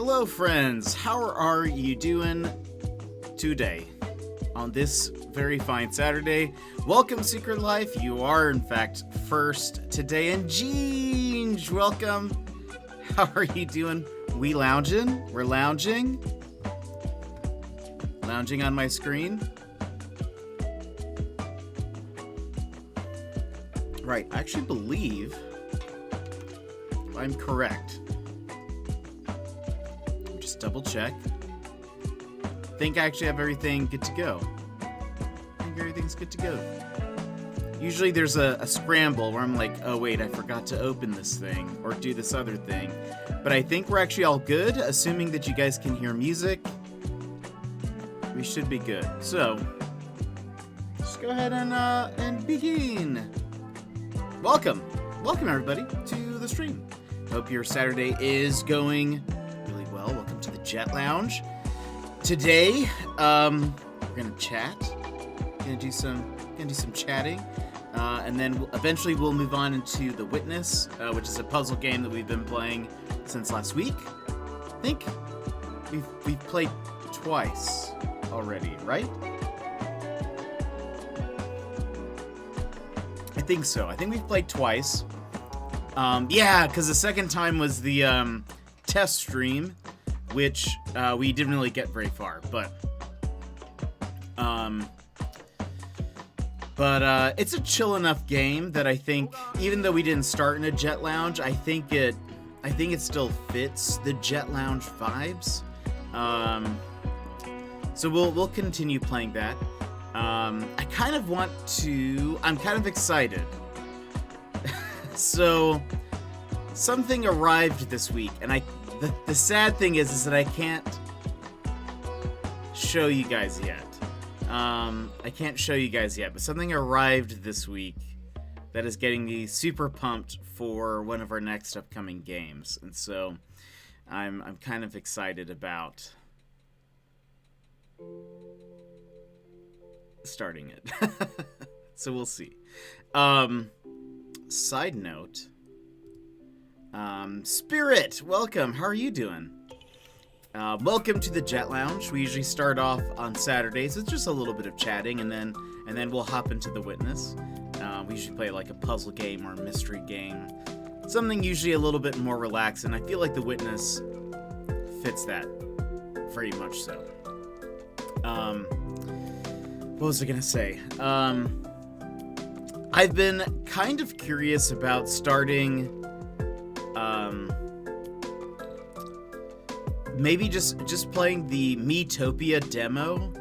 Hello friends, how are you doing today on this very fine Saturday? Welcome Secret Life, you are in fact first today, and Ginge, welcome. How are you doing? We lounging? We're lounging? Lounging on my screen? Right, I actually believe I'm correct. Just double check. Think I actually have everything good to go. I think everything's good to go. Usually there's a scramble where I'm like, oh wait, I forgot to open this thing or do this other thing. But I think we're actually all good, assuming that you guys can hear music. We should be good. So, let's go ahead and begin. Welcome everybody to the stream. Hope your Saturday is going really well. Welcome to the Jet Lounge. Today, we're gonna chat. Gonna do some chatting, and then eventually we'll move on into The Witness, which is a puzzle game that we've been playing since last week. I think we've played twice already, right? I think so. I think we've played twice. Yeah, because the second time was the test stream, which we didn't really get very far, but it's a chill enough game that I think, even though we didn't start in a Jet Lounge, I think it still fits the Jet Lounge vibes. So we'll continue playing that. I'm kind of excited. So something arrived this week, and the sad thing is that I can't show you guys yet. But something arrived this week that is getting me super pumped for one of our next upcoming games, and so I'm kind of excited about starting it. So we'll see. Side note, Spirit, welcome. How are you doing? Welcome to the Jet Lounge. We usually start off on Saturdays with just a little bit of chatting, and then we'll hop into The Witness. We usually play like a puzzle game or a mystery game, something usually a little bit more relaxed, and I feel like The Witness fits that very much so. What was I gonna say? I've been kind of curious about starting, maybe just playing the Miitopia demo.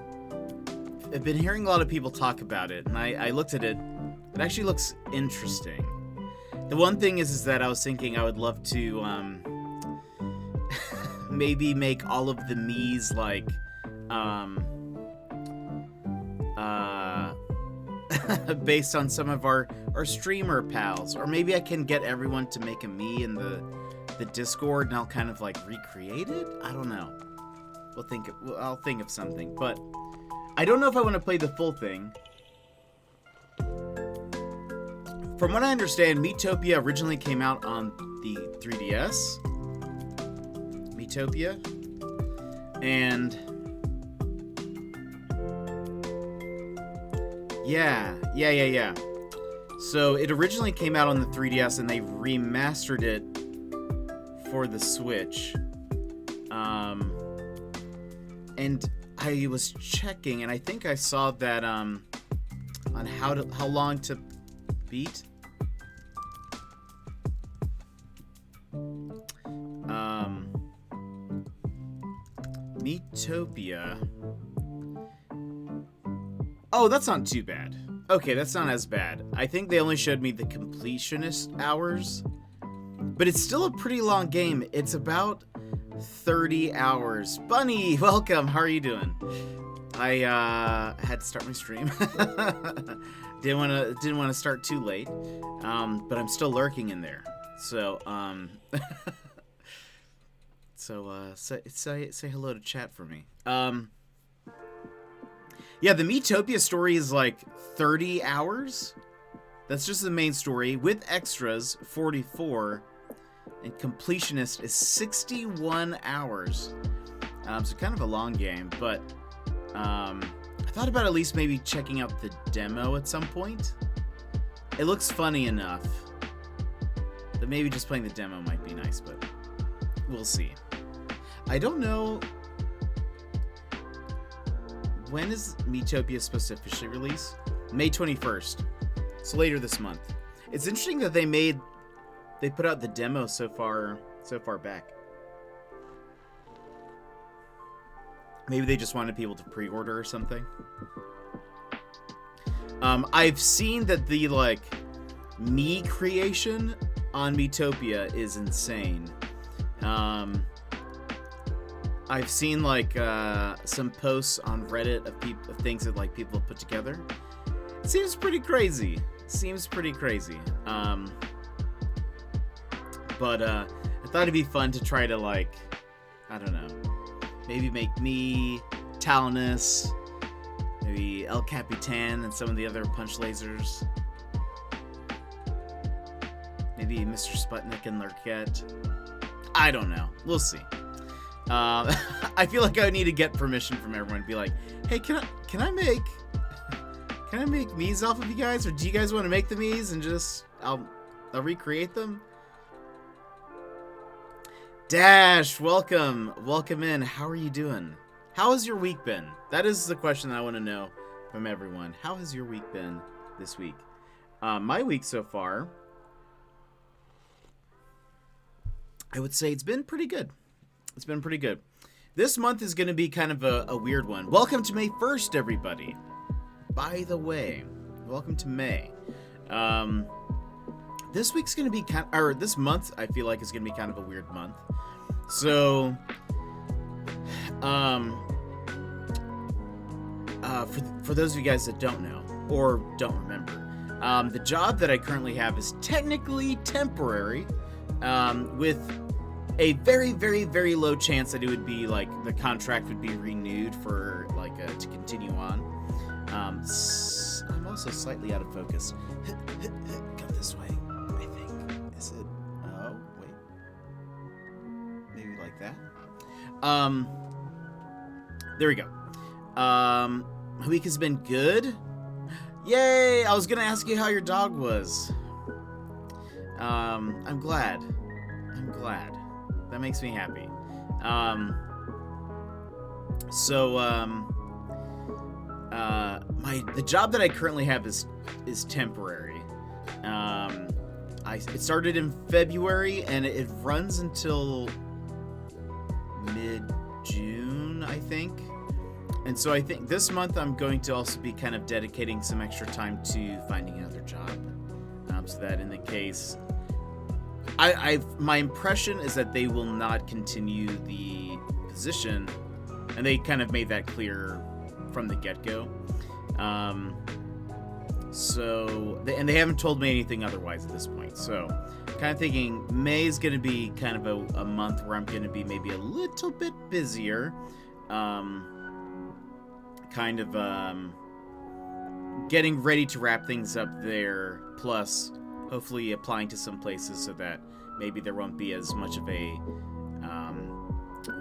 I've been hearing a lot of people talk about it, and I looked at it. It actually looks interesting. The one thing is that I was thinking I would love to, maybe make all of the Miis like, based on some of our streamer pals, or maybe I can get everyone to make a Mii in the Discord, and I'll kind of like recreate it. I don't know. I'll think of something, but I don't know if I want to play the full thing. From what I understand, Miitopia originally came out on the 3DS. Miitopia, and Yeah. So it originally came out on the 3DS, and they remastered it for the Switch. And I was checking, and I think I saw that on how long to beat. Miitopia. Oh, that's not too bad. Okay, that's not as bad. I think they only showed me the completionist hours, but it's still a pretty long game. It's about 30 hours. Bunny, welcome. How are you doing? I had to start my stream. didn't want to start too late, but I'm still lurking in there. So say hello to chat for me. Yeah, the Miitopia story is like 30 hours. That's just the main story with extras, 44. and completionist is 61 hours. So kind of a long game, but I thought about at least maybe checking out the demo at some point. It looks funny enough that maybe just playing the demo might be nice, but we'll see. I don't know. When is Miitopia supposed to officially release? May 21st. So later this month. It's interesting that they put out the demo so far back. Maybe they just wanted people to pre-order or something. I've seen that the Mii creation on Miitopia is insane. I've seen some posts on Reddit of things that people have put together. It seems pretty crazy. But I thought it'd be fun to try to I don't know, maybe make me, Talonus, maybe El Capitan and some of the other punch lasers. Maybe Mr. Sputnik and Lurket. I don't know. We'll see. I feel like I need to get permission from everyone to be like, hey, can I make Miis off of you guys, or do you guys want to make the Miis and just I'll recreate them? Dash, welcome in. How are you doing? How has your week been? That is the question that I want to know from everyone. How has your week been this week? My week so far, I would say it's been pretty good. This month is going to be kind of a weird one. Welcome to May 1st, everybody. By the way, welcome to May. This week's going to be this month, I feel like, is going to be kind of a weird month. So, for those of you guys that don't know or don't remember, the job that I currently have is technically temporary, with a very, very, very low chance that it would be the contract would be renewed for to continue on. I'm also slightly out of focus. Go this way, I think. Is it? Oh, wait. Maybe like that. There we go. My week has been good. Yay! I was gonna ask you how your dog was. I'm glad. That makes me happy. The job that I currently have is temporary. It started in February and it runs until mid-June, I think. And so I think this month I'm going to also be kind of dedicating some extra time to finding another job. So that in the case, my impression is that they will not continue the position, and they kind of made that clear from the get-go. And they haven't told me anything otherwise at this point. So, kind of thinking May is going to be kind of a month where I'm going to be maybe a little bit busier. Getting ready to wrap things up there, plus hopefully applying to some places so that maybe there won't be as much of a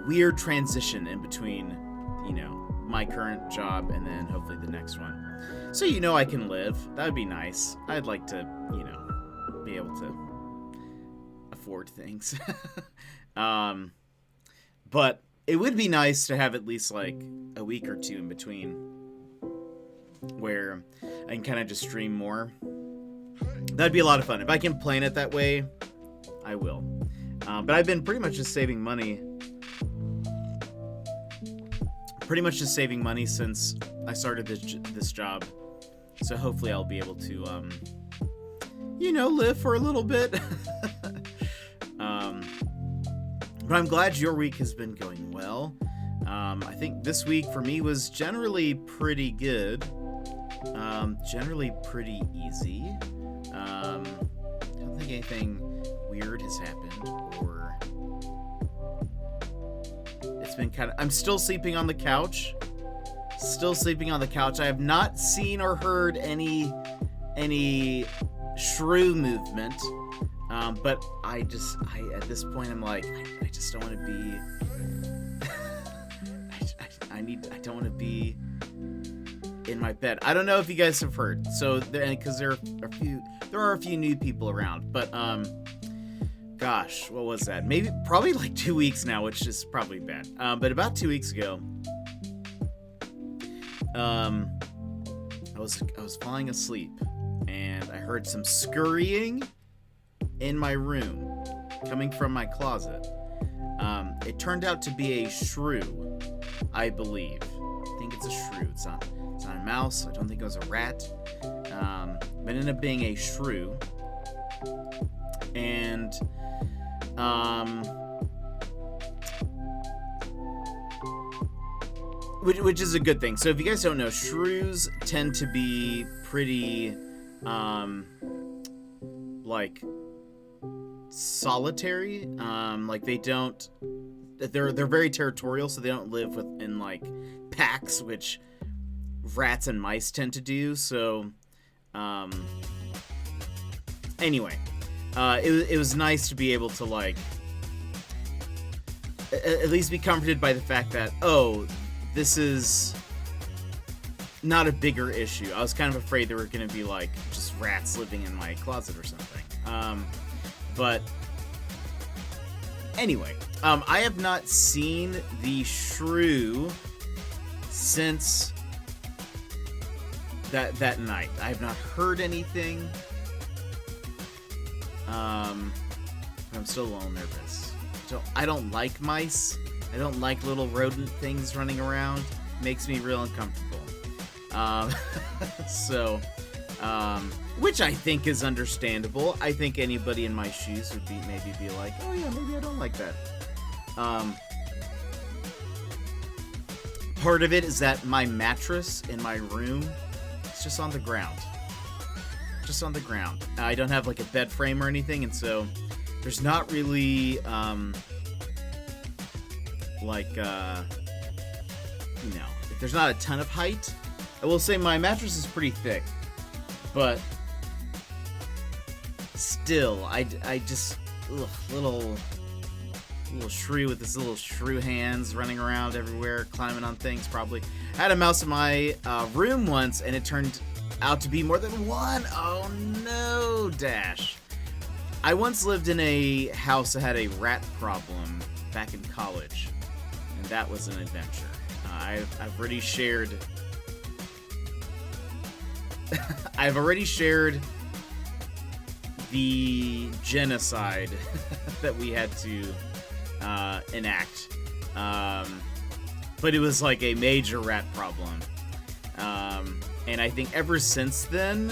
weird transition in between, my current job and then hopefully the next one. So I can live. That would be nice. I'd like to, be able to afford things. But it would be nice to have at least a week or two in between where I can kind of just stream more. That'd be a lot of fun. If I can plan it that way, I will. But I've been pretty much just saving money. Since I started this job. So hopefully I'll be able to, live for a little bit. But I'm glad your week has been going well. I think this week for me was generally pretty good. Generally pretty easy. I don't think anything weird has happened, or it's been I'm still sleeping on the couch. I have not seen or heard any shrew movement. But at this point, I'm like, I just don't want to be. I don't want to be in my bed. I don't know if you guys have heard. So, because there are a few new people around, but gosh, what was that? Probably like 2 weeks now, which is probably bad. But about 2 weeks ago, I was falling asleep, and I heard some scurrying in my room, coming from my closet. It turned out to be a shrew, I believe. I think it's a shrew. It's not a mouse. I don't think it was a rat. But it ended up being a shrew. And which is a good thing. So if you guys don't know, shrews tend to be pretty like solitary. Like they're very territorial, so they don't live in like packs, which rats and mice tend to do. So anyway, it was nice to be able to like at least be comforted by the fact that, oh, this is not a bigger issue. I was kind of afraid there were going to be like just rats living in my closet or something. But anyway, I have not seen the shrew since that night. I have not heard anything. I'm still a little nervous. I don't like mice. I don't like little rodent things running around. It makes me real uncomfortable. Which I think is understandable. I think anybody in my shoes would maybe be like, oh yeah, maybe I don't like that. Part of it is that my mattress in my room is just on the ground. Just on the ground. I don't have like a bed frame or anything, and so there's not really there's not a ton of height. I will say my mattress is pretty thick, but still, I just little shrew with his little shrew hands running around everywhere, climbing on things. Probably I had a mouse in my room once, and it turned out to be more than one. Oh no, Dash. I once lived in a house that had a rat problem back in college, and that was an adventure. I've already shared. I've already shared the genocide that we had to enact, but it was like a major rat problem, and I think ever since then,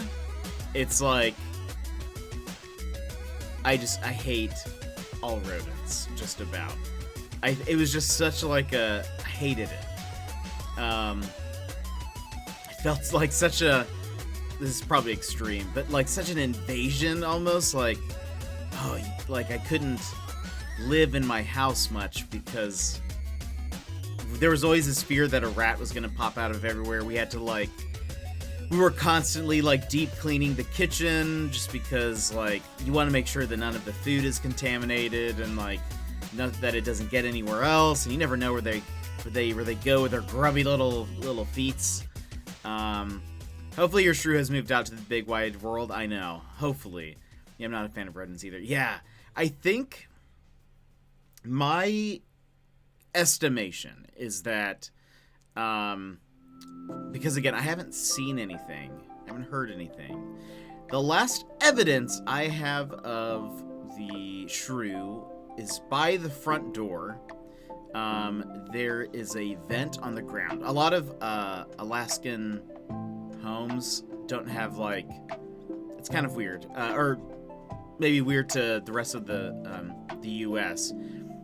it's like I hate all rodents, just about. It was just such like I hated it. It felt like such a, this is probably extreme, but like such an invasion almost, like, oh, like I couldn't live in my house much because there was always this fear that a rat was going to pop out of everywhere. We were constantly like deep cleaning the kitchen just because like you want to make sure that none of the food is contaminated and like that it doesn't get anywhere else, and you never know where they go with their grubby little feets. Hopefully your shrew has moved out to the big wide world. I know. Hopefully. Yeah, I'm not a fan of rodents either. Yeah, I think my estimation is that, because again, I haven't seen anything, I haven't heard anything. The last evidence I have of the shrew is by the front door. There is a vent on the ground. A lot of Alaskan homes don't have like, it's kind of weird, or maybe weird to the rest of the U.S.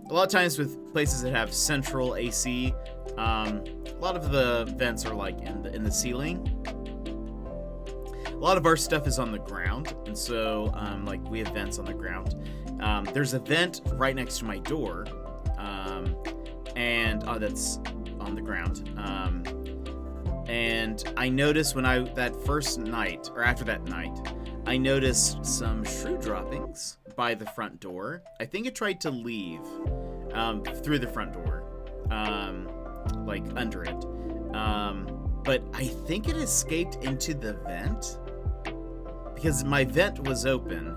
A lot of times with places that have central AC, a lot of the vents are like in the ceiling. A lot of our stuff is on the ground, and so like we have vents on the ground. There's a vent right next to my door, and that's on the ground. And I noticed that first night, or after that night, I noticed some shrew droppings by the front door. I think it tried to leave through the front door, like under it. But I think it escaped into the vent because my vent was open.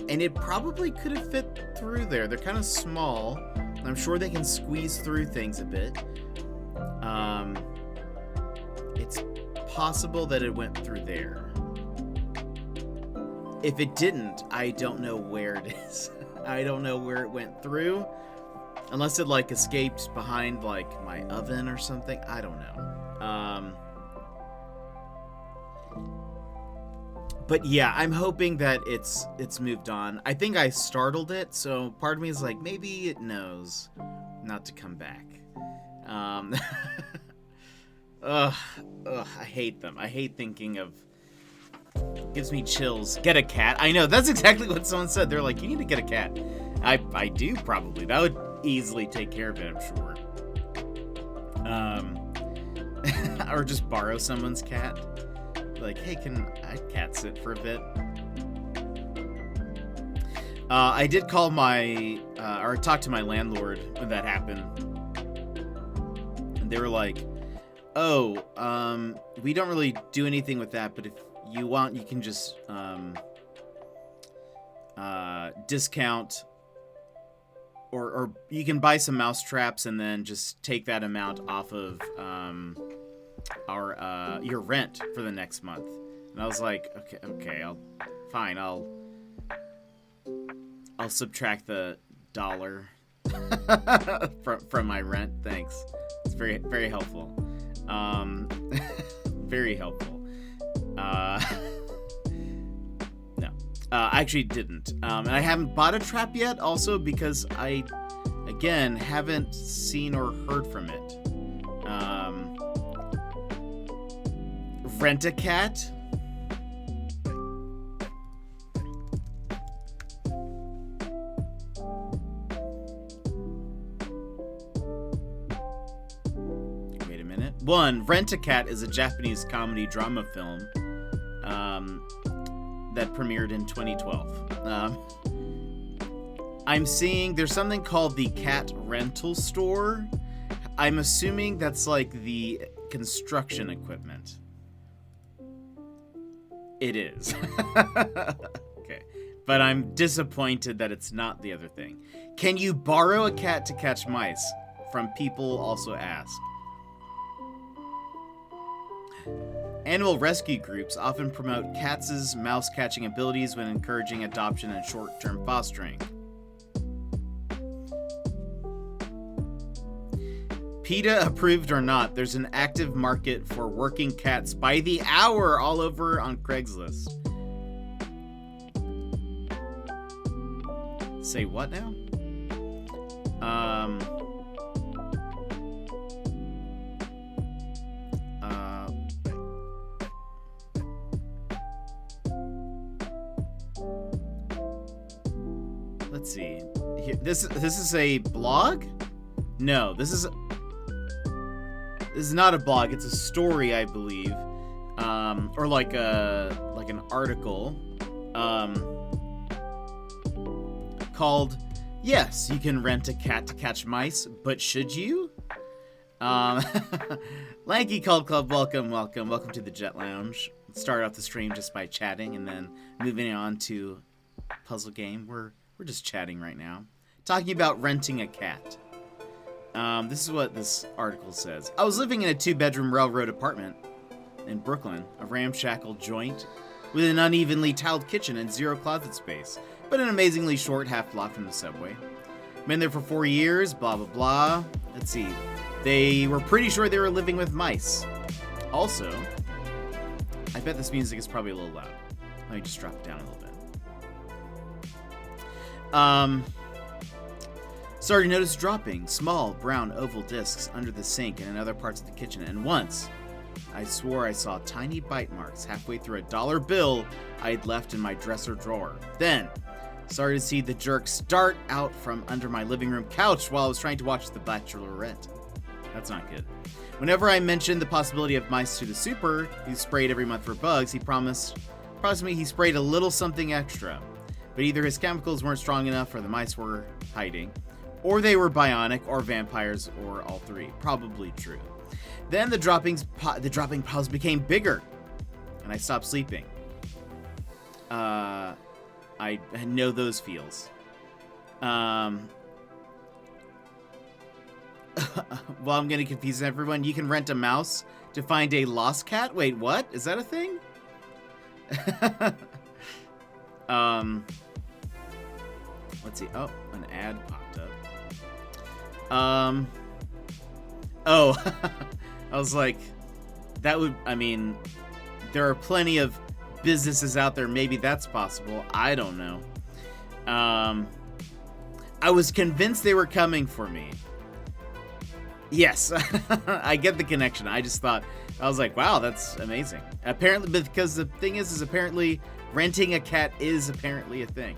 And it probably could have fit through there. They're kind of small. I'm sure they can squeeze through things a bit. It's possible that it went through there. If it didn't, I don't know where it is. I don't know where it went through. Unless it, like, escaped behind, like, my oven or something. I don't know. But yeah, I'm hoping that it's moved on. I think I startled it, so part of me is like, maybe it knows not to come back. I hate them. I hate thinking of... Gives me chills. Get a cat. I know, that's exactly what someone said. They're like, you need to get a cat. I do, probably. That would easily take care of it, I'm sure. Or just borrow someone's cat. Like, hey, can I cat sit for a bit? I did call or talk to my landlord when that happened. And they were like, oh, we don't really do anything with that, but if you want, you can just discount or you can buy some mouse traps and then just take that amount off of your rent for the next month. And I was like, okay, I'll subtract the $1 from my rent. Thanks. It's very, very helpful. Very helpful. No. I actually didn't. And I haven't bought a trap yet, also because I, again, haven't seen or heard from it. Rent a cat? Wait a minute. Rent a Cat is a Japanese comedy drama film that premiered in 2012. I'm seeing there's something called the Cat Rental Store. I'm assuming that's like the construction equipment. It is. Okay. But I'm disappointed that it's not the other thing. Can you borrow a cat to catch mice? From people also ask. Animal rescue groups often promote cats' mouse catching abilities when encouraging adoption and short-term fostering. PETA approved or not, there's an active market for working cats by the hour all over on Craigslist. Say what now? Let's see. Here, this is a blog? No, this is not a blog. It's a story, I believe, or like an article, called "Yes, you can rent a cat to catch mice, but should you?" Lanky Cult Club, welcome to the Jet Lounge. Start off the stream just by chatting, and then moving on to puzzle game. We're just chatting right now, talking about renting a cat. This is what this article says. I was living in a 2-bedroom railroad apartment in Brooklyn, a ramshackle joint with an unevenly tiled kitchen and 0 closet space, but an amazingly short half block from the subway. Been there for 4 years, blah, blah, blah. Let's see. They were pretty sure they were living with mice. Also, I bet this music is probably a little loud. Let me just drop it down a little bit. Started to notice dropping small brown oval discs under the sink and in other parts of the kitchen, and once I swore I saw tiny bite marks halfway through a $1 bill I'd left in my dresser drawer. Then started to see the jerk start out from under my living room couch while I was trying to watch The Bachelorette. That's not good. Whenever I mentioned the possibility of mice to the super, who sprayed every month for bugs, he promised me he sprayed a little something extra. but either his chemicals weren't strong enough or the mice were hiding, or they were bionic or vampires or all three. Probably true. Then the dropping piles became bigger, and I stopped sleeping. I know those feels. Well, I'm gonna confuse everyone. You can rent a mouse to find a lost cat? Wait, what? Is that a thing? Let's see. Oh, an ad popped up. Oh, I was like, that would, I mean, there are plenty of businesses out there. Maybe that's possible. I don't know. I was convinced they were coming for me. Yes, I get the connection. I just thought, I was like, wow, that's amazing. Apparently, because the thing is apparently renting a cat is apparently a thing.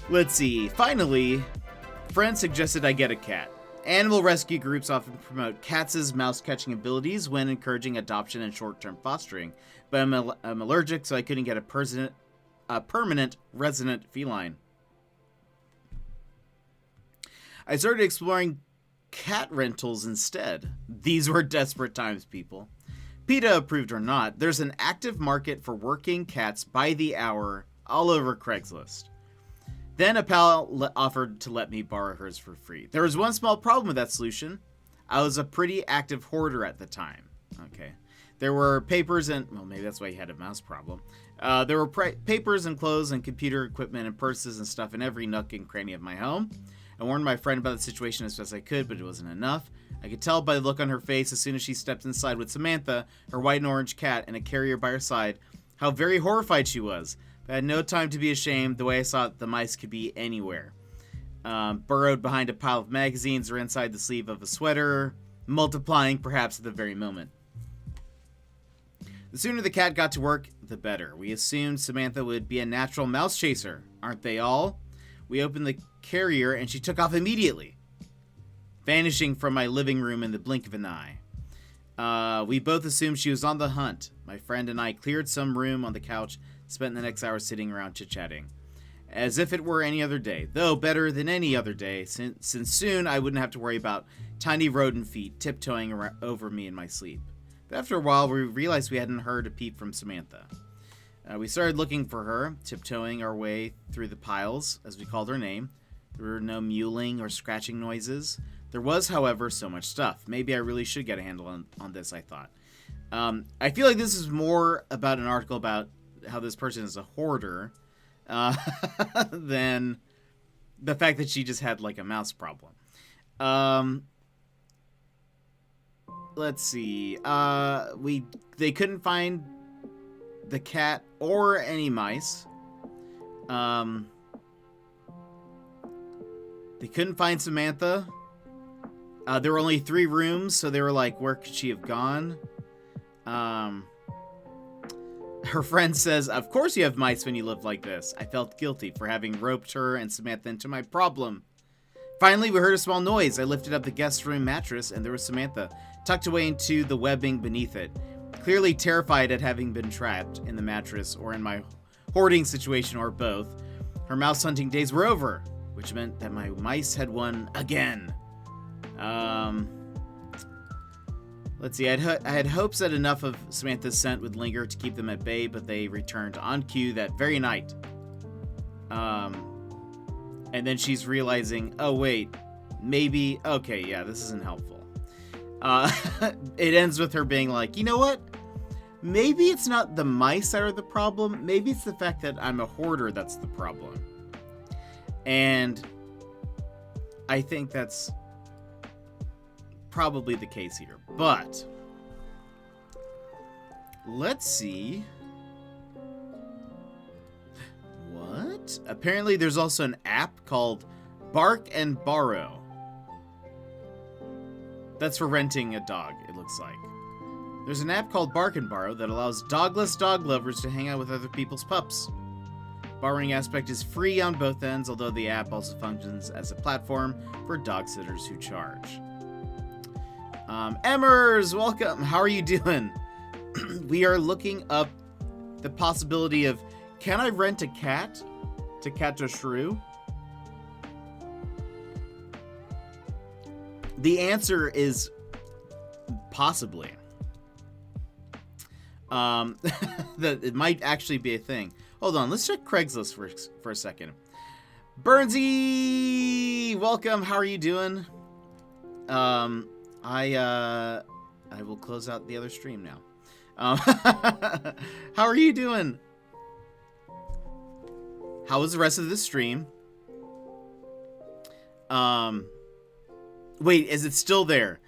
Let's see. Finally, friends suggested I get a cat. Animal rescue groups often promote cats' mouse-catching abilities when encouraging adoption and short-term fostering, but I'm allergic, so I couldn't get a permanent resident feline. I started exploring cat rentals instead. These were desperate times, people. PETA approved or not, there's an active market for working cats by the hour all over Craigslist. Then a pal offered to let me borrow hers for free. There was one small problem with that solution. I was a pretty active hoarder at the time. Okay. There were papers and... Well, maybe that's why he had a mouse problem. There were papers and clothes and computer equipment and purses and stuff in every nook and cranny of my home. I warned my friend about the situation as best I could, but it wasn't enough. I could tell by the look on her face as soon as she stepped inside with Samantha, her white and orange cat, and a carrier by her side, how very horrified she was. But I had no time to be ashamed. The way I saw it, the mice could be anywhere. Burrowed behind a pile of magazines or inside the sleeve of a sweater, multiplying perhaps at the very moment. The sooner the cat got to work, the better. We assumed Samantha would be a natural mouse chaser. Aren't they all? We opened the carrier and she took off immediately, vanishing from my living room in the blink of an eye. We both assumed she was on the hunt. My friend and I cleared some room on the couch, spent the next hour sitting around chit-chatting. As if it were any other day, though better than any other day, since soon I wouldn't have to worry about tiny rodent feet tiptoeing over me in my sleep. But after a while, we realized we hadn't heard a peep from Samantha. We started looking for her, tiptoeing our way through the piles, as we called her name. There were no mewling or scratching noises. There was, however, so much stuff. Maybe I really should get a handle on this, I thought. I feel like this is more about an article about how this person is a hoarder than the fact that she just had, like, a mouse problem. Let's see. They couldn't find the cat or any mice. They couldn't find Samantha. There were only 3 rooms, so they were like, where could she have gone? Her friend says, of course you have mice when you live like this. I felt guilty for having roped her and Samantha into my problem. Finally, we heard a small noise. I lifted up the guest room mattress, and there was Samantha, tucked away into the webbing beneath it, clearly terrified at having been trapped in the mattress or in my hoarding situation or both. Her mouse hunting days were over, which meant that my mice had won again. Let's see, I had hopes that enough of Samantha's scent would linger to keep them at bay, but they returned on cue that very night. And then she's realizing, oh wait, maybe, okay, yeah, this isn't helpful. It ends with her being like, you know what? Maybe it's not the mice that are the problem. Maybe it's the fact that I'm a hoarder that's the problem. And I think that's probably the case here. But let's see. What? Apparently there's also an app called Bark and Borrow. That's for renting a dog, it looks like. There's an app called Bark and Borrow that allows dogless dog lovers to hang out with other people's pups. Borrowing aspect is free on both ends, although the app also functions as a platform for dog sitters who charge. Emmers, welcome. How are you doing? We are looking up the possibility of Can I rent a cat to catch a shrew? The answer is possibly. That it might actually be a thing. Hold on, let's check Craigslist for a second. Burnsy, welcome. How are you doing? I will close out the other stream now. How are you doing? How was the rest of the stream? Wait, is it still there?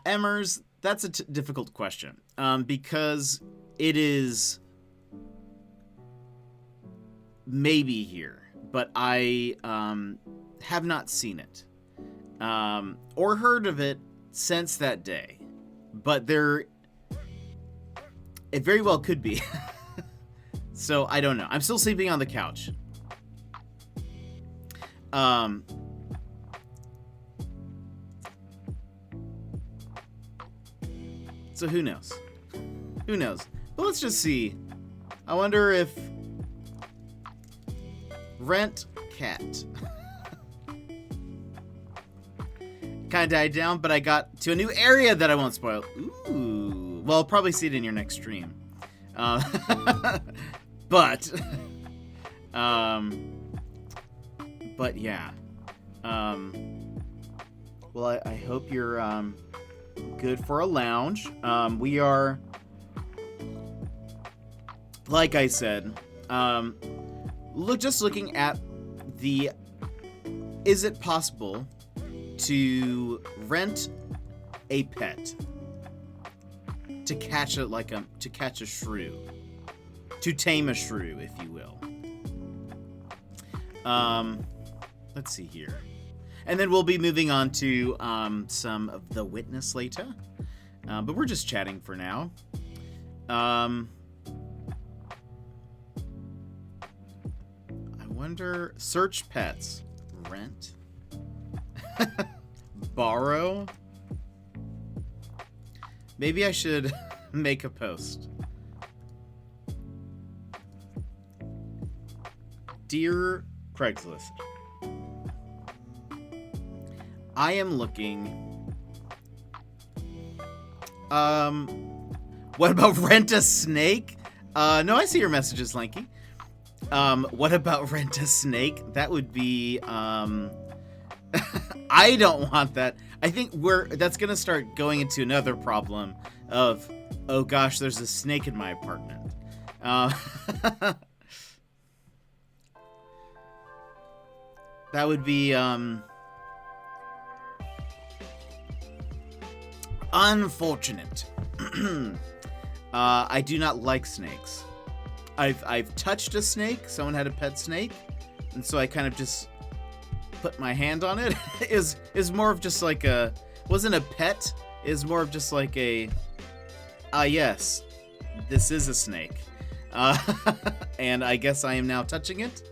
Emmers, that's a difficult question. Because it is maybe here, but I have not seen it or heard of it since that day. But it very well could be. So I don't know. I'm still sleeping on the couch. So who knows? Who knows? But let's just see. I wonder if rent cat kind of died down, but I got to a new area that I won't spoil. Ooh. Well, I'll probably see it in your next stream. But yeah. Well, I hope you're good for a lounge. We are, like I said, just looking at the, is it possible to rent a pet to catch a shrew, to tame a shrew, if you will. Let's see here. And then we'll be moving on to some of the witness later. But we're just chatting for now. I wonder, search pets, rent, borrow. Maybe I should make a post. Dear Craigslist, I am looking. What about rent a snake? No, I see your messages, Lanky. What about rent a snake? That would be, I don't want that. I think that's gonna start going into another problem of, oh gosh, there's a snake in my apartment. That would be, unfortunate. I do not like snakes. I've touched a snake. Someone had a pet snake, and so I kind of just put my hand on it. is more of just like a, wasn't a pet. Is more of just like a, yes, this is a snake. And I guess I am now touching it.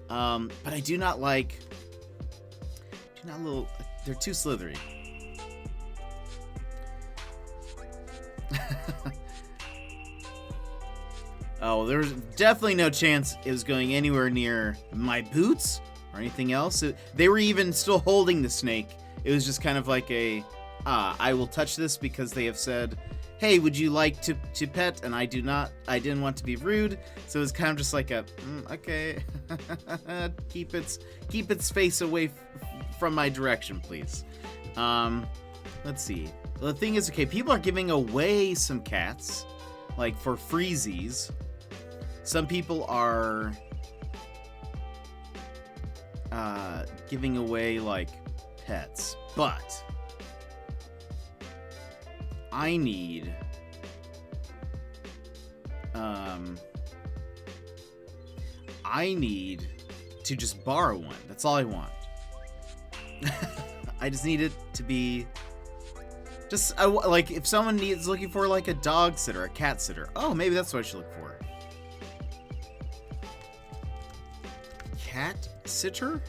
But I do not like. They're too slithery. Oh, there's definitely no chance it was going anywhere near my boots or anything else. They were even still holding the snake. It was just kind of like a, I will touch this because they have said, hey, would you like to pet? And I didn't want to be rude. So it was kind of just like a, okay, keep its face away from my direction, please. Let's see. The thing is, okay, people are giving away some cats, like for freezies. Some people are giving away like pets, but I need to just borrow one. That's all I want. I just need it to be just like if someone is looking for like a dog sitter, a cat sitter. Oh, maybe that's what I should look for. Cat sitter?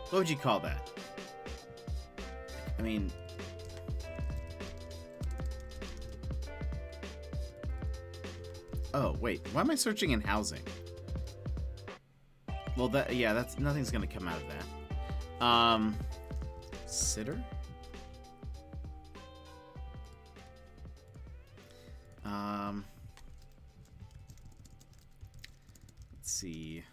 What would you call that? I mean, Oh, wait. Why am I searching in housing? Well, that's nothing's gonna come out of that. Sitter? Let's see.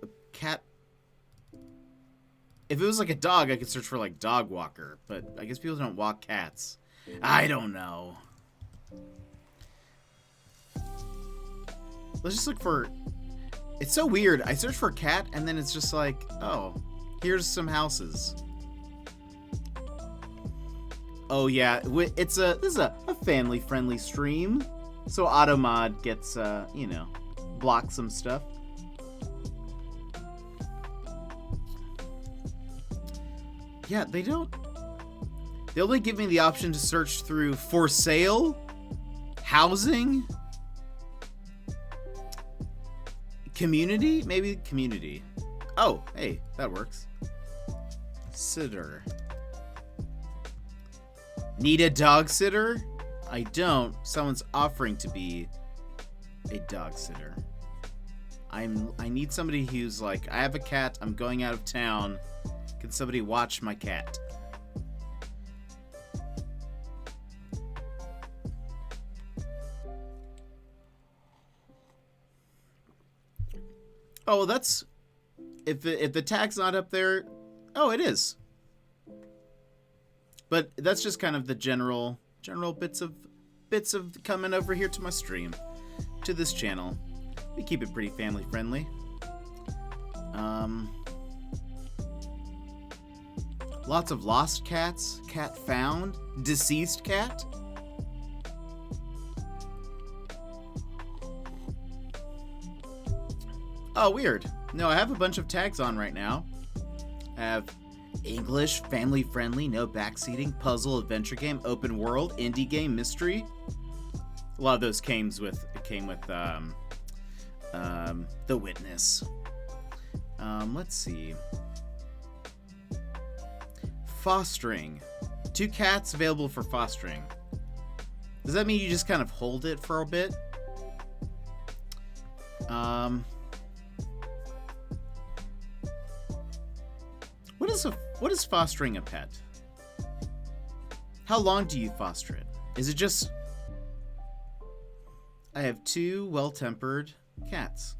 A cat. If it was like a dog, I could search for like dog walker, but I guess people don't walk cats. I don't know. Let's just look for... It's so weird. I search for cat, and then it's just like, oh, here's some houses. Oh yeah, this is a family-friendly stream, so Automod gets you know, block some stuff. Yeah, they don't. They only give me the option to search through for sale, housing, community, maybe community. Oh, hey, that works. Sitter. Need a dog sitter? I don't. Someone's offering to be a dog sitter. I need somebody who's like, I have a cat, I'm going out of town. Can somebody watch my cat? Oh, well, that's... If the tag's not up there... Oh, it is. But that's just kind of the general bits of coming over here to my stream, to this channel. We keep it pretty family friendly. Lots of lost cats, cat found, deceased cat. Oh, weird. No, I have a bunch of tags on right now. I have English, family friendly, no backseating, puzzle, adventure game, open world, indie game, mystery. A lot of those came with The Witness. Let's see. Fostering. 2 cats available for fostering. Does that mean you just kind of hold it for a bit? What is fostering a pet? How long do you foster it? Is it just... I have 2 well-tempered cats.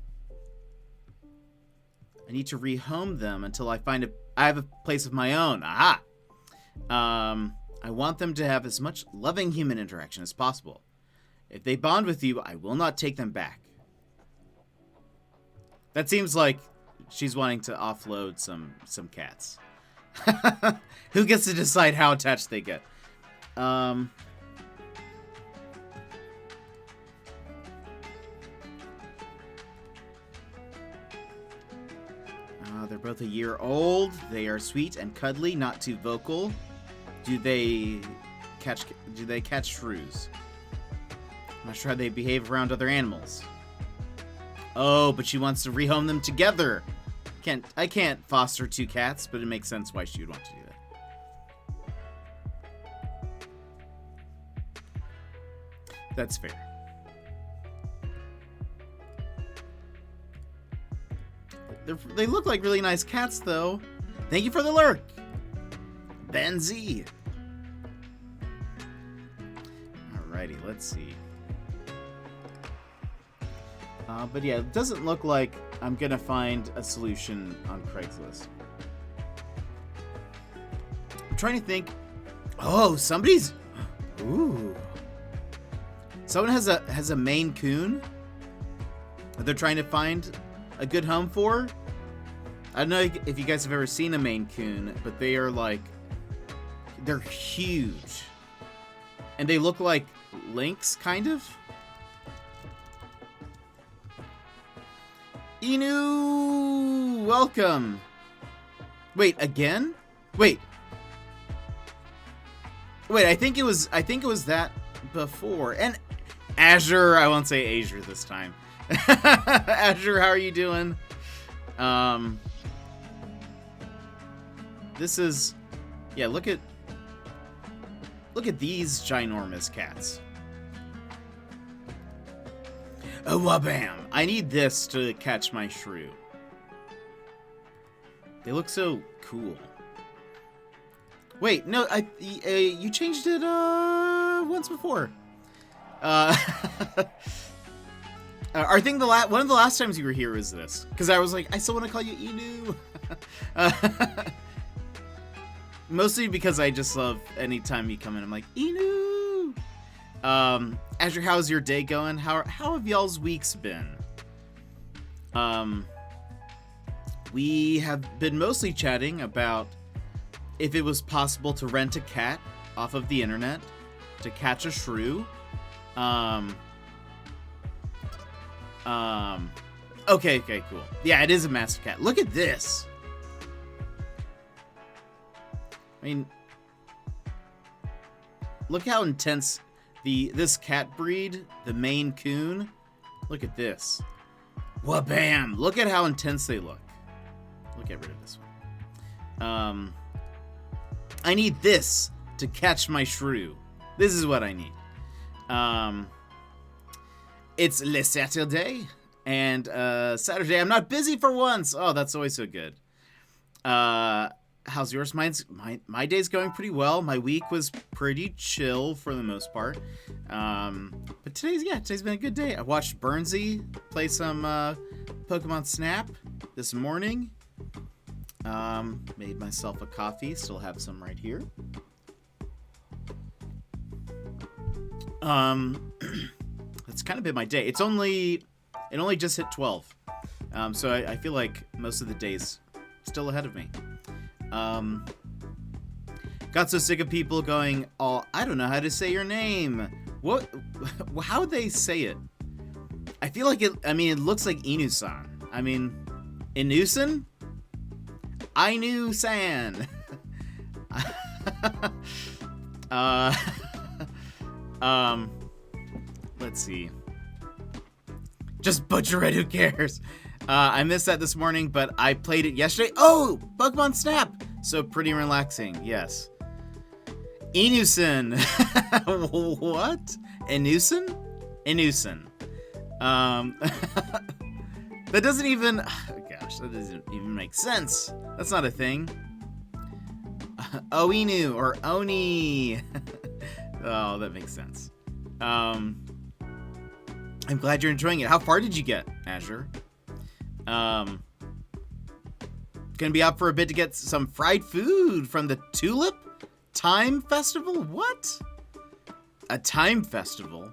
I need to rehome them until I have a place of my own. Aha! I want them to have as much loving human interaction as possible. If they bond with you, I will not take them back. That seems like she's wanting to offload some cats. Who gets to decide how attached they get? They're both a year old. They are sweet and cuddly, not too vocal. Do they catch shrews? I'm not sure how they behave around other animals. Oh, but she wants to rehome them together. I can't foster 2 cats, but it makes sense why she would want to do that. That's fair. They look like really nice cats, though. Thank you for the lurk, Ben Z. Alrighty, let's see. But yeah, it doesn't look like I'm gonna find a solution on Craigslist. I'm trying to think. Oh, somebody's... Ooh. Someone has a Maine Coon that they're trying to find a good home for. I don't know if you guys have ever seen a Maine Coon, but they are like... They're huge. And they look like lynx, kind of. Inu, welcome. Wait, again? Wait, I think it was that before. And Azure, I won't say Azure this time. Azure, how are you doing? This is, yeah, look at Look at these ginormous cats. Oh, wabam! I need this to catch my shrew. They look so cool. Wait, no, you changed it once before. I think one of the last times you were here was this, because I was like, I still want to call you Inu. Mostly because I just love anytime you come in, I'm like, Inu. Azure, how's your day going? How have y'all's weeks been? We have been mostly chatting about if it was possible to rent a cat off of the internet to catch a shrew. Okay, cool. Yeah, it is a massive cat. Look at this. I mean, look how intense this cat breed, the Maine Coon. Look at this. Wabam! Look at how intense they look. We'll get rid of this one. I need this to catch my shrew. This is what I need. It's Le Saturday, and Saturday I'm not busy for once. Oh, that's always so good. How's yours? My day's going pretty well. My week was pretty chill for the most part. But today's been a good day. I watched Burnsy play some Pokemon Snap this morning. Made myself a coffee. Still have some right here. That's kind of been my day. It only just hit 12. So I feel like most of the day's still ahead of me. Got so sick of people going, oh, I don't know how to say your name. What? How would they say it? I feel like it looks like Inu-san. I mean, Inusan? Ainu-san. Let's see. Just butcher it, who cares? I missed that this morning, but I played it yesterday. Oh, Pokemon Snap! So pretty relaxing, yes. Inusan. What? Inusan? Inusan. That doesn't even... Oh, gosh, that doesn't even make sense. That's not a thing. Oinu or Oni. Oh, that makes sense. I'm glad you're enjoying it. How far did you get, Azure? Gonna be out for a bit to get some fried food from the Tulip Time Festival? What? A time festival?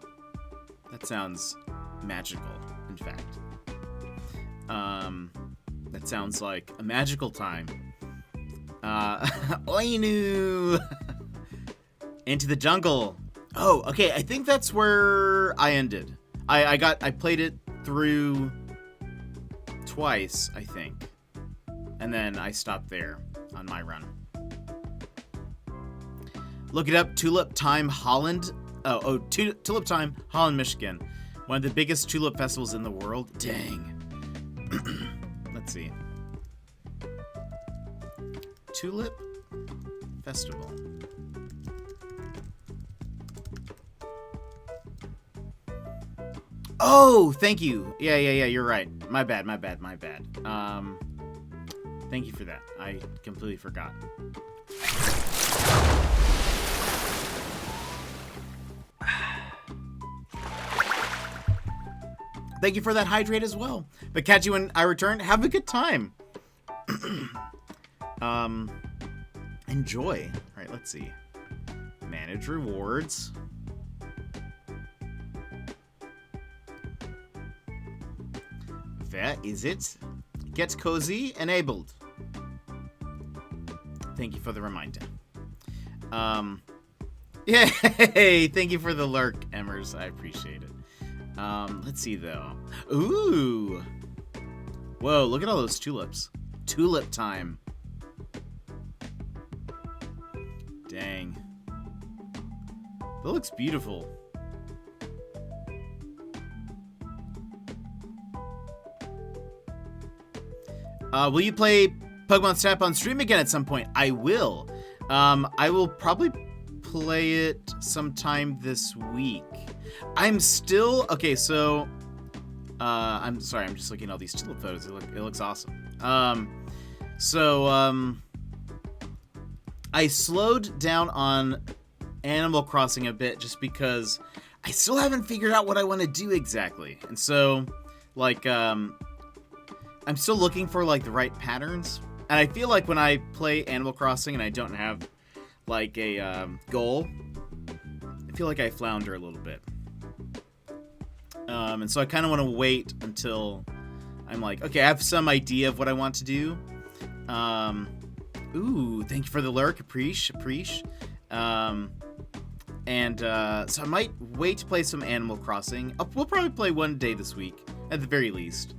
That sounds magical, in fact. That sounds like a magical time. Oinu! Into the jungle. Oh, okay, I think that's where I ended. I played it through twice, I think. And then I stopped there on my run. Look it up, Tulip Time Holland. Tulip Time Holland, Michigan. One of the biggest tulip festivals in the world. Dang. Let's see. Tulip Festival. Oh, thank you. Yeah, you're right. My bad. Thank you for that. I completely forgot. Thank you for that hydrate as well. But catch you when I return. Have a good time. Enjoy. All right, let's see. Manage rewards. Where is it? Get cozy enabled. Thank you for the reminder. Yay! Thank you for the lurk, Emmers. I appreciate it. Let's see though. Ooh! Whoa! Look at all those tulips. Tulip time. Dang. That looks beautiful. Will you play Pokemon Snap on stream again at some point? I will. I will probably play it sometime this week. I'm still okay. So, I'm sorry. I'm just looking at all these tulip photos. It looks awesome. I slowed down on Animal Crossing a bit just because I still haven't figured out what I want to do exactly, and so like I'm still looking for like the right patterns. And I feel like when I play Animal Crossing and I don't have like a goal, I feel like I flounder a little bit. And so I kind of want to wait until I'm like, okay, I have some idea of what I want to do. Ooh, thank you for the lurk, appreciate. So I might wait to play some Animal Crossing. We'll probably play one day this week, at the very least.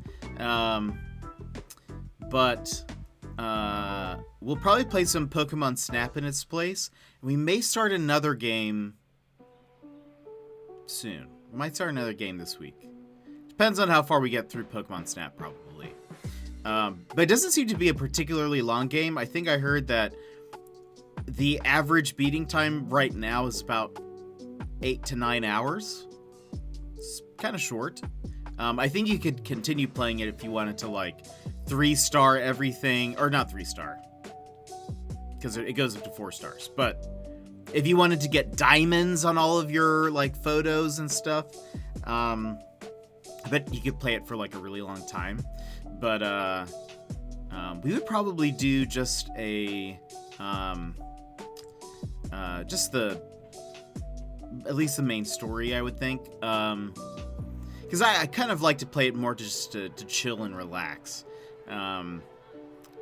We'll probably play some Pokemon Snap in its place. We may start another game soon. We might start another game this week. Depends on how far we get through Pokemon Snap, probably. But it doesn't seem to be a particularly long game. I think I heard that the average beating time right now is about 8 to 9 hours. It's kind of short. I think you could continue playing it if you wanted to, like, 3-star everything. Or not 3-star. Because it goes up to 4 stars. But if you wanted to get diamonds on all of your, like, photos and stuff, I bet you could play it for, like, a really long time. But we would probably do just a... at least the main story, I would think. Because I kind of like to play it more just to chill and relax.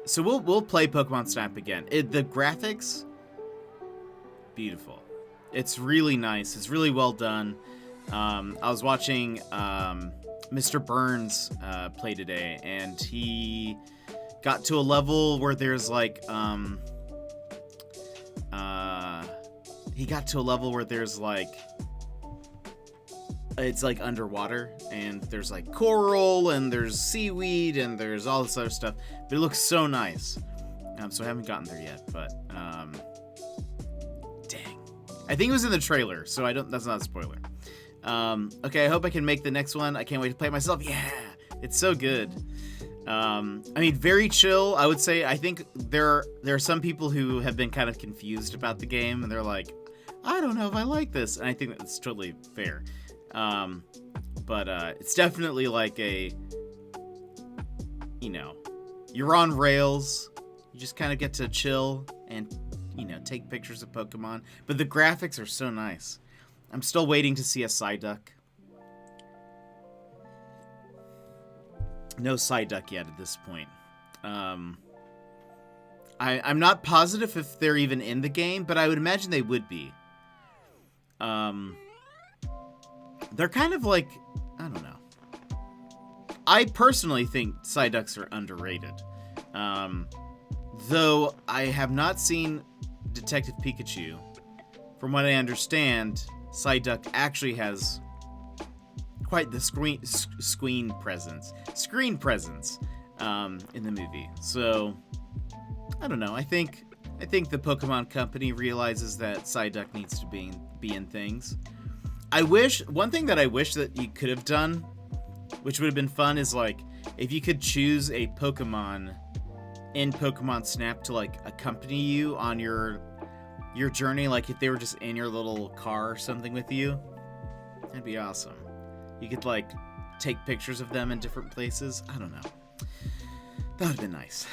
So we'll play Pokemon Snap again. The graphics, beautiful. It's really nice. It's really well done. I was watching Mr. Burns play today, and he got to a level where there's like it's like underwater, and there's like coral, and there's seaweed, and there's all this other stuff, but it looks so nice. So I haven't gotten there yet, but dang, I think it was in the trailer, so that's not a spoiler. Okay, I hope I can make the next one. I can't wait to play it myself. Yeah, it's so good. I mean, very chill, I would say. I think there are some people who have been kind of confused about the game, and they're like, I don't know if I like this, and I think that's totally fair. But it's definitely like you're on rails. You just kind of get to chill and, take pictures of Pokemon. But the graphics are so nice. I'm still waiting to see a Psyduck. No Psyduck yet at this point. I'm not positive if they're even in the game, but I would imagine they would be. They're kind of like, I don't know. I personally think Psyducks are underrated. Though I have not seen Detective Pikachu. From what I understand, Psyduck actually has quite the screen presence in the movie. So, I don't know. I think the Pokemon Company realizes that Psyduck needs to be in things. One thing that I wish that you could have done, which would have been fun, is like if you could choose a Pokemon in Pokemon Snap to like accompany you on your journey, like if they were just in your little car or something with you. That'd be awesome. You could like take pictures of them in different places. I don't know. That would have been nice.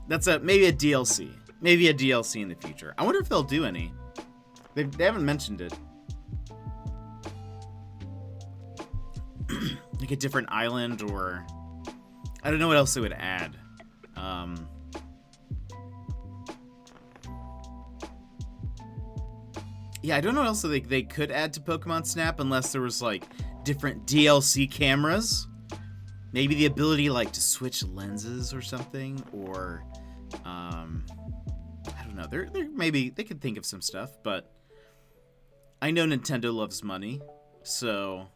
That's maybe a DLC. Maybe a DLC in the future. I wonder if they'll do any. They haven't mentioned it. Like a different island, or I don't know what else they would add. Yeah, I don't know what else they could add to Pokemon Snap unless there was like different DLC cameras. Maybe the ability like to switch lenses or something, or I don't know. Maybe they could think of some stuff, but I know Nintendo loves money, so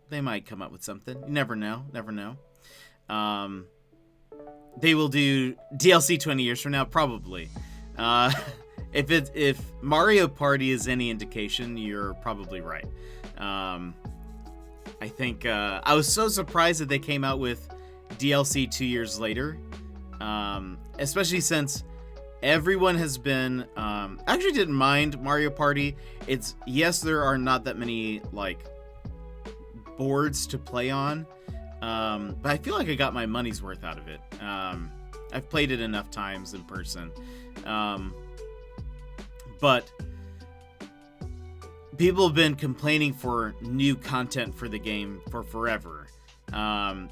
they might come up with something. You never know. They will do DLC 20 years from now, probably. If Mario Party is any indication, you're probably right. I think I was so surprised that they came out with DLC 2 years later, especially since everyone has been. I actually didn't mind Mario Party. It's yes, there are not that many like boards to play on, but I feel like I got my money's worth out of it. I've played it enough times in person, but people have been complaining for new content for the game for forever.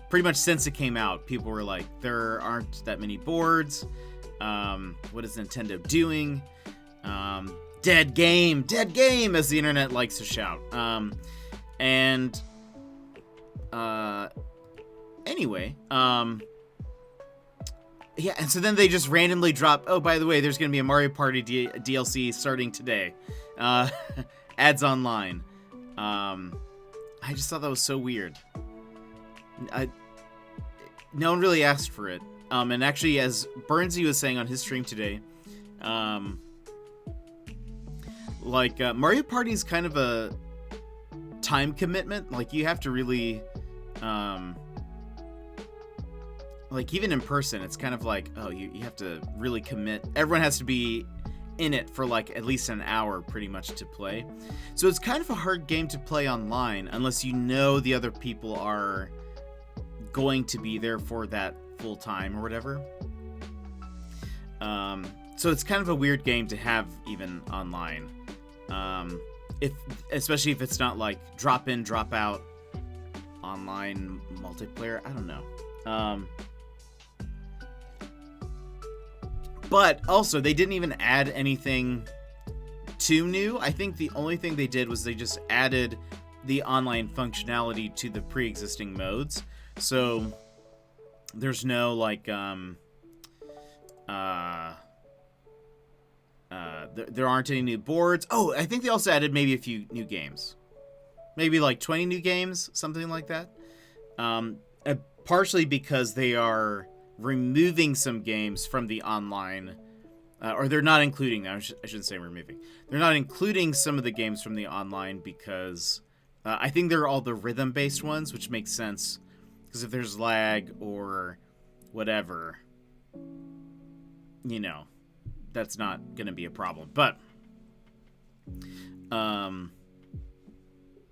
Pretty much since it came out, people were like, there aren't that many boards. What is Nintendo doing? Dead game, as the internet likes to shout. Anyway, yeah, and so then they just randomly drop, oh, by the way, there's going to be a Mario Party DLC starting today. Ads online. I just thought that was so weird. No one really asked for it. And actually, as Burnsy was saying on his stream today, Mario Party is kind of a time commitment. Like, you have to really, even in person, it's kind of like, oh, you have to really commit. Everyone has to be in it for like at least an hour pretty much to play. So it's kind of a hard game to play online unless you know the other people are going to be there for that full time or whatever. So it's kind of a weird game to have even online. Especially if it's not like drop in, drop out online multiplayer. I don't know. But also, they didn't even add anything too new. I think the only thing they did was they just added the online functionality to the pre-existing modes. So there's no like there aren't any new boards. Oh, I think they also added maybe a few new games. Maybe like 20 new games, something like that. Partially because they are removing some games from the online, or they're not including them. I shouldn't say removing. They're not including some of the games from the online because I think they're all the rhythm-based ones, which makes sense because if there's lag or whatever, you know, that's not going to be a problem. But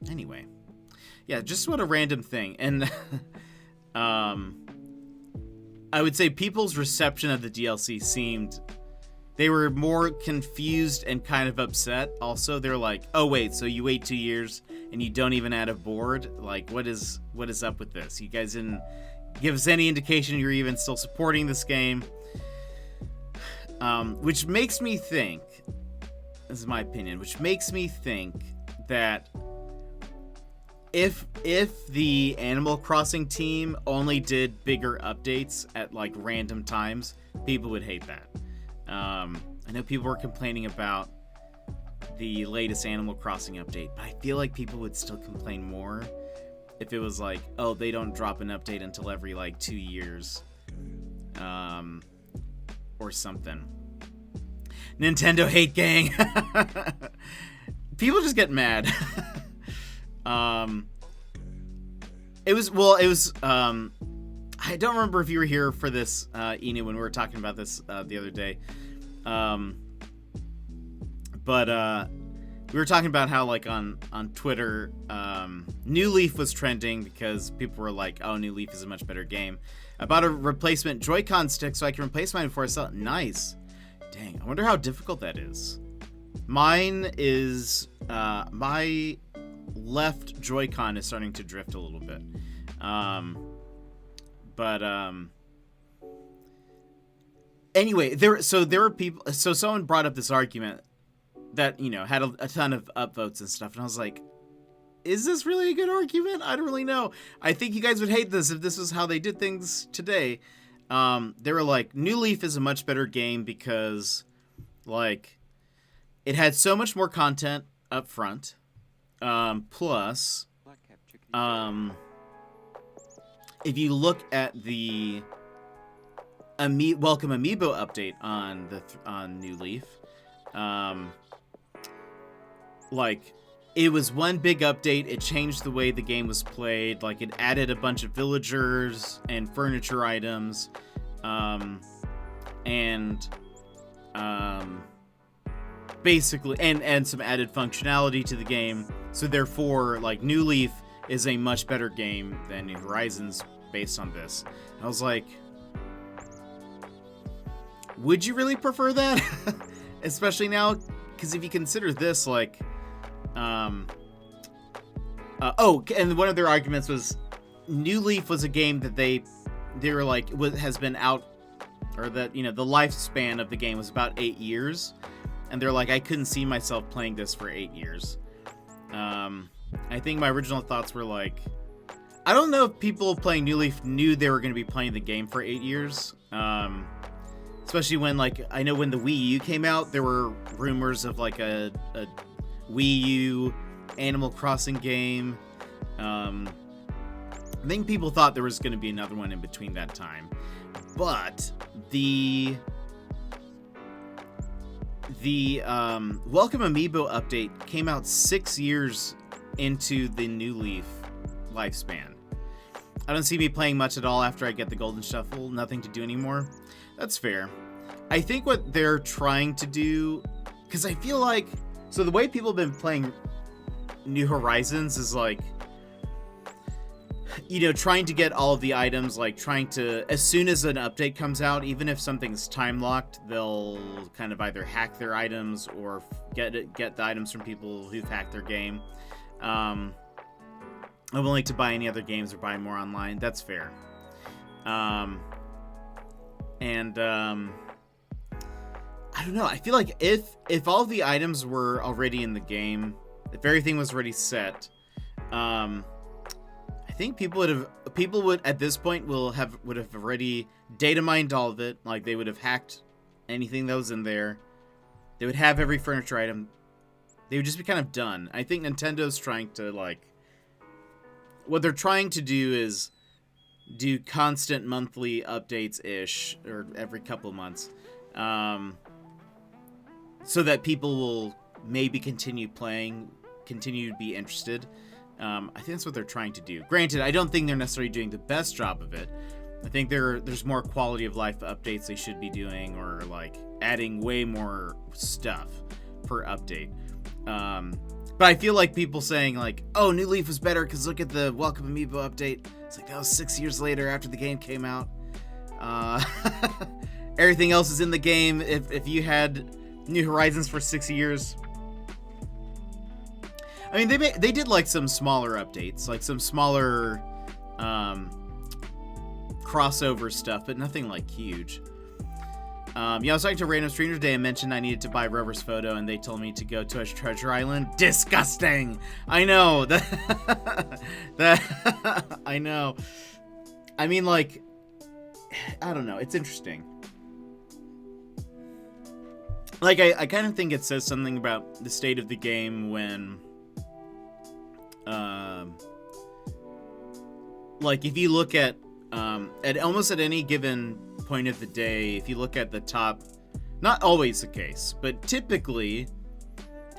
anyway, yeah, just what a random thing. And I would say people's reception of the DLC seemed, they were more confused and kind of upset. Also, they're like, oh wait, so you wait 2 years and you don't even add a board? Like, what is up with this? You guys didn't give us any indication you're even still supporting this game. Which makes me think, this is my opinion, which makes me think that if the Animal Crossing team only did bigger updates at like random times, people would hate that. I know people were complaining about the latest Animal Crossing update, but I feel like people would still complain more if it was like, oh, they don't drop an update until every like 2 years, or something. Nintendo hate gang. People just get mad. It was I don't remember if you were here for this, Inu, when we were talking about this the other day. But we were talking about how, like, on Twitter, New Leaf was trending because people were like, oh, New Leaf is a much better game. I bought a replacement Joy-Con stick so I can replace mine before I sell it. Nice. Dang, I wonder how difficult that is. Mine is, my left Joy-Con is starting to drift a little bit. Anyway, there were people, so someone brought up this argument that, you know, had a ton of upvotes and stuff, and I was like, is this really a good argument? I don't really know. I think you guys would hate this if this was how they did things today. They were like, New Leaf is a much better game because, like, it had so much more content up front. Plus, if you look at the Welcome Amiibo update on New Leaf, Um, like, it was one big update. It changed the way the game was played. Like, it added a bunch of villagers and furniture items, basically, and some added functionality to the game. So therefore, like, New Leaf is a much better game than New Horizons based on this. I was like, would you really prefer that? Especially now, because if you consider this, like, and one of their arguments was New Leaf was a game that they were like, has been out, or that, you know, the lifespan of the game was about 8 years. And they're like, I couldn't see myself playing this for 8 years. I think my original thoughts were like, I don't know if people playing New Leaf knew they were going to be playing the game for 8 years. Especially when, like, I know when the Wii U came out, there were rumors of, like, a Wii U Animal Crossing game. I think people thought there was going to be another one in between that time. But the Welcome Amiibo update came out 6 years into the New Leaf lifespan. I don't see me playing much at all after I get the Golden Shuffle. Nothing to do anymore. That's fair. I think what they're trying to do, because I feel like, so the way people have been playing New Horizons is like, you know, trying to get all of the items, like trying to, as soon as an update comes out, even if something's time locked, they'll kind of either hack their items or get the items from people who've hacked their game. I'm willing to buy any other games or buy more online. That's fair. I don't know. I feel like if all the items were already in the game, if everything was already set, I think people would at this point would have already data mined all of it. Like, they would have hacked anything that was in there. They would have every furniture item. They would just be kind of done. I think Nintendo's trying to, like, what they're trying to do is do constant monthly updates-ish, or every couple months, so that people will maybe continue playing, continue to be interested. I think that's what they're trying to do. Granted, I don't think they're necessarily doing the best job of it. I think there's more quality of life updates they should be doing, or like adding way more stuff per update. But I feel like people saying like, oh, New Leaf was better because look at the Welcome Amiibo update. It's like, that was 6 years later after the game came out. Everything else is in the game. If you had New Horizons for 6 years, I mean, they did like some smaller updates, like some smaller crossover stuff, but nothing like huge. I was talking to a random streamer today and mentioned I needed to buy Rover's Photo, and they told me to go to a Treasure Island. Disgusting! I know! I know. I mean, like, I don't know. It's interesting. Like, I kind of think it says something about the state of the game when, like, if you look at almost at any given point of the day, if you look at the top, not always the case, but typically,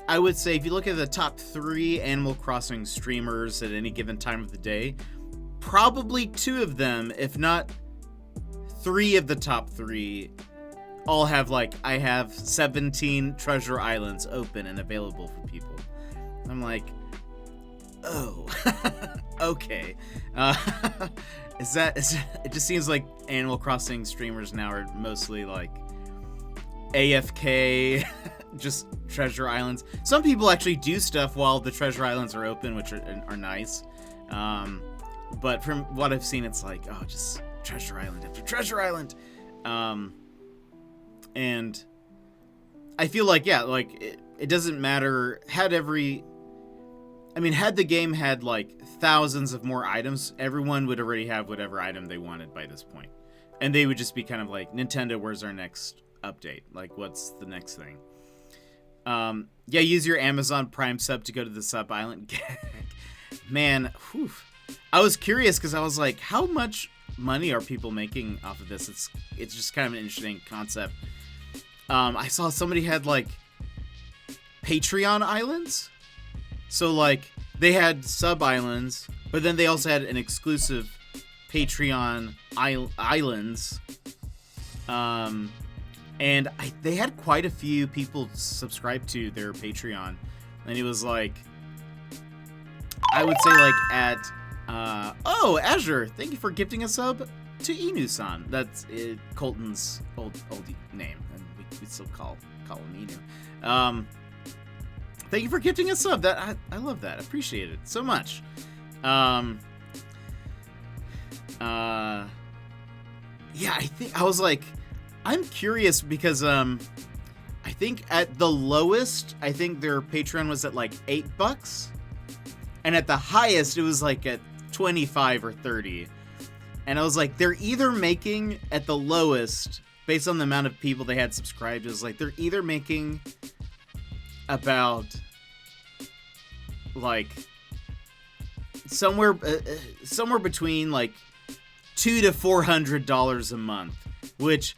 I would say if you look at the top 3 Animal Crossing streamers at any given time of the day, probably 2 of them, if not 3 of the top 3, all have, like, I have 17 treasure islands open and available for people. I'm like, oh, okay. It just seems like Animal Crossing streamers now are mostly like AFK, just treasure islands. Some people actually do stuff while the treasure islands are open, which are nice. But from what I've seen, it's like, oh, just treasure island after treasure island. And I feel like, yeah, like it doesn't matter. Had the game had like thousands of more items, everyone would already have whatever item they wanted by this point. And they would just be kind of like, Nintendo, where's our next update? Like, what's the next thing? Yeah, use your Amazon Prime sub to go to the sub island. Man, whew. I was curious because I was like, how much money are people making off of this? It's just kind of an interesting concept. I saw somebody had like Patreon islands. So like they had sub islands, but then they also had an exclusive Patreon islands. And they had quite a few people subscribe to their Patreon, and it was like, I would say like at oh, Azure, thank you for gifting a sub to Inu-san. That's Colton's old name, and we still call him Inu. Thank you for gifting a sub. That I love that. I appreciate it so much. Yeah, I was like, I'm curious because I think at the lowest, I think their Patreon was at like $8, and at the highest it was like at 25 or 30. And I was like, they're either making at the lowest, based on the amount of people they had subscribed, it was like they're either making about like somewhere between like $200 to $400 a month, which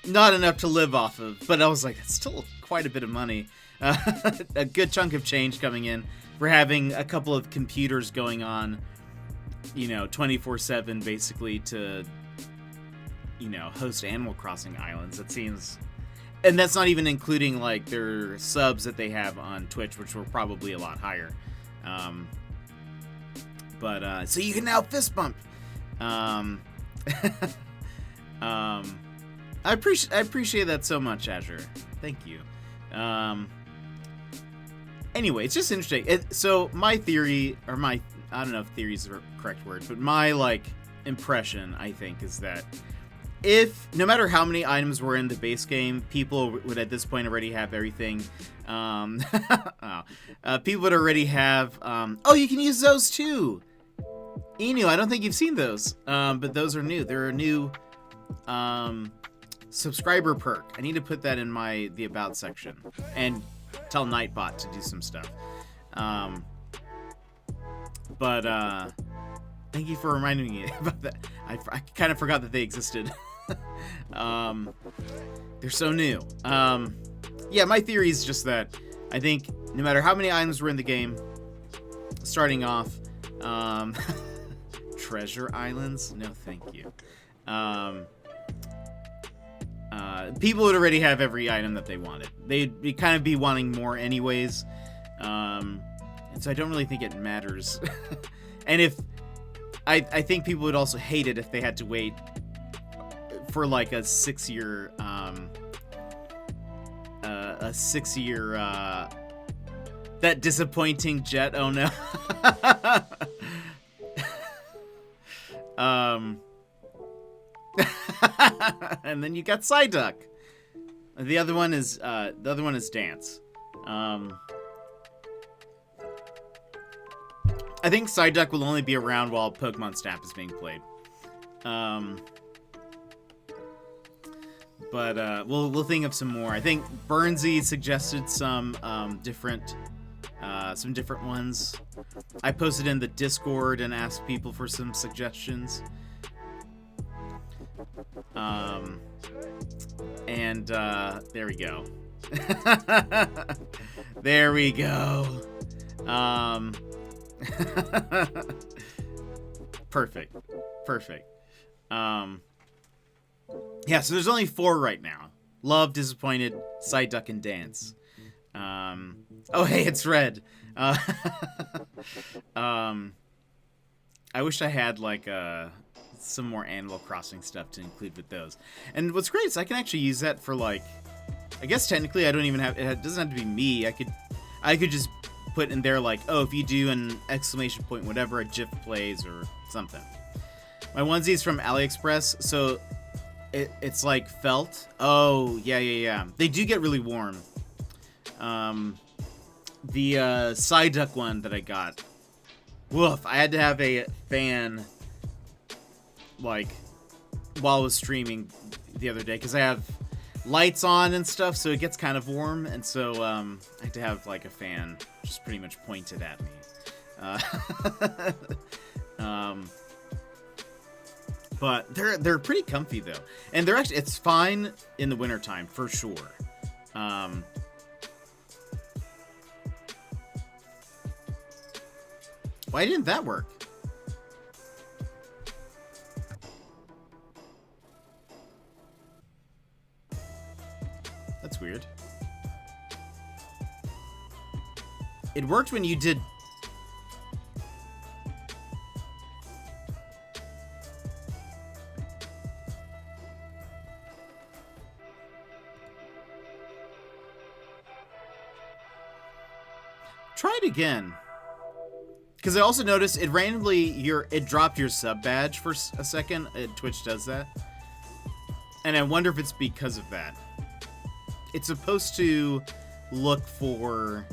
not enough to live off of, but I was like, it's still quite a bit of money. A good chunk of change coming in for having a couple of computers going on, 24/7 basically to, host Animal Crossing islands. That seems, and that's not even including like their subs that they have on Twitch, which were probably a lot higher. But so you can now fist bump. I appreciate that so much, Azure. Thank you. Anyway, it's just interesting. So my theory, or I don't know if theory is the correct word, but my like impression, I think, is that if no matter how many items were in the base game, people would at this point already have everything. People would already have. Oh, you can use those too. Inu, I don't think you've seen those, but those are new. They're a new subscriber perk. I need to put that in the about section and tell Nightbot to do some stuff. But thank you for reminding me about that. I kind of forgot that they existed. They're so new. Yeah, my theory is just that I think no matter how many items were in the game, starting off, treasure islands? No, thank you. People would already have every item that they wanted. They'd kind of be wanting more anyways. And so I don't really think it matters. And if I think people would also hate it if they had to wait for like a 6-year that disappointing jet. Oh no. And then you got Psyduck. The other one is Dance. I think Psyduck will only be around while Pokemon Snap is being played. But we'll think of some more. I think Burnsy suggested some different ones. I posted in the Discord and asked people for some suggestions. And there we go. There we go. Perfect. Yeah, so there's only 4 right now. Love, Disappointed, Psyduck, and Dance. Oh, hey, it's Red. I wish I had like some more Animal Crossing stuff to include with those. And what's great is I can actually use that for like, I guess technically I don't even have, it doesn't have to be me. I could just put in there like, oh, if you do an exclamation point, whatever, a GIF plays or something. My onesie is from AliExpress, so it's like felt. Oh, yeah. They do get really warm. The Psyduck one that I got, woof, I had to have a fan like while I was streaming the other day because I have lights on and stuff, so it gets kind of warm, and so I had to have like a fan just pretty much pointed at me. But they're pretty comfy though, and they're actually, it's fine in the wintertime for sure. Why didn't that work? That's weird. It worked when you did... Try it again. Because I also noticed it randomly it dropped your sub badge for a second. Twitch does that. And I wonder if it's because of that. It's supposed to look for...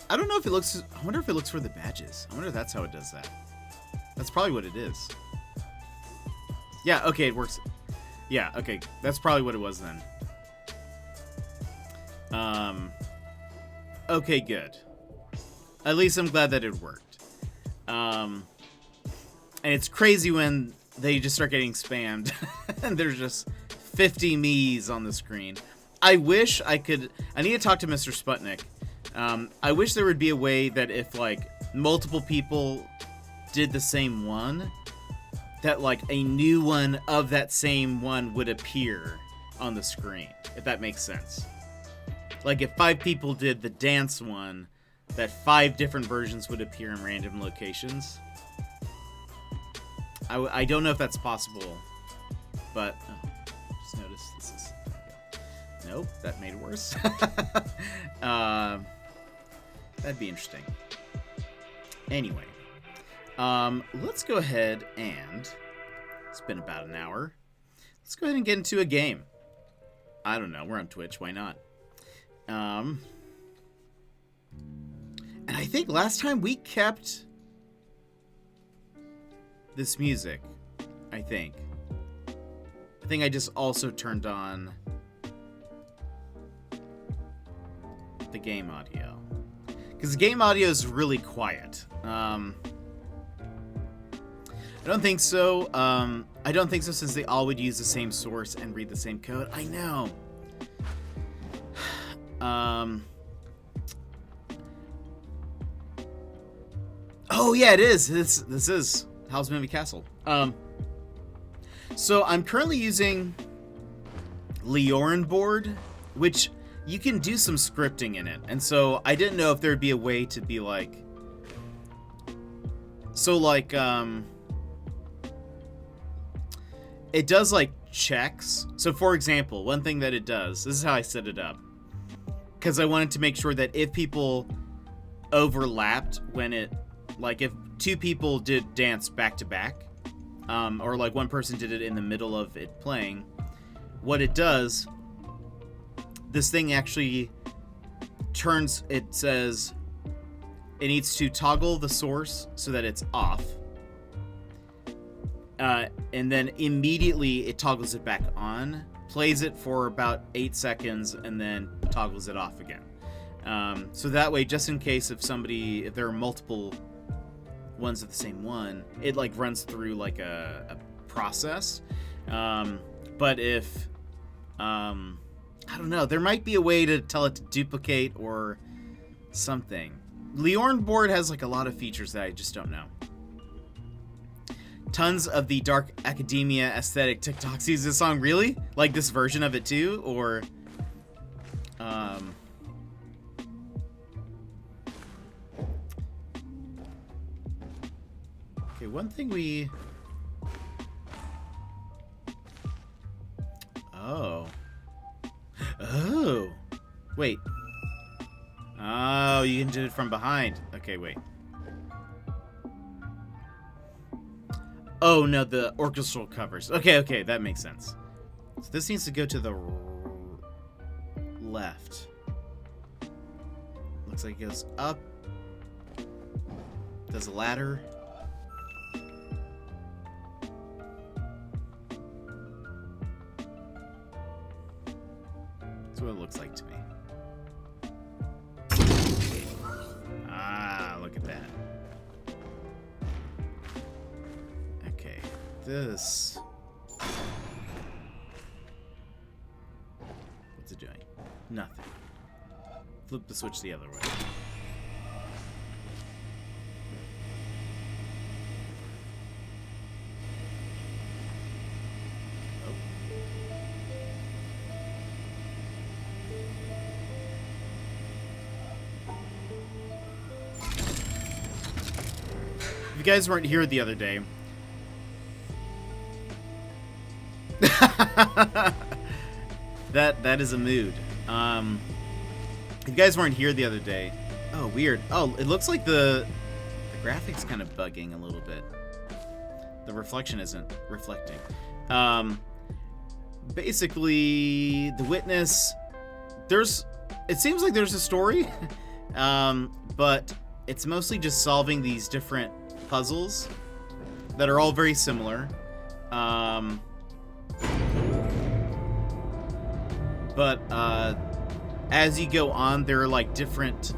I don't know if it looks... I wonder if it looks for the badges. I wonder if that's how it does that. That's probably what it is. Yeah, okay, it works. Yeah, okay. That's probably what it was then. Okay, good. At least I'm glad that it worked. And it's crazy when they just start getting spammed and there's just 50 me's on the screen. I wish I could... I need to talk to Mr. Sputnik. I wish there would be a way that if, like, multiple people did the same one, that, like, a new one of that same one would appear on the screen, if that makes sense. Like, if 5 people did the dance one, that 5 different versions would appear in random locations. I don't know if that's possible, but... Oh, just noticed this is... Nope, that made it worse. That'd be interesting. Anyway, let's go ahead and... It's been about an hour. Let's go ahead and get into a game. I don't know, we're on Twitch, why not? And I think last time we kept this music. I think I just also turned on the game audio, because the game audio is really quiet. I don't think so. I don't think so, since they all would use the same source and read the same code. I know. Oh yeah, it is. This is Howl's Moving Castle. So I'm currently using Leorin board, which you can do some scripting in it, and so I didn't know if there'd be a way to be like, so like it does like checks. So for example, one thing that it does, this is how I set it up, because I wanted to make sure that if people overlapped when it, like if 2 people did dance back to back, or like one person did it in the middle of it playing, what it does, this thing actually turns, it says it needs to toggle the source so that it's off, and then immediately it toggles it back on, plays it for about 8 seconds, and then toggles it off again. So that way, just in case if there are multiple ones of the same one, it like runs through like a process. But if I don't know, there might be a way to tell it to duplicate or something. Leorin board has like a lot of features that I just don't know. Tons of the Dark Academia aesthetic TikToks use this song. Really? Like this version of it too? Or okay, one thing we... Oh, wait. Oh, you can do it from behind. Okay, wait. Oh, no, the orchestral covers. Okay, that makes sense. So this needs to go to the left. Looks like it goes up. Does a ladder. That's what it looks like to me. Ah, look at that. Okay, this... What's it doing? Nothing. Flip the switch the other way. you guys weren't here the other day... that is a mood. If you guys weren't here the other day... Oh, weird. Oh, it looks like the graphics kind of bugging a little bit. The reflection isn't reflecting. Basically, The Witness... It seems like there's a story, but it's mostly just solving these different puzzles that are all very similar. But as you go on, there are like different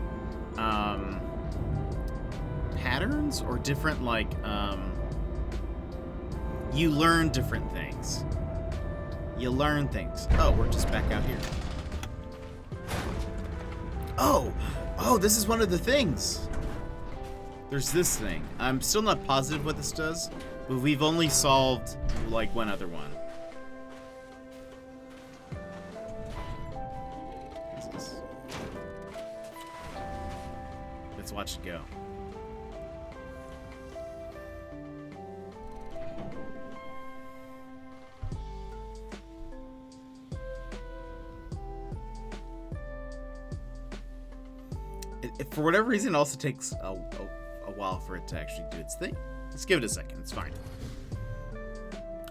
patterns or different like you learn different things. You learn things. Oh, we're just back out here. Oh, this is one of the things. There's this thing. I'm still not positive what this does, but we've only solved like one other one. What's this? Let's watch it go. For whatever reason, it also takes a while for it to actually do its thing. Let's give it a second. It's fine.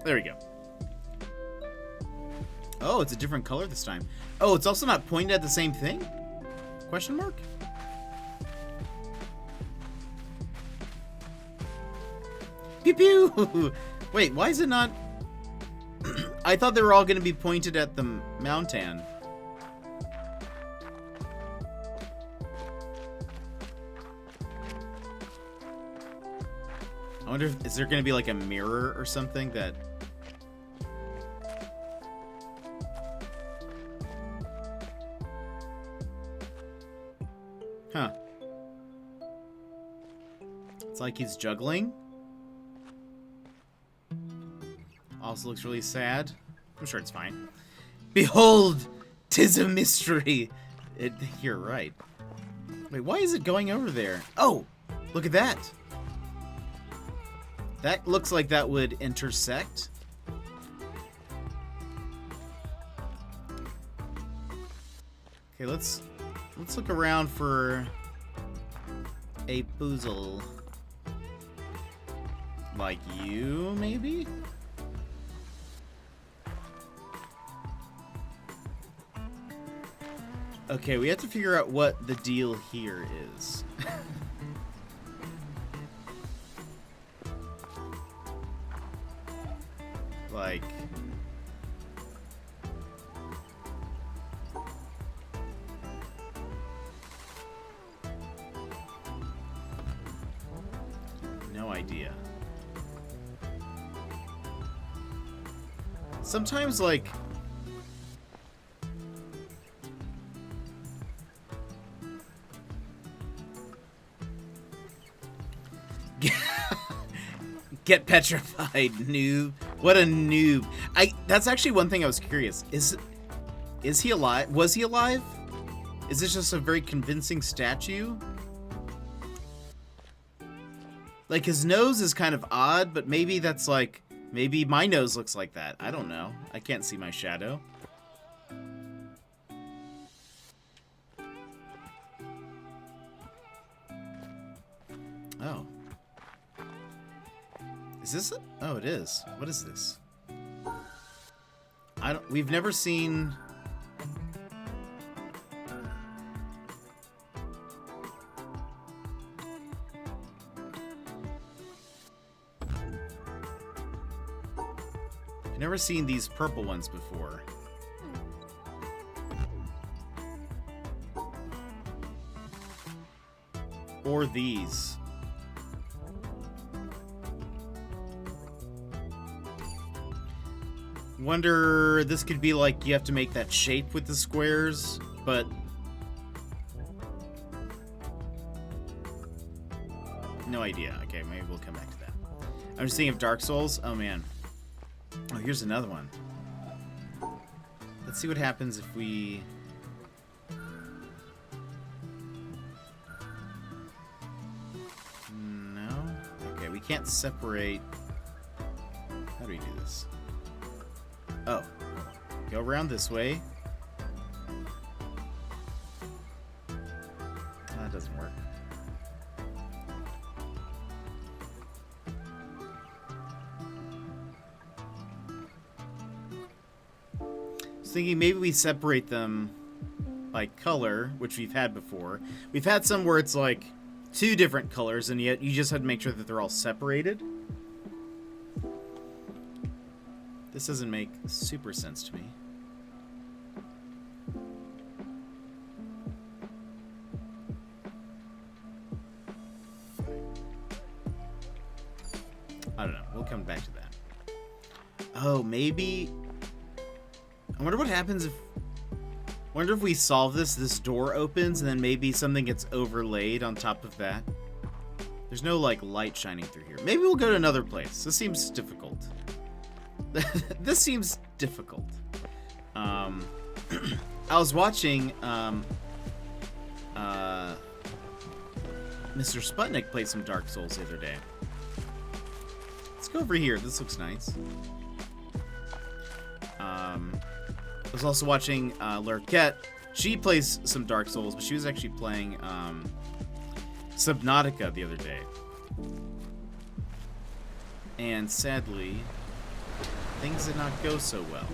There we go. Oh, it's a different color this time. Oh, it's also not pointed at the same thing? Question mark? Pew pew! Wait, why is it not... I thought they were all going to be pointed at the mountain. I wonder if, is there going to be like a mirror or something that... Huh. It's like he's juggling. Also looks really sad. I'm sure it's fine. Behold, 'tis a mystery. You're right. Wait, why is it going over there? Oh, look at that. That looks like that would intersect. Okay, let's look around for a puzzle. Like you, maybe? Okay, we have to figure out what the deal here is. Like... no idea. Sometimes, like... Get petrified, noob. What a noob. That's actually one thing I was curious. Is he alive? Was he alive? Is this just a very convincing statue? Like, his nose is kind of odd, but maybe that's like... Maybe my nose looks like that. I don't know. I can't see my shadow. Oh. Is this it? Oh, it is. What is this? We've never seen... I've never seen these purple ones before. Or these. Wonder, this could be like you have to make that shape with the squares, but... No idea. Okay, maybe we'll come back to that. I'm just thinking of Dark Souls. Oh, man. Oh, here's another one. Let's see what happens if we... No? Okay, can't separate... How do we do this? Oh. Go around this way. That doesn't work. I was thinking maybe we separate them by color, which we've had before. We've had some where it's like 2 different colors, and yet you just have to make sure that they're all separated. This doesn't make super sense to me. I don't know. We'll come back to that. Oh, maybe... I wonder what happens if... I wonder if we solve this door opens, and then maybe something gets overlaid on top of that. There's no, like, light shining through here. Maybe we'll go to another place. This seems difficult. This seems difficult. I was watching, Mr. Sputnik play some Dark Souls the other day. Let's go over here. This looks nice. I was also watching Lurkette. She plays some Dark Souls, but she was actually playing Subnautica the other day. And sadly, things did not go so well.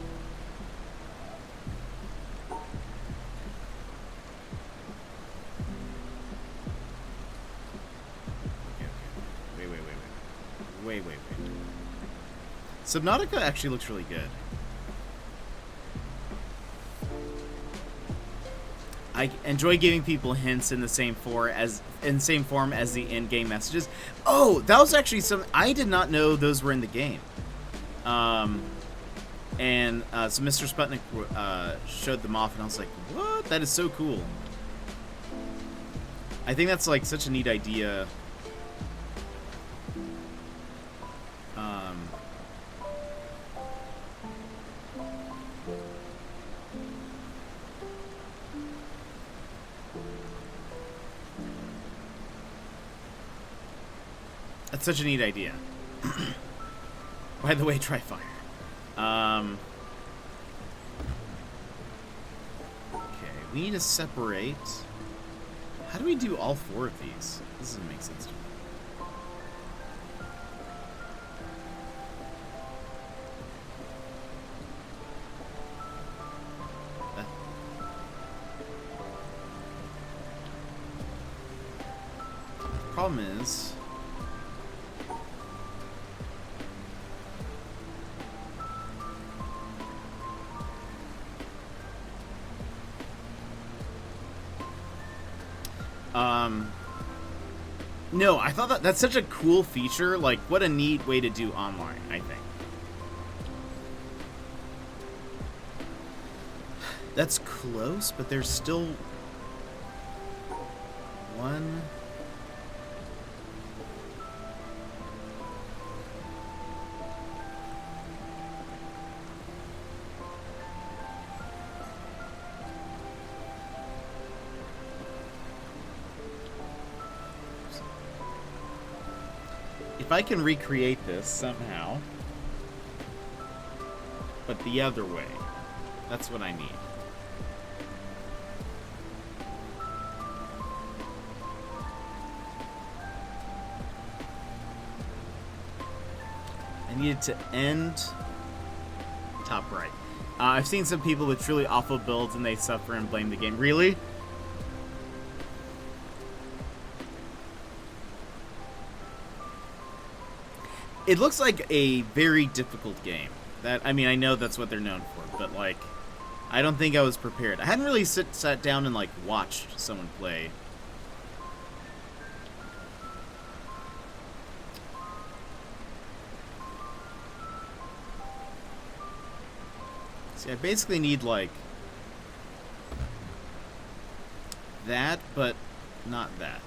Wait. Subnautica actually looks really good. I enjoy giving people hints in the same form as the in-game messages. Oh, that was actually some I did not know those were in the game. So Mr. Sputnik showed them off, and I was like, "What? That is so cool." I think that's like such a neat idea. That's such a neat idea. By the way, try fire. Okay, we need to separate. How do we do all 4 of these? This doesn't make sense to me. Problem is... No, I thought that's such a cool feature. Like, what a neat way to do online, I think. That's close, but there's still one. If I can recreate this somehow, but the other way, that's what I need. I need it to end top right. I've seen some people with truly awful builds and they suffer and blame the game. Really? It looks like a very difficult game. I mean, I know that's what they're known for, but, like, I don't think I was prepared. I hadn't really sat down and, like, watched someone play. See, I basically need, like, that, but not that.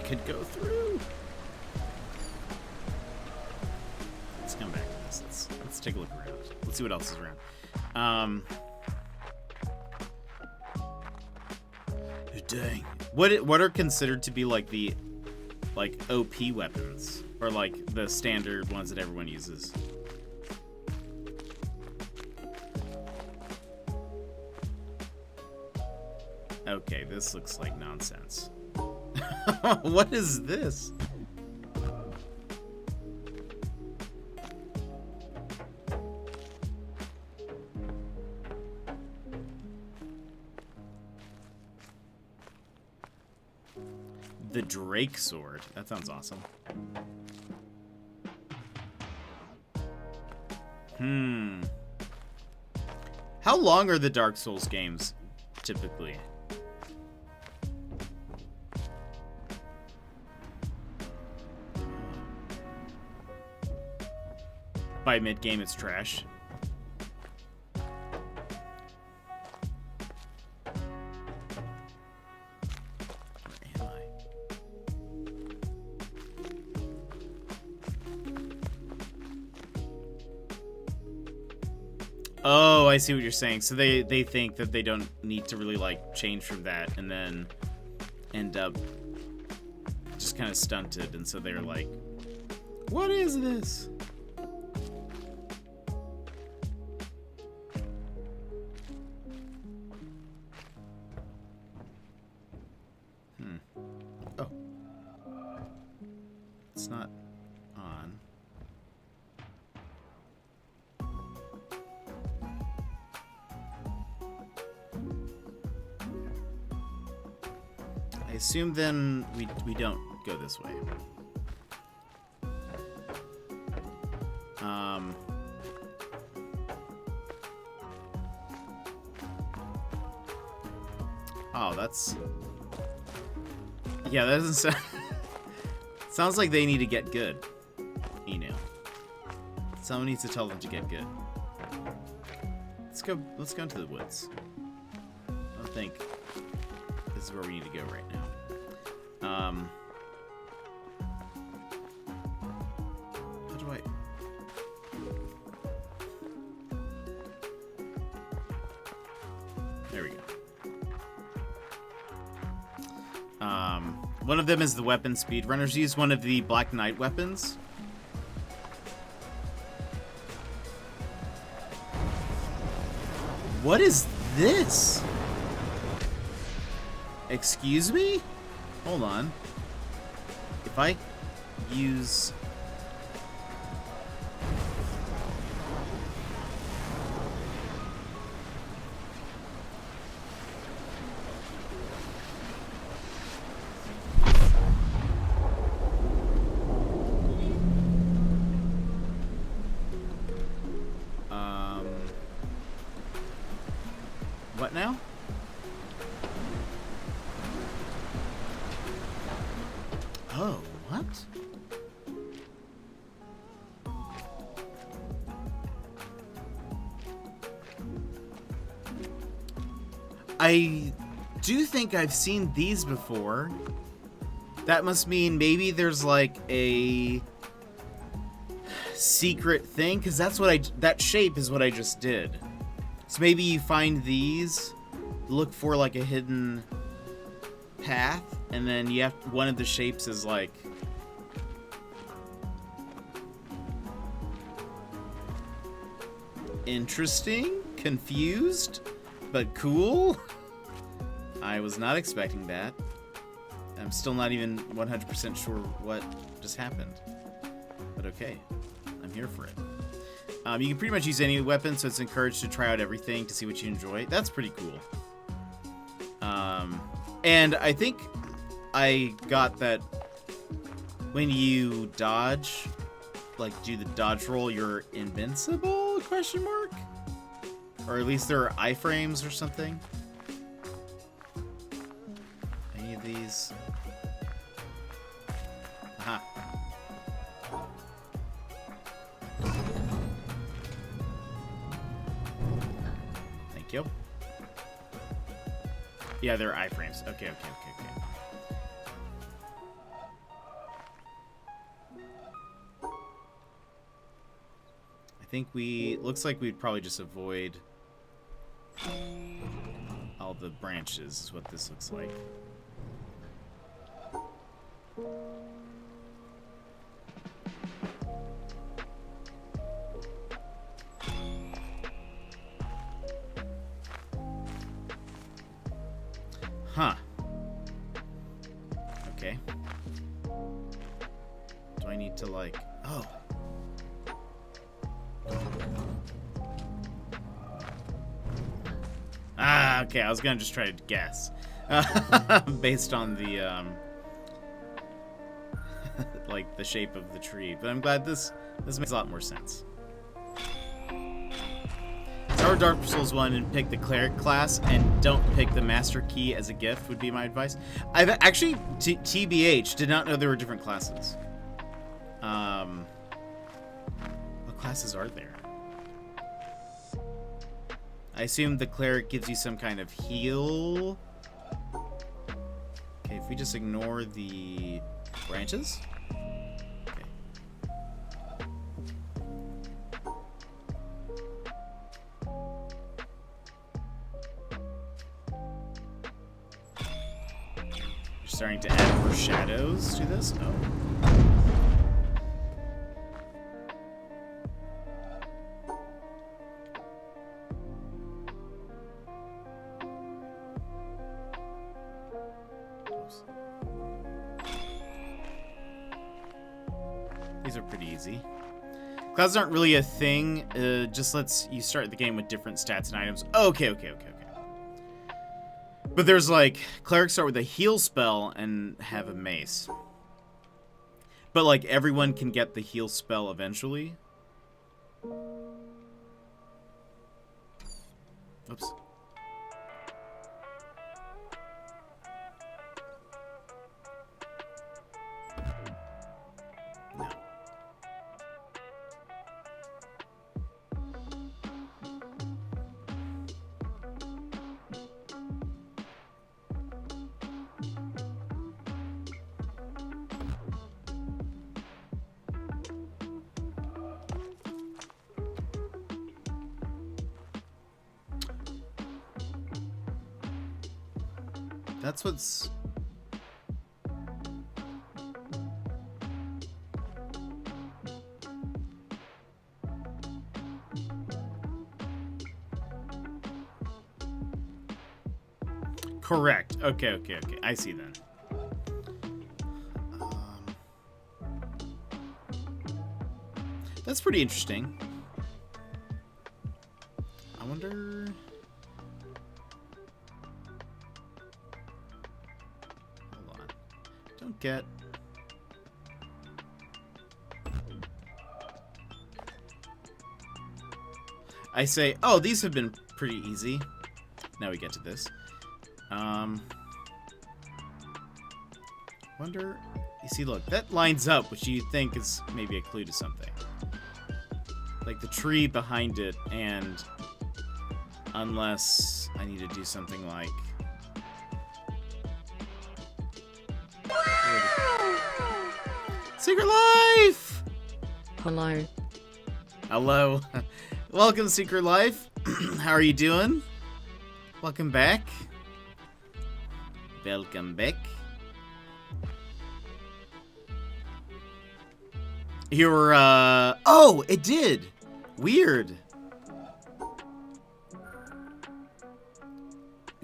Could go through. take a look around. Let's see what else is around. Dang. What are considered to be like the OP weapons, or like the standard ones that everyone uses? Okay, this looks like nonsense. What is this? The Drake Sword. That sounds awesome. How long are the Dark Souls games, typically? By mid-game, it's trash. Oh, I see what you're saying. So they think that they don't need to really like change from that and then end up just kind of stunted, and so they're like, what is this? Oh. It's not on. I assume then we don't go this way. Oh, that's... Yeah, that doesn't sound... Sounds like they need to get good. Inu. Someone needs to tell them to get good. Let's go into the woods. I don't think this is where we need to go right now. How do I... There we go. One of them is the weapon speedrunners use, one of the Black Knight weapons. What is this? Excuse me? Hold on. If I use... What now? Oh, what? I do think I've seen these before. That must mean maybe there's like a secret thing, because that's what that shape is what I just did. So maybe you find these, look for like a hidden path, and then you have one of the shapes is like interesting, confused, but cool. I was not expecting that. I'm still not even 100% sure what just happened, but okay, I'm here for it. You can pretty much use any weapon, so it's encouraged to try out everything to see what you enjoy. That's pretty cool. And I think I got that when you dodge, like do the dodge roll, you're invincible, question mark? Or at least there are iframes or something. Any of these? Aha. Thank you. Yeah, they're iframes. Okay. I think looks like we'd probably just avoid all the branches is what this looks like. Huh. Okay. Do I need to like... Oh. Ah, okay. I was gonna just try to guess. Based on the, like, the shape of the tree. But I'm glad this makes a lot more sense. Start Dark Souls 1 and pick the Cleric class, and don't pick the Master Key as a gift would be my advice. I've actually, TBH, did not know there were different classes. What classes are there? I assume the Cleric gives you some kind of heal. Okay, if we just ignore the branches. Starting to add more shadows to this. Oh. Oops. These are pretty easy. Clouds aren't really a thing. Just lets you start the game with different stats and items. Okay. But there's like, clerics start with a heal spell and have a mace. But like, everyone can get the heal spell eventually. Oops. No. That's what's... Correct. Okay. I see then. That's pretty interesting. I wonder... Don't get... I say, oh, these have been pretty easy. Now we get to this. Wonder... You see, look, that lines up, which you think is maybe a clue to something. Like the tree behind it, and... Unless I need to do something like... Secret Life! Hello. Hello. Welcome, Secret Life. How are you doing? Welcome back. Welcome back. You're, oh, it did! Weird.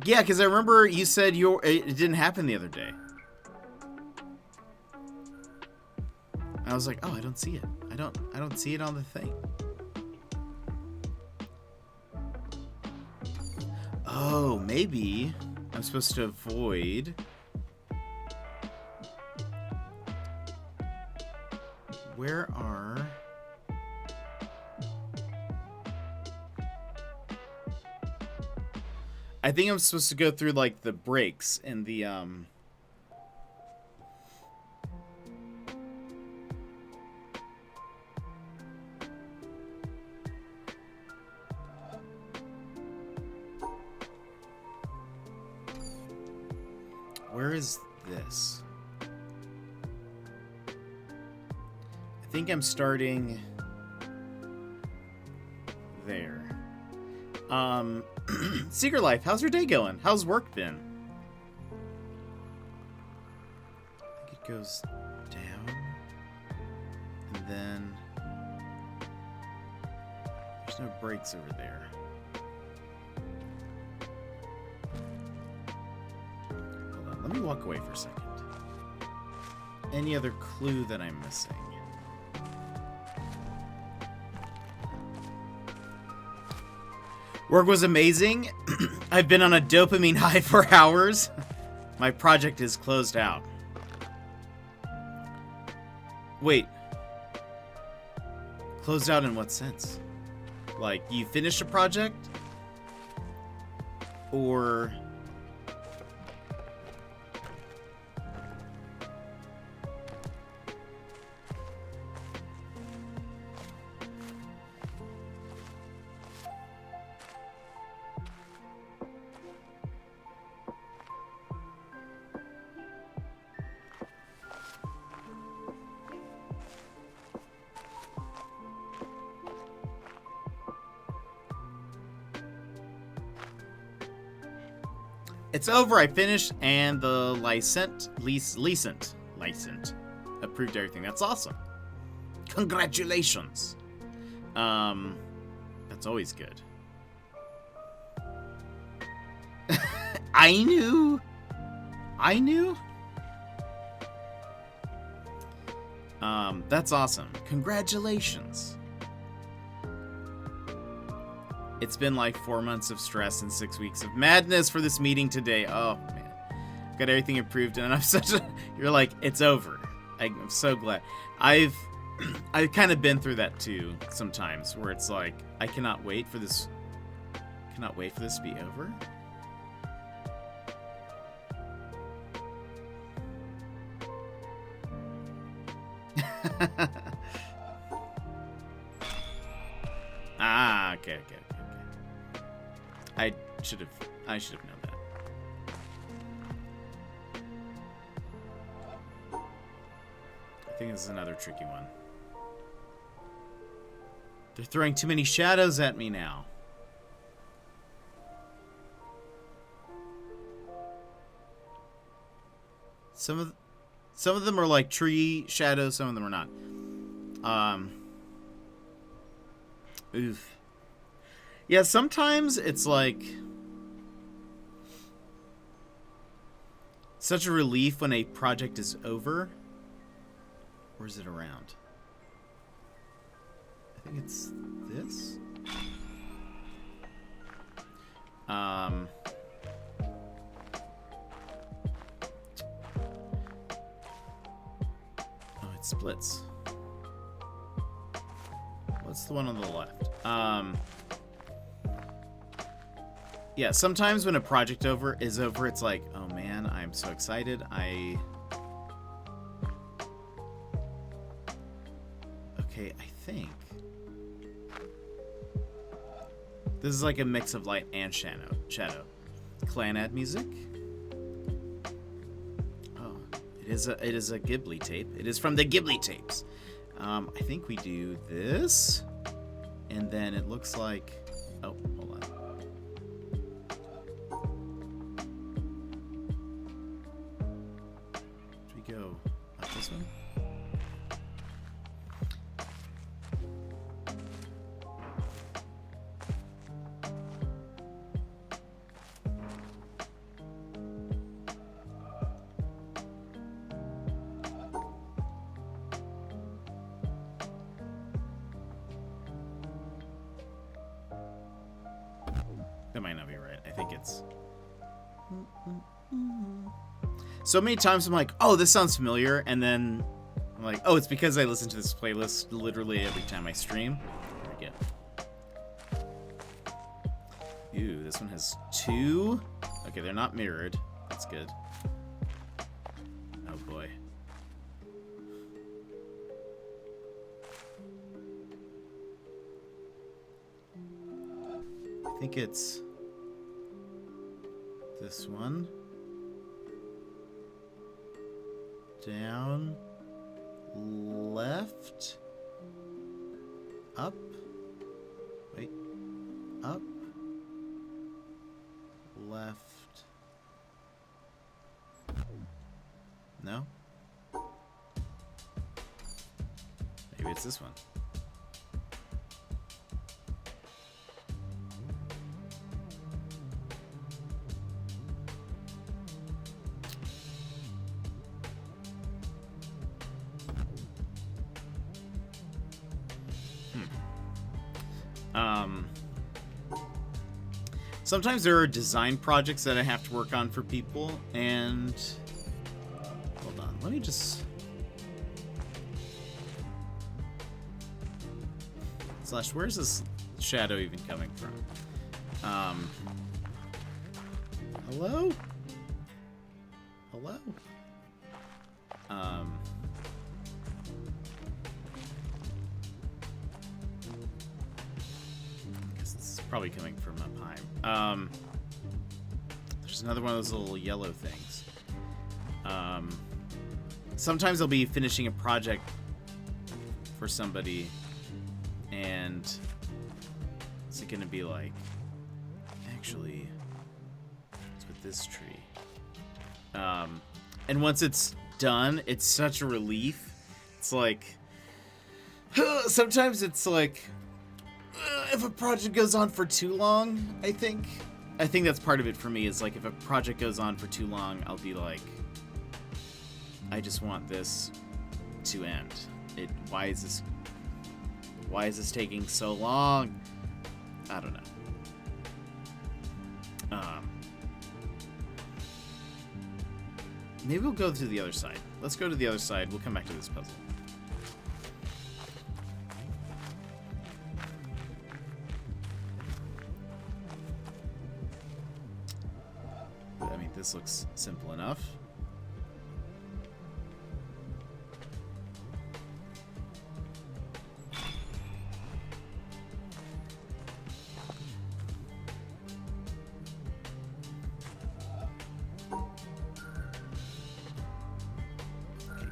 Yeah, because I remember you said it didn't happen the other day. I was like, oh, I don't see it. I don't see it on the thing. Oh, maybe I'm supposed to avoid... Where are... I think I'm supposed to go through, like, the breaks in the, Where is this? I think I'm starting... there. Secret Life, how's your day going? How's work been? I think it goes down. And then there's no brakes over there. Hold on, let me walk away for a second. Any other clue that I'm missing? Work was amazing. I've been on a dopamine high for hours. My project is closed out. Wait. Closed out in what sense? Like, you finished a project? Or... It's over, I finished, and the licent approved everything. That's awesome. Congratulations. That's always good. I knew. That's awesome. Congratulations. It's been like 4 months of stress and 6 weeks of madness for this meeting today. Oh, man. Got everything approved, and I'm such a... You're like, it's over. I'm so glad. I've kind of been through that, too, sometimes, where it's like, I cannot wait for this... Cannot wait for this to be over. Ah, okay. I should have known that. I think this is another tricky one. They're throwing too many shadows at me now. Some of them are like tree shadows, some of them are not. Oof. Yeah, sometimes it's like such a relief when a project is over. Or is it around? I think it's this. Oh, it splits. What's the one on the left? Yeah, sometimes when a project is over, it's like, oh man, I'm so excited. Okay, I think this is like a mix of light and shadow. Clan ad music. Oh, it is a Ghibli tape. It is from the Ghibli tapes. I think we do this, and then it looks like. Oh, hold on. Go up this one. That might not be right. I think it's... So many times I'm like, oh, this sounds familiar, and then I'm like, oh, it's because I listen to this playlist literally every time I stream. There we go. Ew, this one has 2. Okay, they're not mirrored. That's good. Oh boy. I think it's this one. Down, left, up, wait, Up. Left. No? Maybe it's this one. Sometimes there are design projects that I have to work on for people, and hold on, let me just slash. Where's this shadow even coming from? Hello? Hello? I guess this is probably coming from up high. There's another one of those little yellow things. Sometimes I'll be finishing a project for somebody, and it's gonna be like, actually, it's with this tree. And once it's done, it's such a relief. It's like, sometimes it's like, if a project goes on for too long, I think that's part of it for me, is like, if a project goes on for too long, I'll be like, I just want this to end. Why is this taking so long? I don't know. Maybe we'll go to the other side. Let's go to the other side. We'll come back to this puzzle. I mean, this looks simple enough.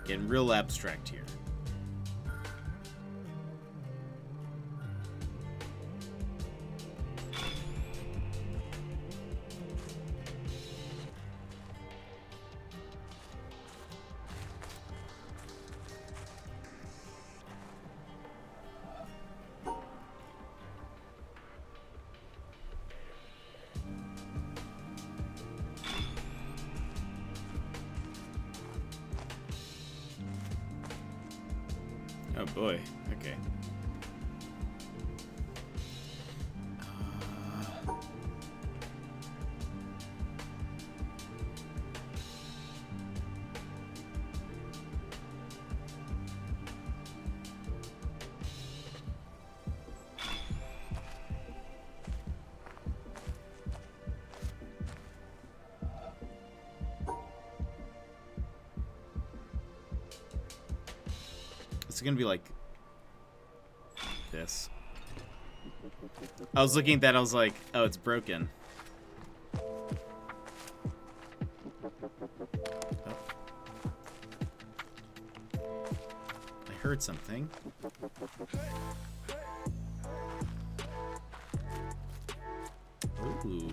Getting real abstract here. Oh boy, okay. It's gonna be like this. I was looking at that, I was like, oh, it's broken. Oh. I heard something. Ooh.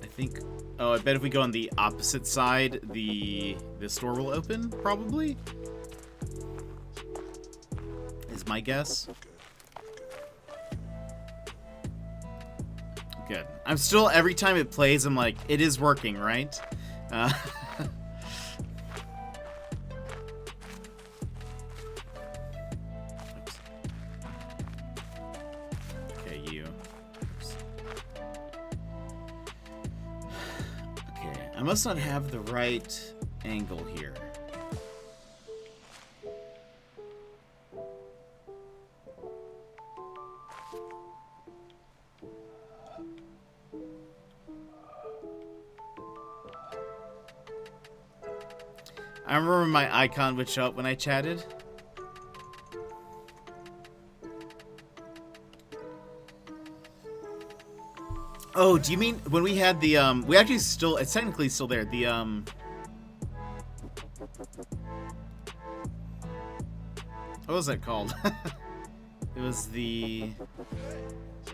I think, oh, I bet if we go on the opposite side, the store will open, probably? Is my guess. Good. I'm still, every time it plays, I'm like, it is working, right? Okay, you. Oops. Okay, I must not have the right angle here. I remember my icon would show up when I chatted. Oh, do you mean when we had the we actually still, it's technically still there, the What was that called? It was the...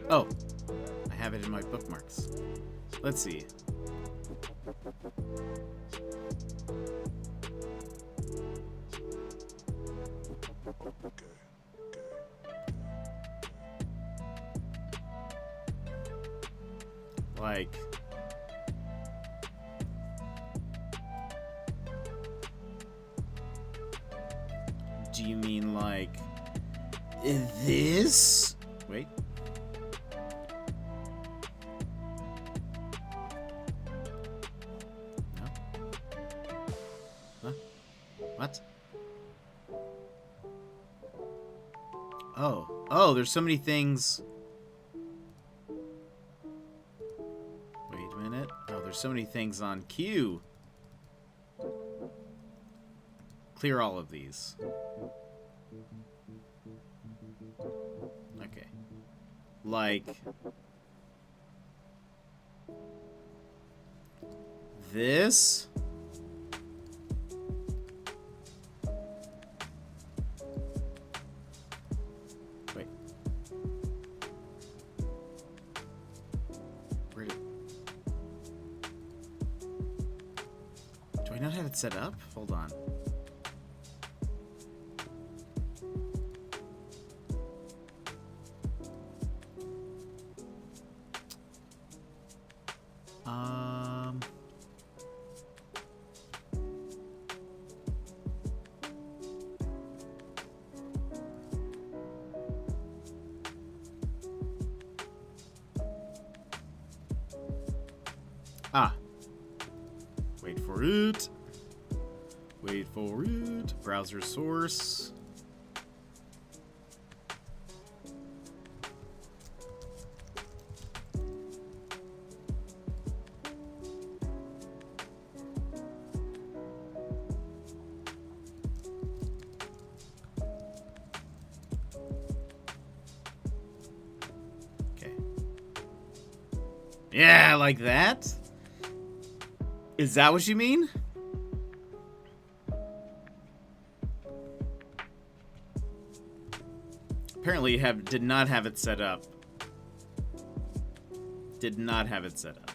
Oh, I have it in my bookmarks. Let's see. Like... Do you mean like this? Wait. No. Huh? What? Oh. Oh, there's so many things. Wait a minute. Oh, there's so many things on Q. Clear all of these. Okay. Like... this? Wait. Where did... Do I not have it set up? Hold on. Wait for it. Wait for it. Browser source. Okay. Yeah, like that? Is that what you mean? Apparently did not have it set up. Did not have it set up.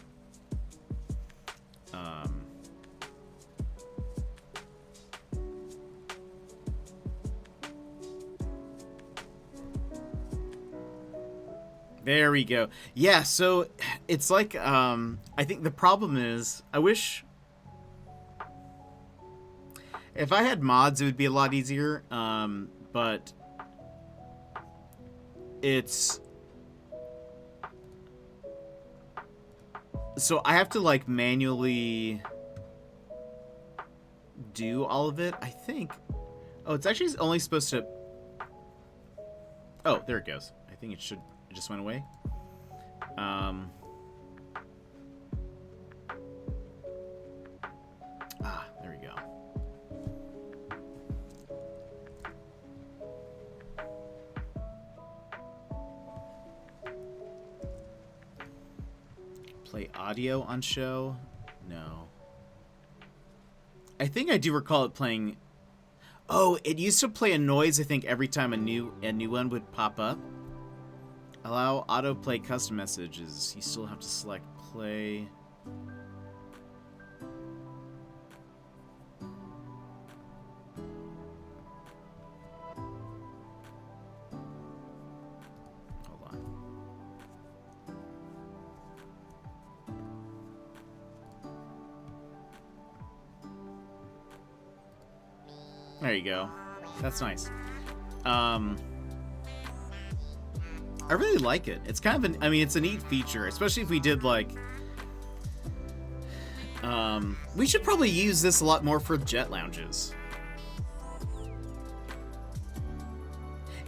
There we go. Yeah, so it's like, I think the problem is, I wish if I had mods, it would be a lot easier, but it's, so I have to like manually do all of it, I think. Oh, it's actually only supposed to, oh, there it goes. I think it just went away. There we go. Play audio on show? No. I think I do recall it playing. Oh, it used to play a noise, I think, every time a new one would pop up. Allow autoplay custom messages. You still have to select play. Hold on. There you go. That's nice. I really like it. It's kind of I mean, it's a neat feature, especially if we did like, we should probably use this a lot more for jet lounges.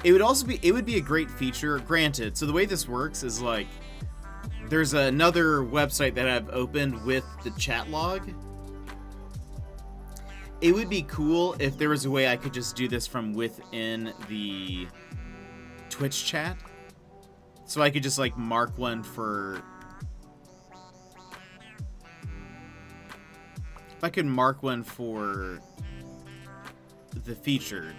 It would be a great feature, granted. So the way this works is like, there's another website that I've opened with the chat log. It would be cool if there was a way I could just do this from within the Twitch chat. So I could just like mark one for... If I could mark one for the featured.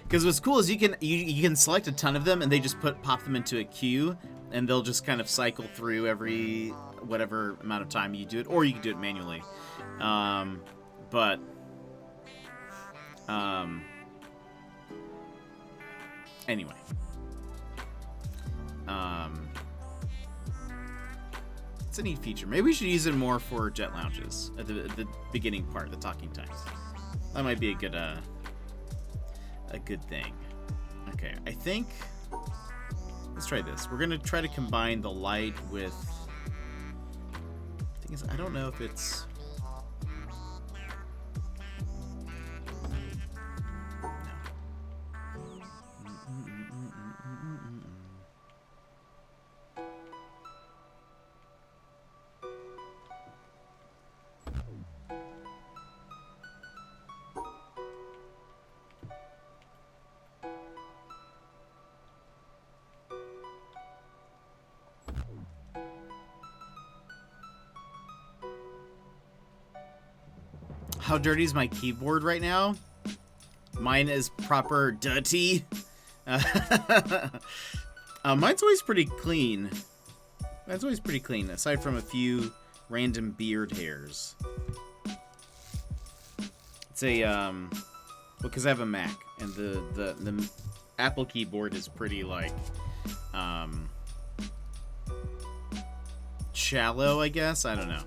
Because what's cool is you can select a ton of them and they just pop them into a queue, and they'll just kind of cycle through every whatever amount of time you do it, or you can do it manually. Anyway. It's a neat feature. Maybe we should use it more for jet lounges at the beginning part, the talking times. That might be a good thing. Okay, I think let's try this. We're gonna try to combine the light with. Thing is, I don't know if it's. How dirty is my keyboard right now? Mine is proper dirty. Mine's always pretty clean. Mine's always pretty clean, aside from a few random beard hairs. It's a because I have a Mac, and the Apple keyboard is pretty like shallow, I guess. I don't know.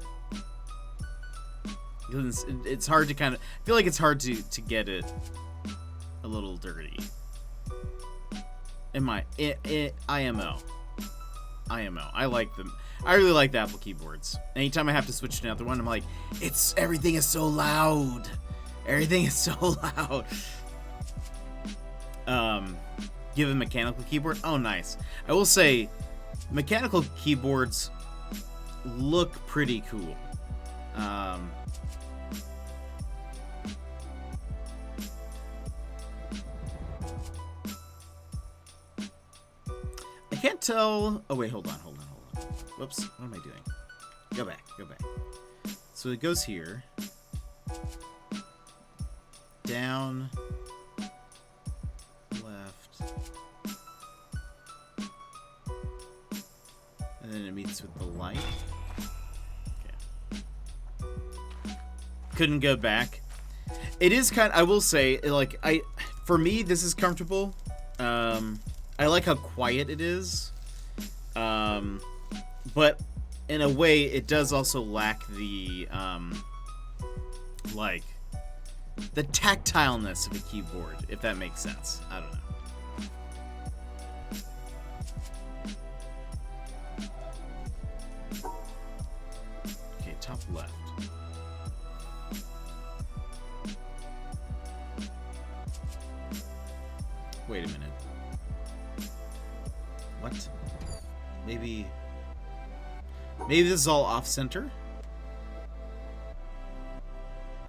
It's hard to kind of. I feel like it's hard to get it a little dirty. IMO. I like them. I really like the Apple keyboards. Anytime I have to switch to another one, I'm like, everything is so loud. Everything is so loud. Give a mechanical keyboard. Oh, nice. I will say, mechanical keyboards look pretty cool. I can't tell. Oh wait, hold on. Whoops, what am I doing? Go back. So it goes here, down, left, and then it meets with the light. Okay. Couldn't go back. It is kind of, I will say, like, for me, this is comfortable. I like how quiet it is. But in a way, it does also lack the, like, the tactileness of a keyboard, if that makes sense. I don't know. Okay, top left. Wait a minute. What? Maybe this is all off-center?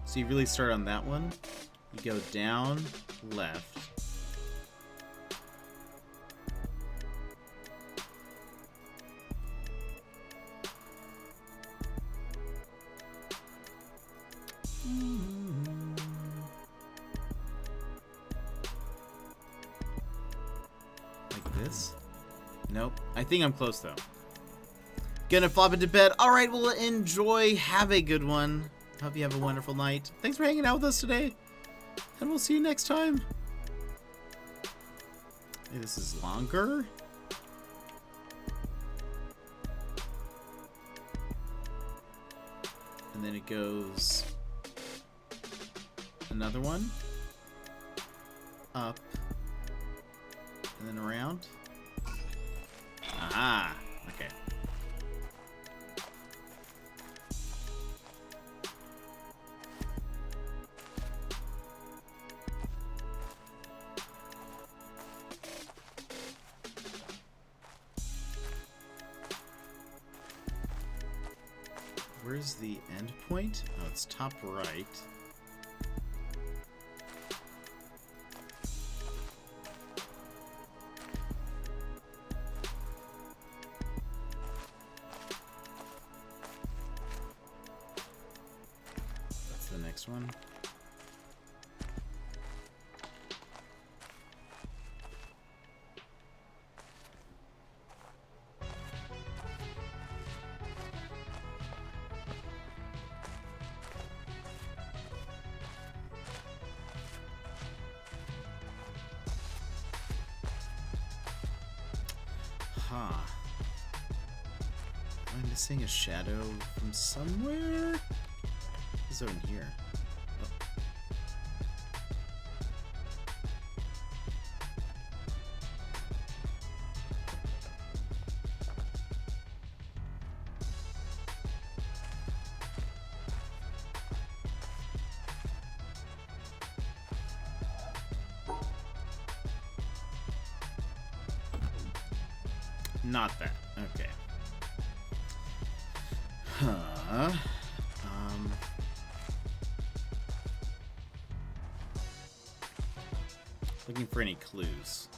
So you really start on that one. You go down, left. Like this? Nope. I think I'm close, though. Gonna flop into bed. Alright, well, enjoy. Have a good one. Hope you have a wonderful night. Thanks for hanging out with us today. And we'll see you next time. Hey, this is longer. And then it goes another one. Up. And then around. Ah, okay. Where's the end point? Oh, it's top right. That's the next one. Aha. Am I missing a shadow from somewhere? What's over here? Oh. Not that. Okay. Huh. Looking for any clues.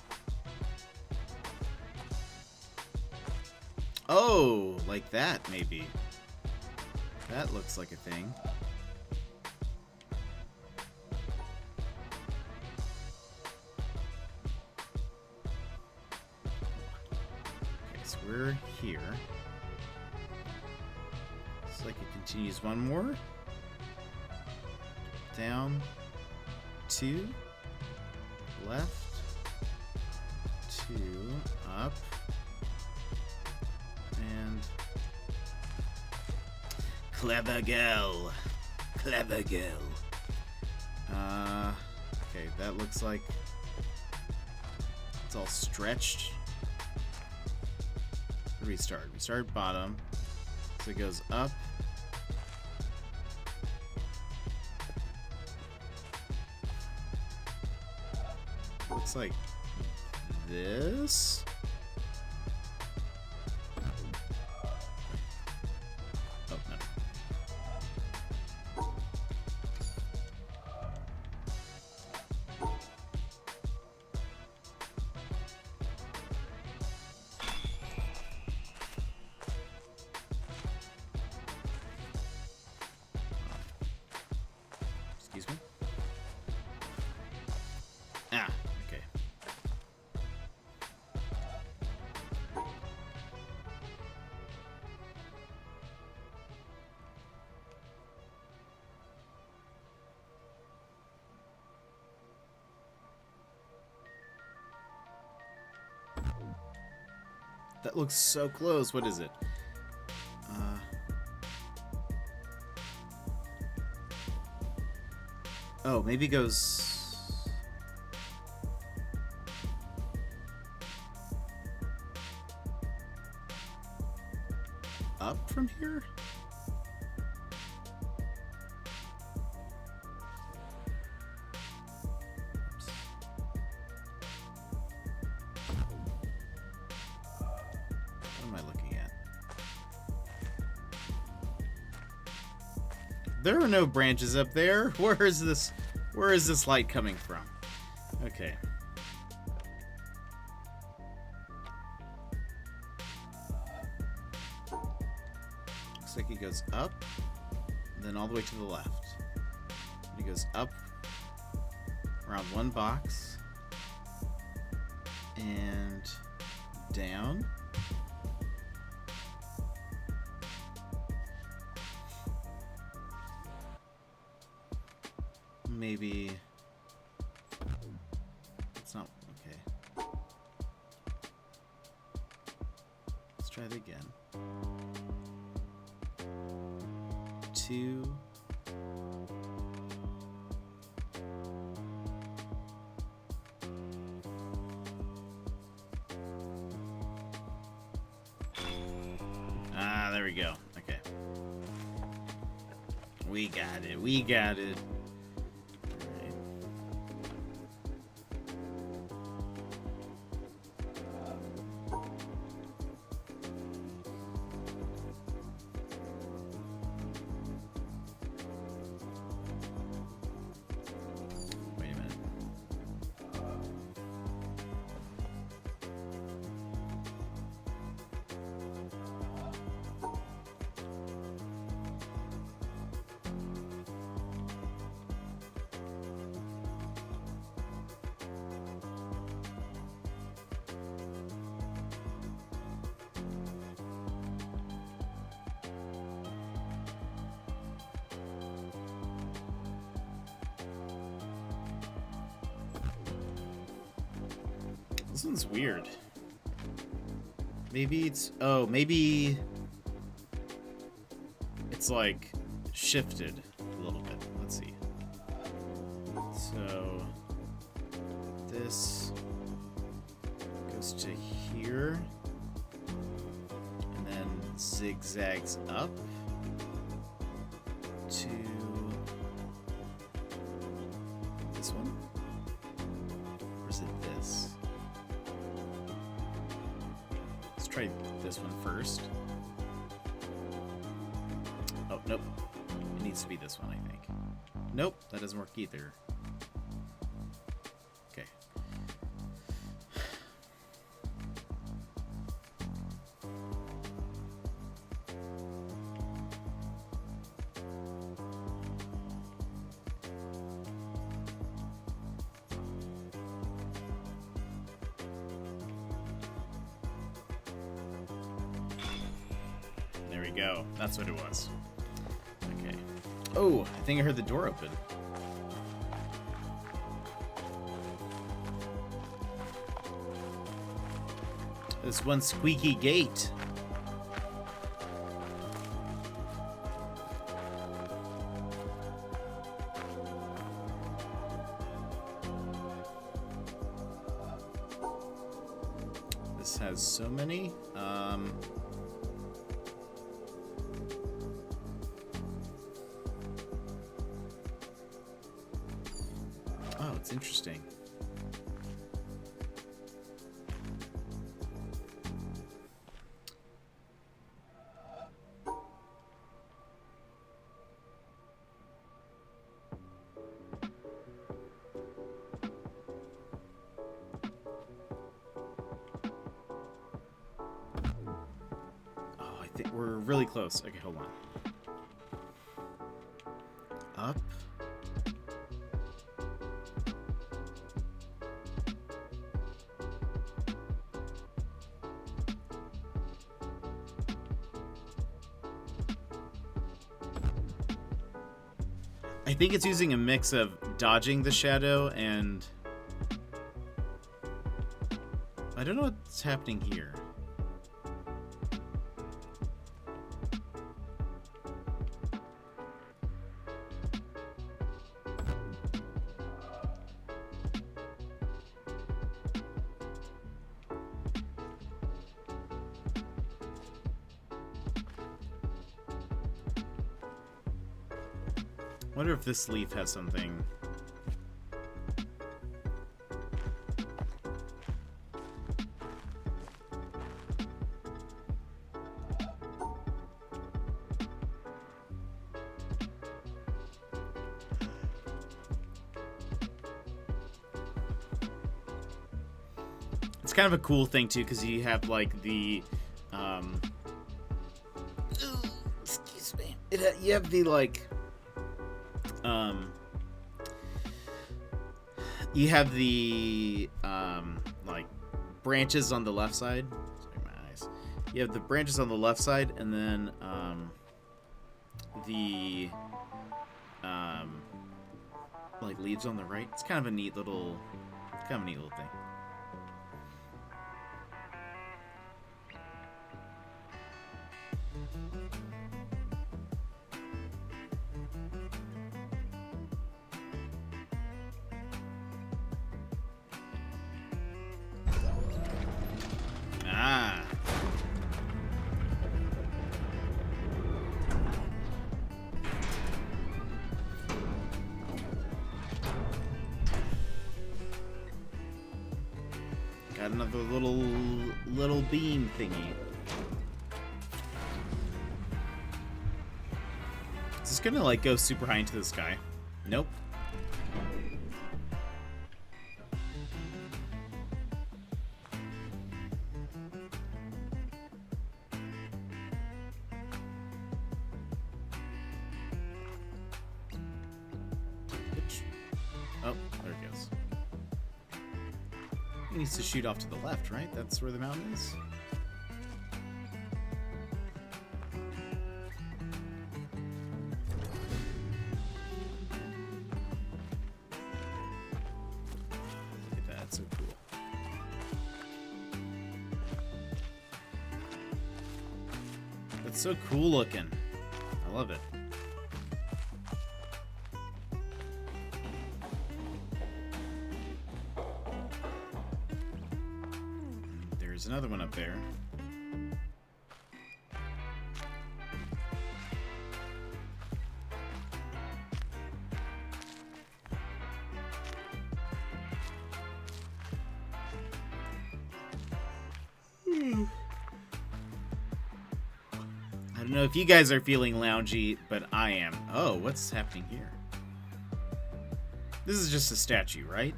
Oh, like that, maybe. That looks like a thing. Okay, so we're here. Looks like it continues one more. Down. 2. Left. 2. Up. And... Clever girl. Clever girl. Okay, that looks like it's all stretched. Restart. We start bottom. So it goes up. Looks like this. Oh, no. Excuse me? Ah, okay. That looks so close. What is it? Oh, maybe it goes... up from here? Oops. What am I looking at? There are no branches up there. Where is this light coming from? Okay. Looks like he goes up, then all the way to the left. He goes up around one box and down. Maybe it's not okay. Let's try it again. 2. Ah, there we go. Okay. We got it. We got it. This one's weird. Maybe it's... Oh, maybe... It's like shifted a little bit. Let's see. So... This goes to here. And then zigzags up to this one. Or is it this? Let's try this one first. Oh, nope. It needs to be this one, I think. Nope, that doesn't work either. Okay. There we go. That's what it was. Okay. Oh, I think I heard the door open. This one squeaky gate. This has so many. Oh, it's interesting. We're really close. Okay, hold on. Up. I think it's using a mix of dodging the shadow and... I don't know what's happening here. I wonder if this leaf has something. It's kind of a cool thing too, because you have like the excuse me. You have the like you have the like branches on the left side. Sorry, my eyes. You have the branches on the left side, and then the like leaves on the right. It's kind of a neat little thing. Ah. Got another little beam thingy. Is this gonna like go super high into the sky? Nope. Oh, there it goes. It needs to shoot off to the left, right? That's where the mountain is? Look at that, it's so cool. It's so cool looking. I love it. There's another one up there. I don't know if you guys are feeling loungy, but I am. Oh, what's happening here? This is just a statue, right?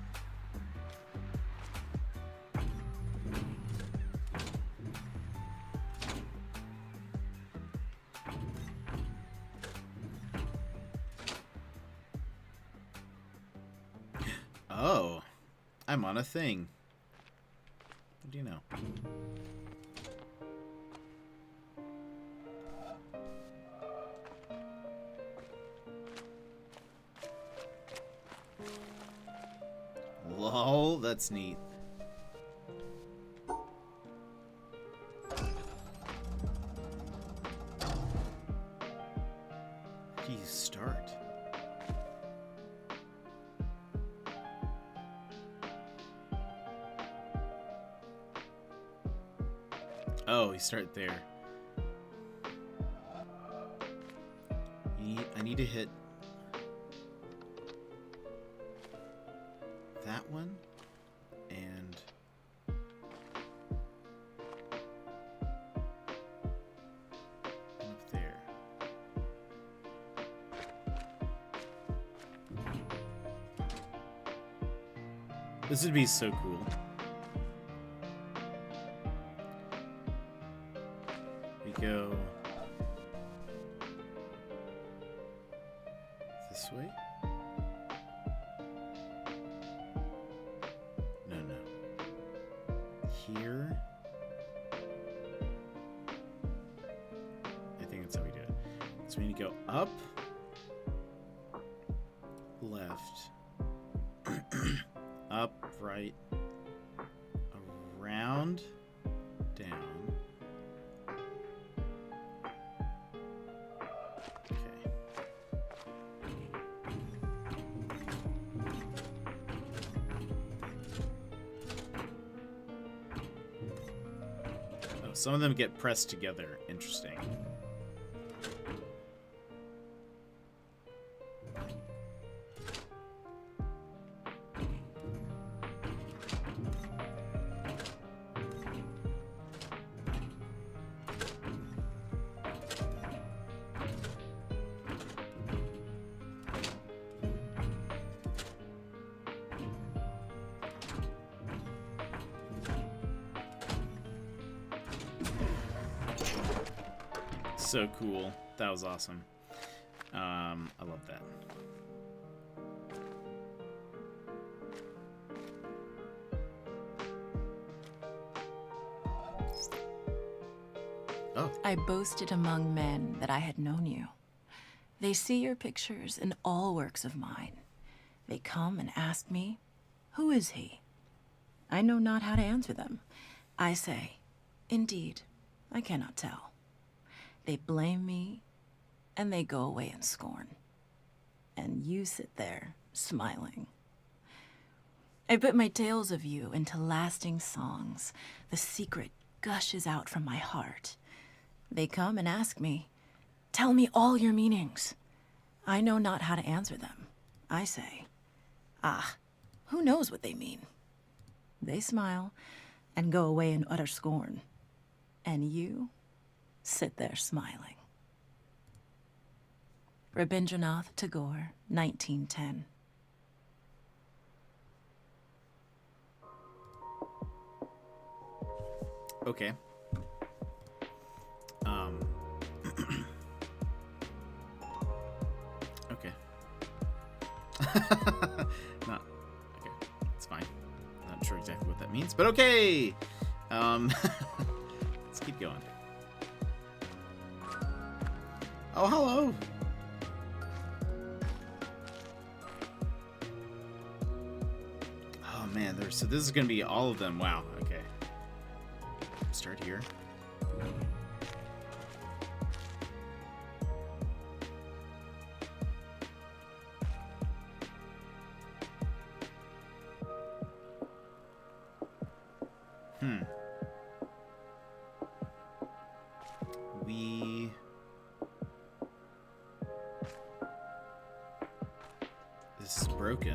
Oh, I'm on a thing. What do you know? Lol, that's neat. How do you start? Oh, you start there. I need to hit that one and up there. This would be so cool. We go this way. Here. I think that's how we do it. So we need to go up, left, up, right, around, down. Okay. Some of them get pressed together. Interesting. So cool. That was awesome. I love that. Oh. I boasted among men that I had known you. They see your pictures in all works of mine. They come and ask me, who is he? I know not how to answer them. I say, indeed, I cannot tell. They blame me, and they go away in scorn. And you sit there, smiling. I put my tales of you into lasting songs. The secret gushes out from my heart. They come and ask me, tell me all your meanings. I know not how to answer them. I say, ah, who knows what they mean? They smile and go away in utter scorn. And you sit there smiling. Rabindranath Tagore, 1910. Okay. Okay. Not okay. It's fine. Not sure exactly what that means, but okay. Let's keep going. Oh, hello. Oh man, so this is gonna be all of them. Wow. Okay. Start here. this is broken.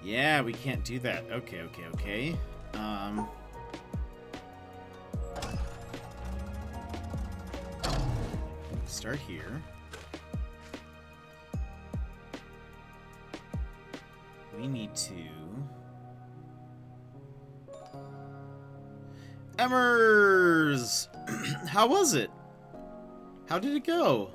Yeah, we can't do that. Okay. Start here. We need to... Emmers! How was it? How did it go?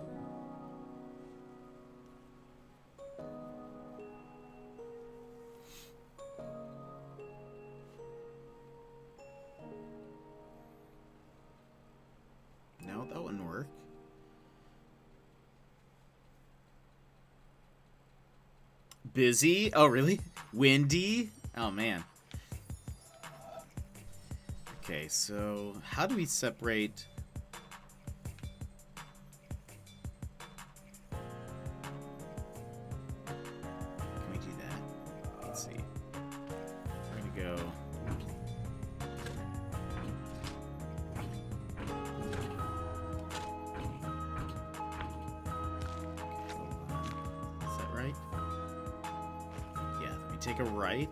No, that wouldn't work. Busy? Oh, really? Windy? Oh, man. Okay, so how do we separate... Can we do that? Let's see. We're gonna go... Is that right? Yeah, then we take a right.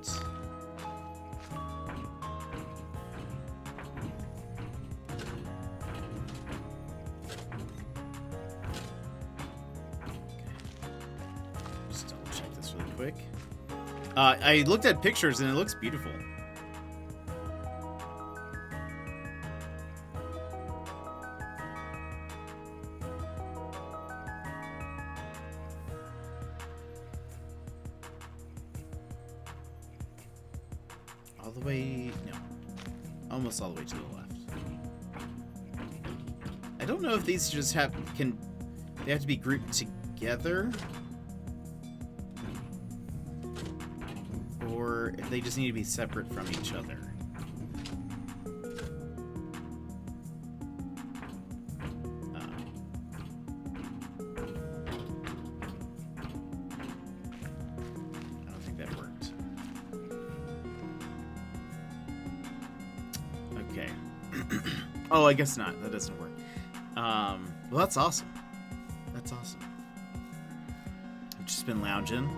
Just double check this really quick. I looked at pictures and it looks beautiful. All the way, no, almost all the way to the left. I don't know if these just they have to be grouped together, or if they just need to be separate from each other. I don't think that worked. Okay. Oh, I guess not. That doesn't work. Well, that's awesome. That's awesome. I've just been lounging,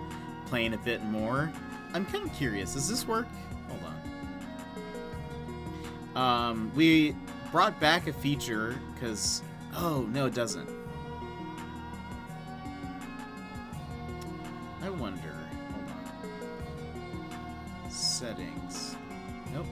playing a bit more. I'm kind of curious. Does this work? Hold on. We brought back a feature because... Oh, no, it doesn't. I wonder. Hold on. Settings. Nope.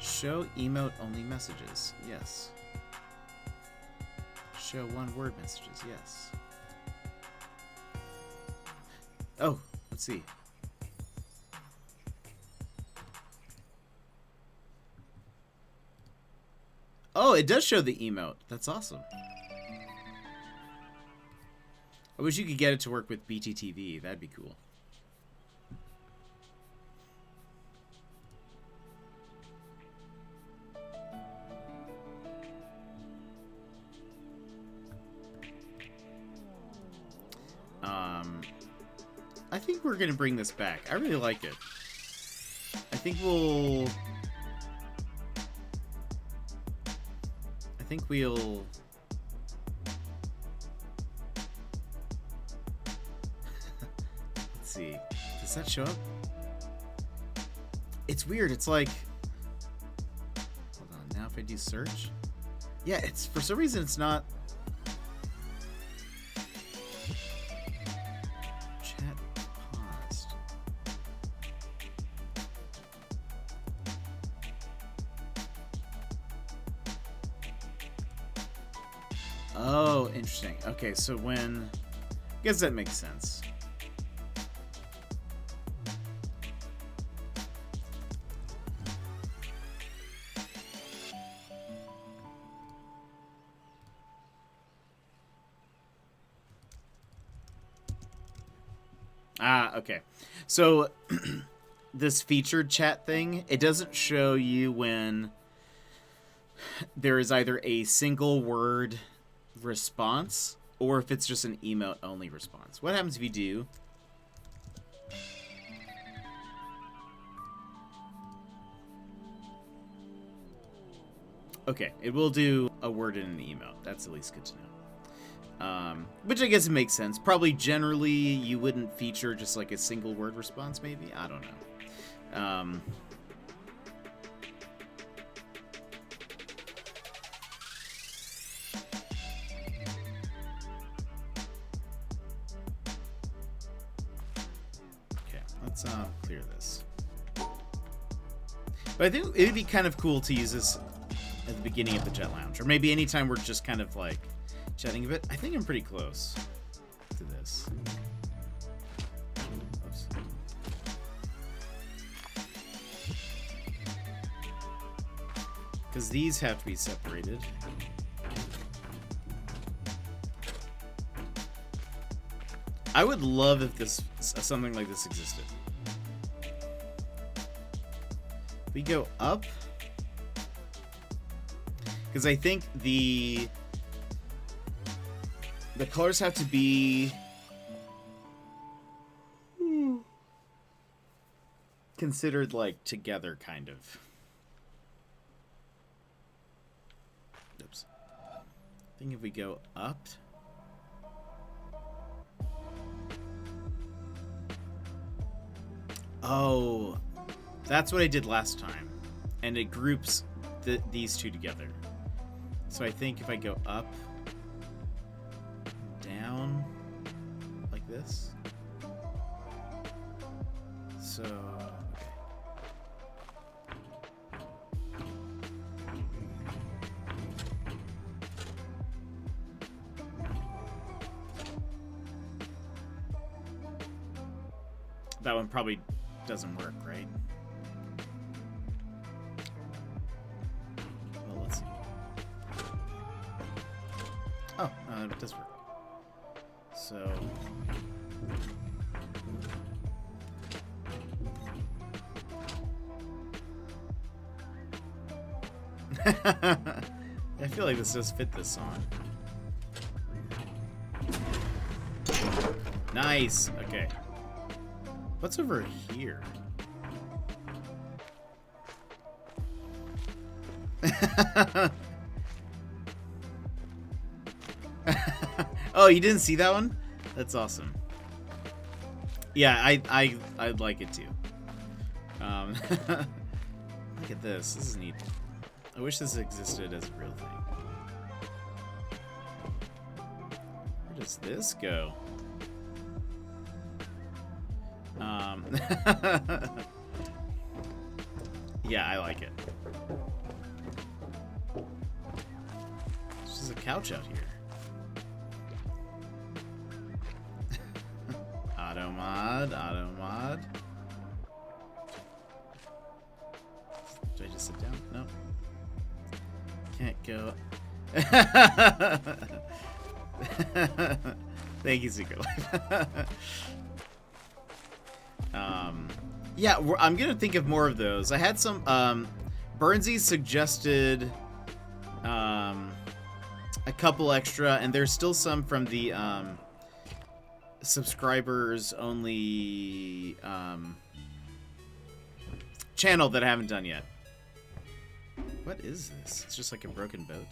Show emote only messages. Yes. Show one word messages. Yes. Oh, let's see. Oh, it does show the emote. That's awesome. I wish you could get it to work with BTTV. That'd be cool. I think we're gonna bring this back. I really like it. I think we'll... Let's see. Does that show up? It's weird. It's like... Hold on. Now if I do search... Yeah, it's... For some reason, it's not... Chat paused. Oh, interesting. Okay, so when... I guess that makes sense. Ah, okay. So this featured chat thing, it doesn't show you when there is either a single word response or if it's just an emote only response. What happens if you do? Okay, it will do a word in an emote. That's at least good to know. Which I guess it makes sense. Probably generally you wouldn't feature just like a single word response, maybe? I don't know. Okay, let's clear this. But I think it'd be kind of cool to use this at the beginning of the Jet Lounge, or maybe anytime we're just kind of like chatting a bit. I think I'm pretty close to this. Oops. Because these have to be separated. I would love if this something like this existed. We go up. Because I think the colors have to be considered like together, kind of. Oops. I think if we go up. Oh, that's what I did last time, and it groups these two together. So I think if I go up, down, like this. So, okay. That one probably doesn't work, right? Well, let's see. Oh, it does work. So... I feel like this does fit this song. Nice! Okay. What's over here? Oh, you didn't see that one? That's awesome. Yeah, I'd like it too. Look at this. This is neat. I wish this existed as a real thing. Where does this go? Yeah, I like it. There's just a couch out here. Automod, automod. Do I just sit down? No. Can't go. Thank you, Secret Life. Yeah, I'm gonna think of more of those. I had some. Burnsy suggested a couple extra, and there's still some from the subscribers only channel that I haven't done yet. What is this? It's just like a broken boat.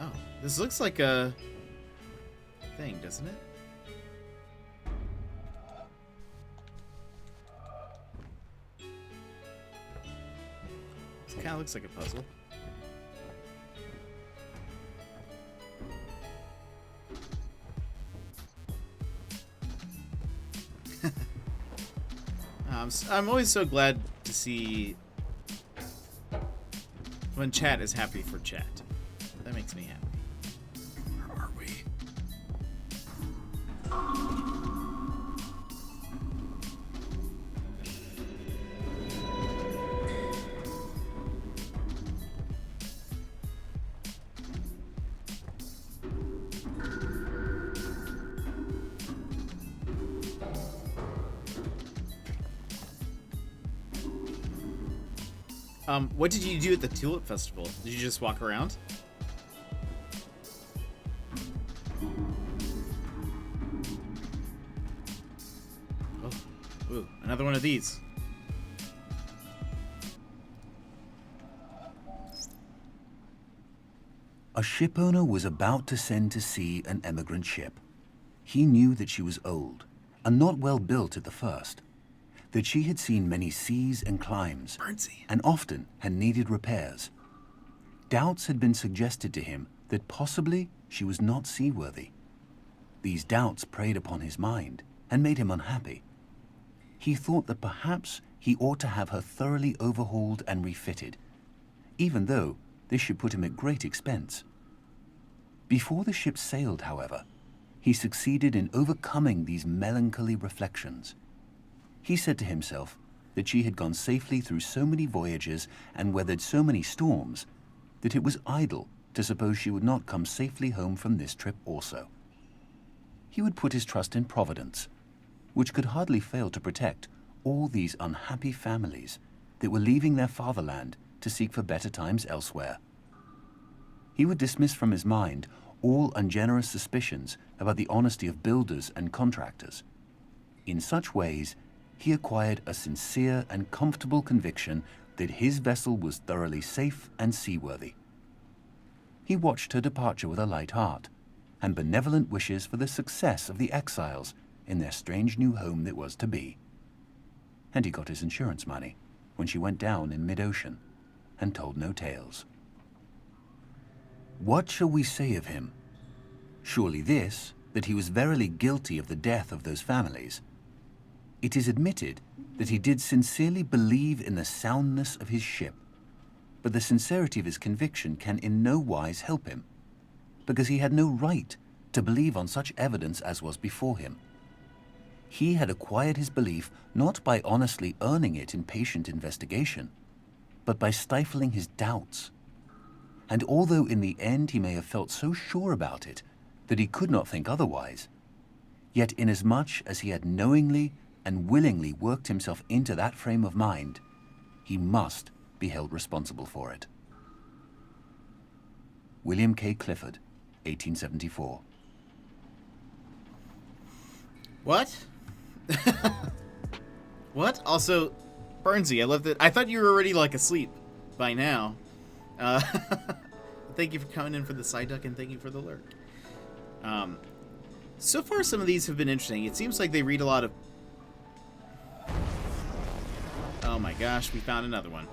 Oh, this looks like a thing, doesn't it? This kind of looks like a puzzle. I'm always so glad to see when chat is happy for chat. That makes me happy. Where are we? What did you do at the Tulip Festival? Did you just walk around? Oh, ooh, another one of these. A shipowner was about to send to sea an emigrant ship. He knew that she was old and not well built at the first, that she had seen many seas and climes, and often had needed repairs. Doubts had been suggested to him that possibly she was not seaworthy. These doubts preyed upon his mind and made him unhappy. He thought that perhaps he ought to have her thoroughly overhauled and refitted, even though this should put him at great expense. Before the ship sailed, however, he succeeded in overcoming these melancholy reflections. He said to himself that she had gone safely through so many voyages and weathered so many storms that it was idle to suppose she would not come safely home from this trip also. He would put his trust in Providence, which could hardly fail to protect all these unhappy families that were leaving their fatherland to seek for better times elsewhere. He would dismiss from his mind all ungenerous suspicions about the honesty of builders and contractors. In such ways, he acquired a sincere and comfortable conviction that his vessel was thoroughly safe and seaworthy. He watched her departure with a light heart, and benevolent wishes for the success of the exiles in their strange new home that was to be. And he got his insurance money when she went down in mid-ocean, and told no tales. What shall we say of him? Surely this, that he was verily guilty of the death of those families. It is admitted that he did sincerely believe in the soundness of his ship, but the sincerity of his conviction can in no wise help him, because he had no right to believe on such evidence as was before him. He had acquired his belief not by honestly earning it in patient investigation, but by stifling his doubts. And although in the end he may have felt so sure about it that he could not think otherwise, yet inasmuch as he had knowingly and willingly worked himself into that frame of mind, he must be held responsible for it. William K. Clifford, 1874. What? What? Also, Burnsy, I love that. I thought you were already, like, asleep by now. Thank you for coming in for the side duck, and thank you for the lurk. So far, some of these have been interesting. It seems like they read a lot of... Oh my gosh, we found another one.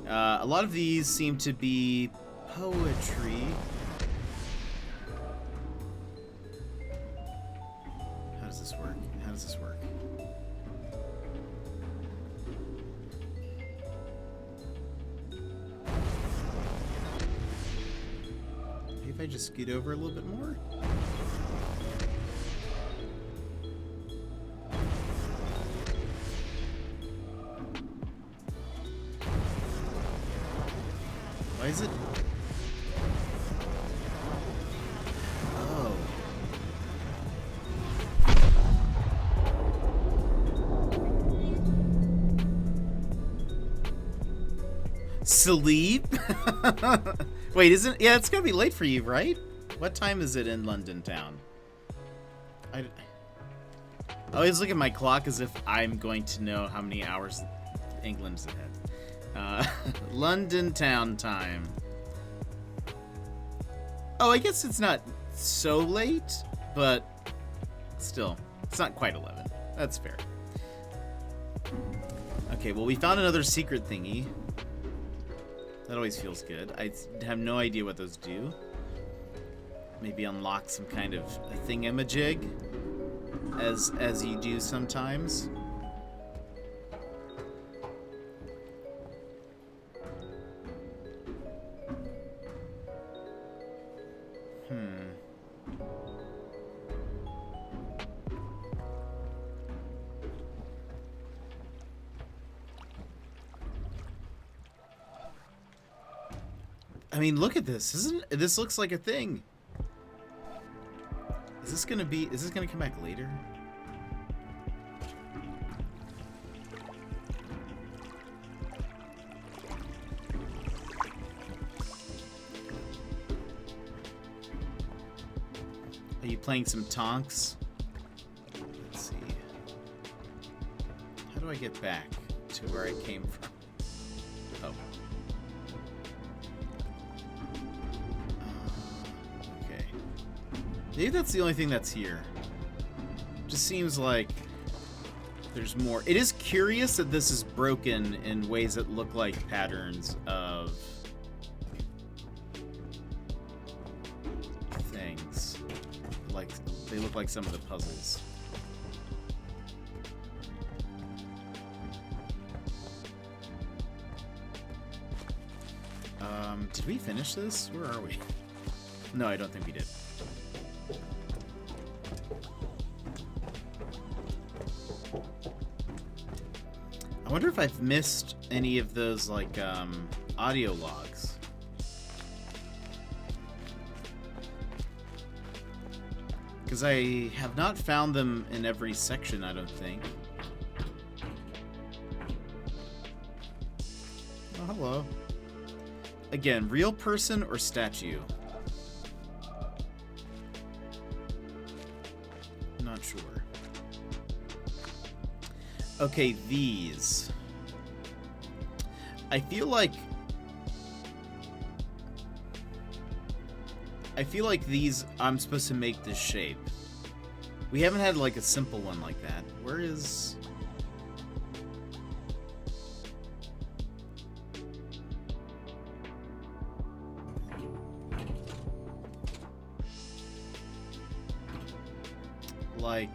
A lot of these seem to be poetry. How does this work? How does this work? Maybe if I just scoot over a little bit more? Why is it? Oh. Sleep? Wait, isn't... Yeah, it's gonna be late for you, right? What time is it in London town? I always look at my clock as if I'm going to know how many hours England's ahead. London town time. Oh, I guess it's not so late, but still, it's not quite 11. That's fair. Okay, well, we found another secret thingy. That always feels good. I have no idea what those do. Maybe unlock some kind of a thingamajig, as you do sometimes. I mean, look at this. This looks like a thing. Is this gonna come back later? you playing some Tonks? Let's see. How do I get back to where I came from? Oh. Okay. Maybe that's the only thing that's here. Just seems like there's more. It is curious that this is broken in ways that look like patterns of things. Like, they look like some of the puzzles. Did we finish this? Where are we? No, I don't think we did. I wonder if I've missed any of those, like, audio logs. Because I have not found them in every section, I don't think. Oh, hello. Again, real person or statue? Not sure. Okay, these. I feel like these, I'm supposed to make this shape. We haven't had like a simple one like that. Where is... like...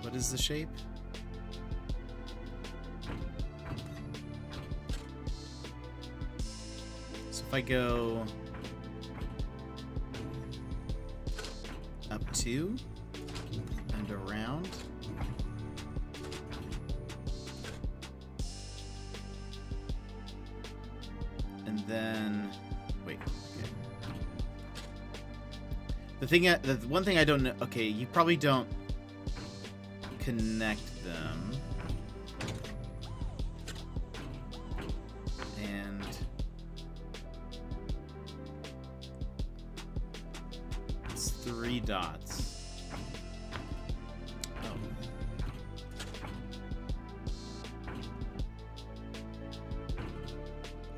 what is the shape? So if I go up 2 and around, and then wait. Okay. The one thing I don't know. Okay, you probably don't connect them, and it's 3 dots. Oh.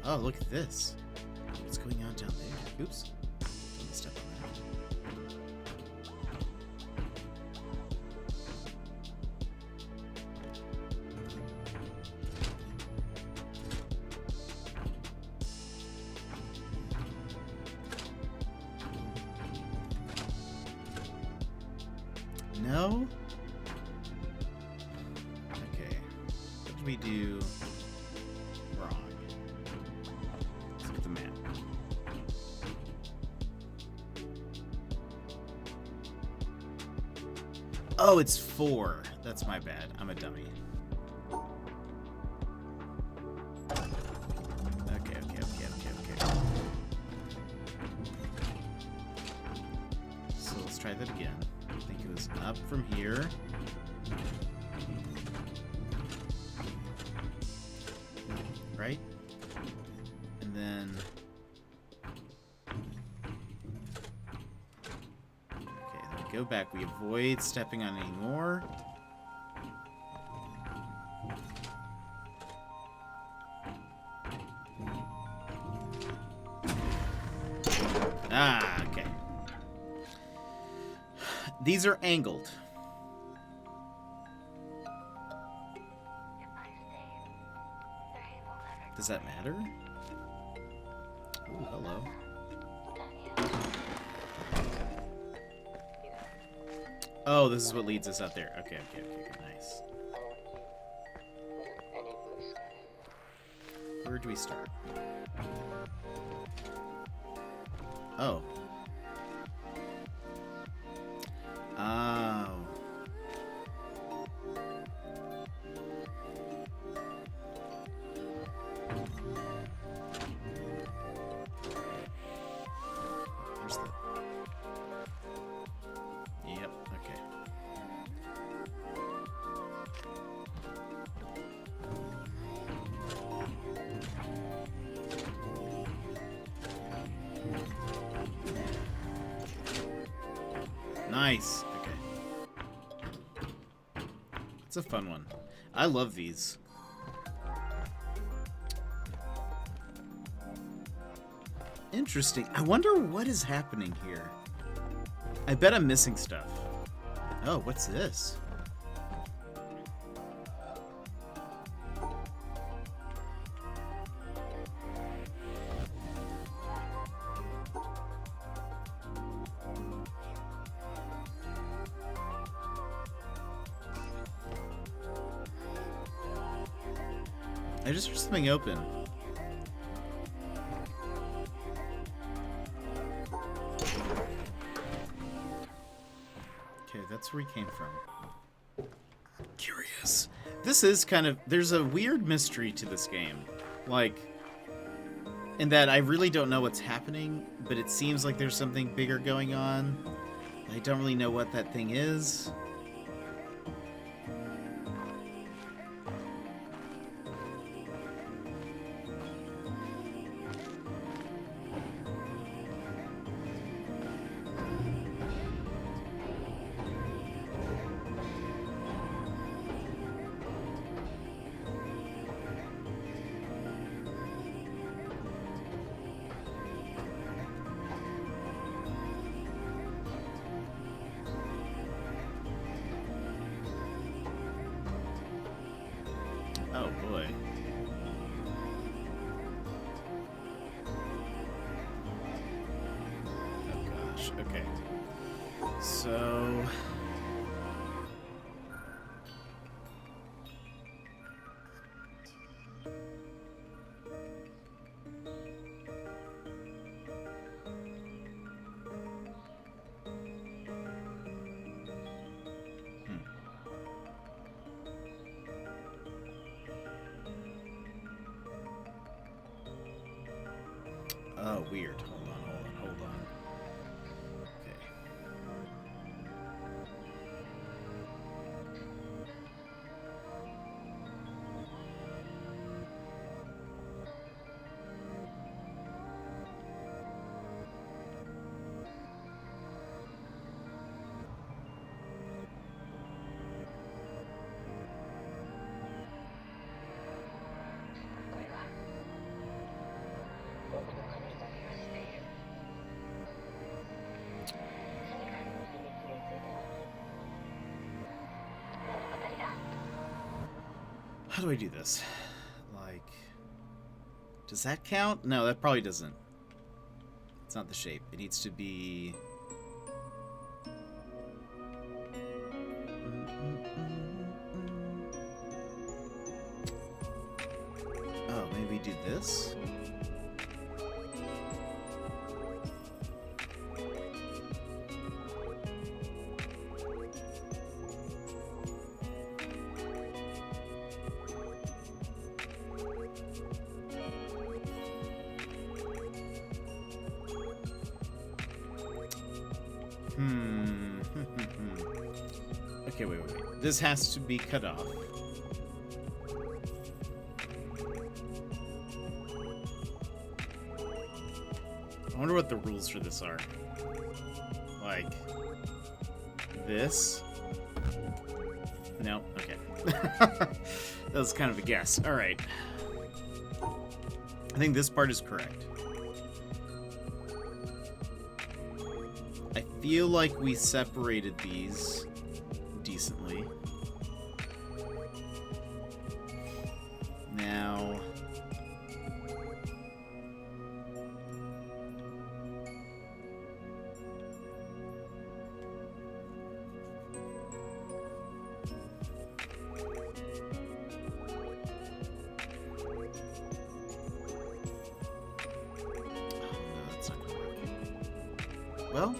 Oh, look at this. What's going on down there? Oops. Don't step on that. No? Okay. What did we do wrong? Let's look at the map. Oh, it's 4. That's my bad. I'm a dummy. Okay. So let's try that again. I think it was up from here. Right? And then... okay, then we go back. We avoid stepping on any more. Ah, okay. These are angled. Does that matter? Ooh, hello. Oh, this is what leads us out there. Okay, nice. Where do we start? Oh. Oh. Where's the... yep, okay. Nice. Okay. It's a fun one. I love these. Interesting. I wonder what is happening here. I bet I'm missing stuff. Oh, what's this? I just heard something open. Okay, that's where he came from. Curious. This is kind of... There's a weird mystery to this game. Like, in that I really don't know what's happening, but it seems like there's something bigger going on. I don't really know what that thing is. Oh boy. Oh gosh, okay. So... Oh, weird. Hold on. Okay. How do I do this? Like, does that count? No, that probably doesn't. It's not the shape. It needs to be... Oh, maybe do this? Okay, wait. This has to be cut off. I wonder what the rules for this are. Like, this? No? Okay. That was kind of a guess. Alright. I think this part is correct. I feel like we separated these decently. Now... Well,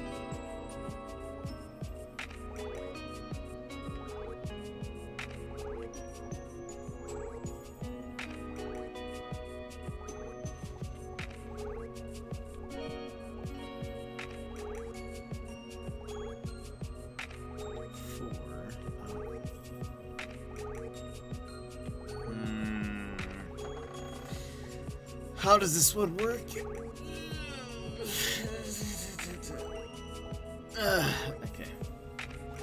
how does this one work? Okay.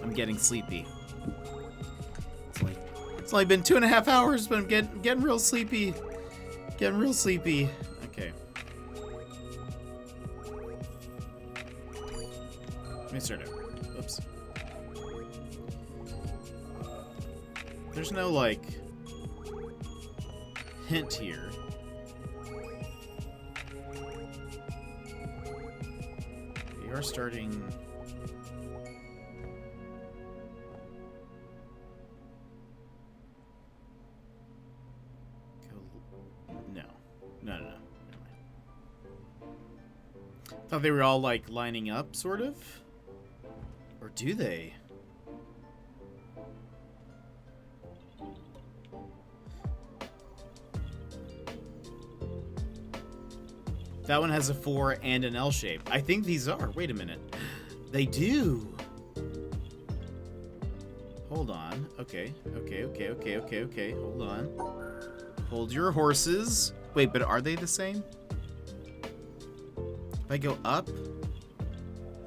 I'm getting sleepy. It's only been 2.5 hours, but I'm getting real sleepy. Getting real sleepy. Okay. Let me start over. Oops. There's no, like, hint here. We are starting... No. Thought they were all, like, lining up, sort of? Or do they? That one has a 4 and an L shape. I think these are. Wait a minute. They do. Hold on. Okay. Hold on. Hold your horses. Wait, but are they the same? If I go up?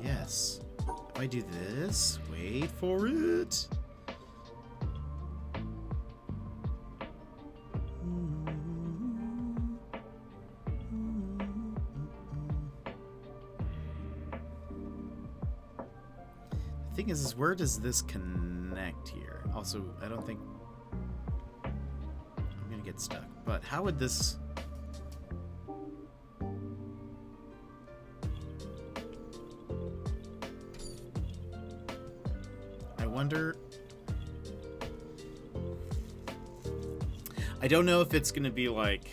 Yes. If I do this, wait for it. The thing is where does this connect here? Also, I don't think I'm gonna get stuck. But how would this... I wonder... I don't know if it's gonna be like...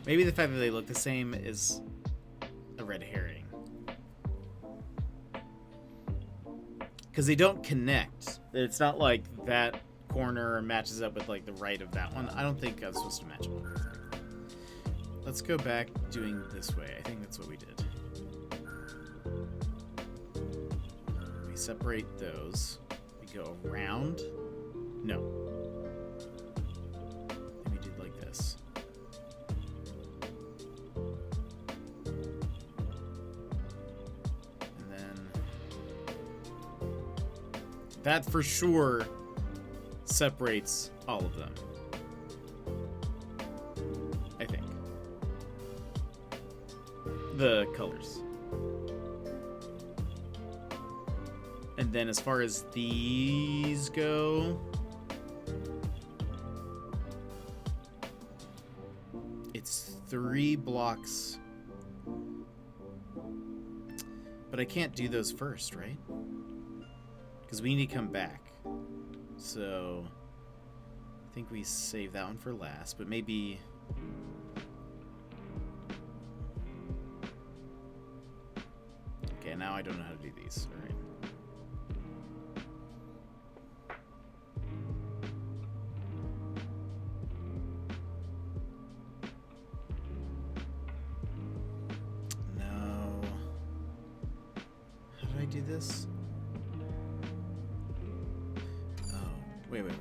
Maybe the fact that they look the same is a red herring. Because they don't connect. It's not like that corner matches up with like the right of that one. I don't think I was supposed to match them. Let's go back doing this way. I think that's what we did. We separate those. We go around. No. And we did like this. That for sure separates all of them. I think. The colors. And then as far as these go, it's 3 blocks. But I can't do those first, right? Because we need to come back. So I think we save that one for last, but maybe... Okay, now I don't know how to do these. All right. No. How did I do this? Wait, hold on.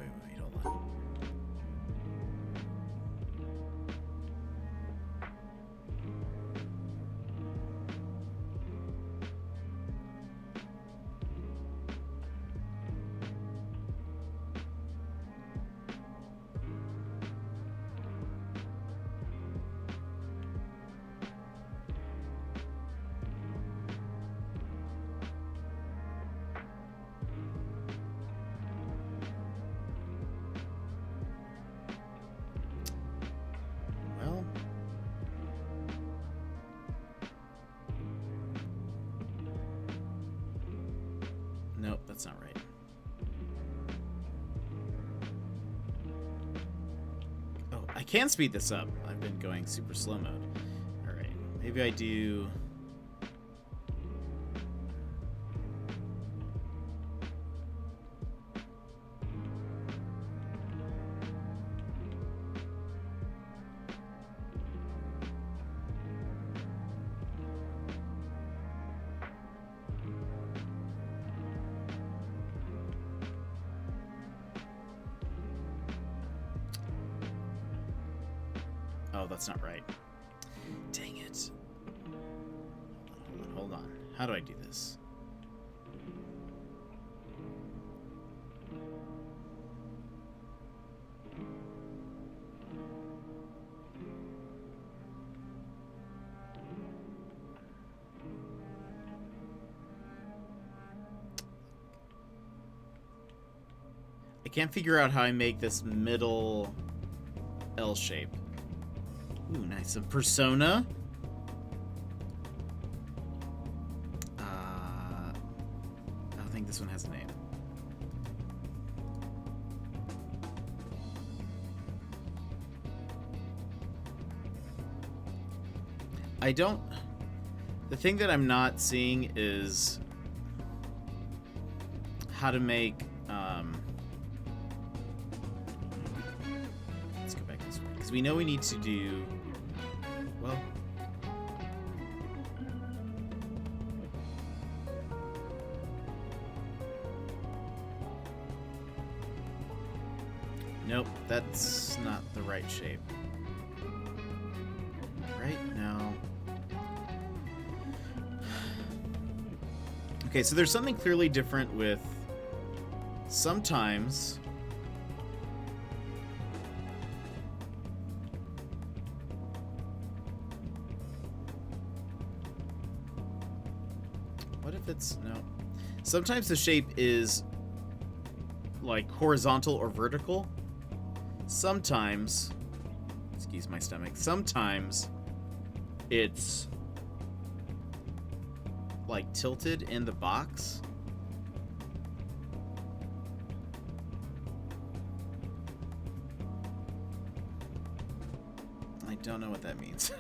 Nope, that's not right. Oh, I can speed this up. I've been going super slow mode. Alright, maybe I do... Oh, that's not right. Dang it. Hold on. How do I do this? I can't figure out how I make this middle L shape. Ooh, nice. A persona. I think this one has a name. I don't... The thing that I'm not seeing is how to make... Let's go back this way. Because we know we need to do... Well... Nope, that's not the right shape. Right? No. Okay, so there's something clearly different with sometimes what if it's no? Sometimes the shape is like horizontal or vertical. Sometimes, excuse my stomach, sometimes it's like tilted in the box. I don't know what that means.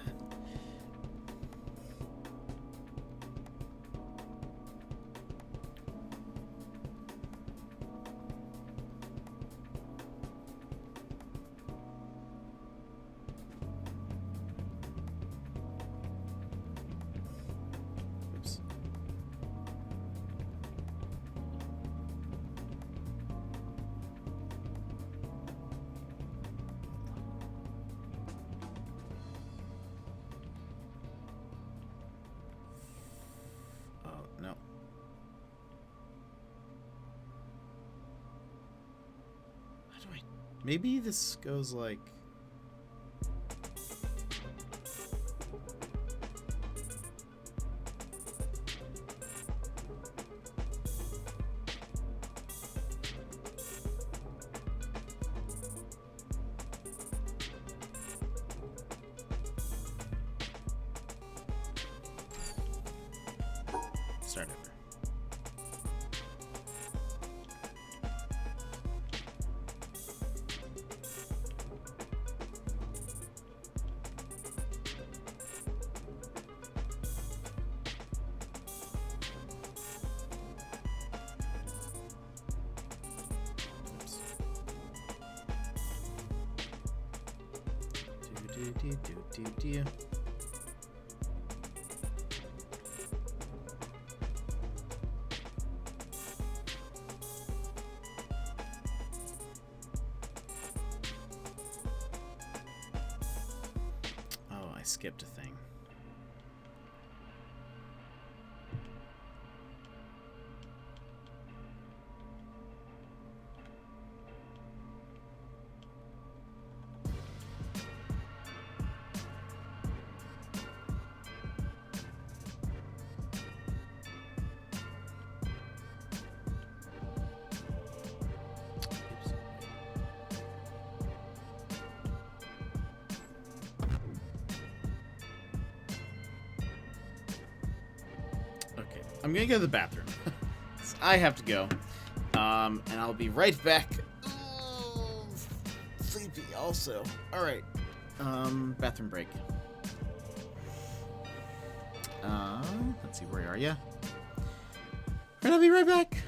Oops. Oh, no. How do I... Maybe this goes like... Start over. Oops. Do. Oh, I skipped a thing. Oops. Okay, I'm gonna go to the bathroom. I have to go. And I'll be right back. Oh, sleepy also. All right. Bathroom break. Let's see, where are you? And I'll be right back.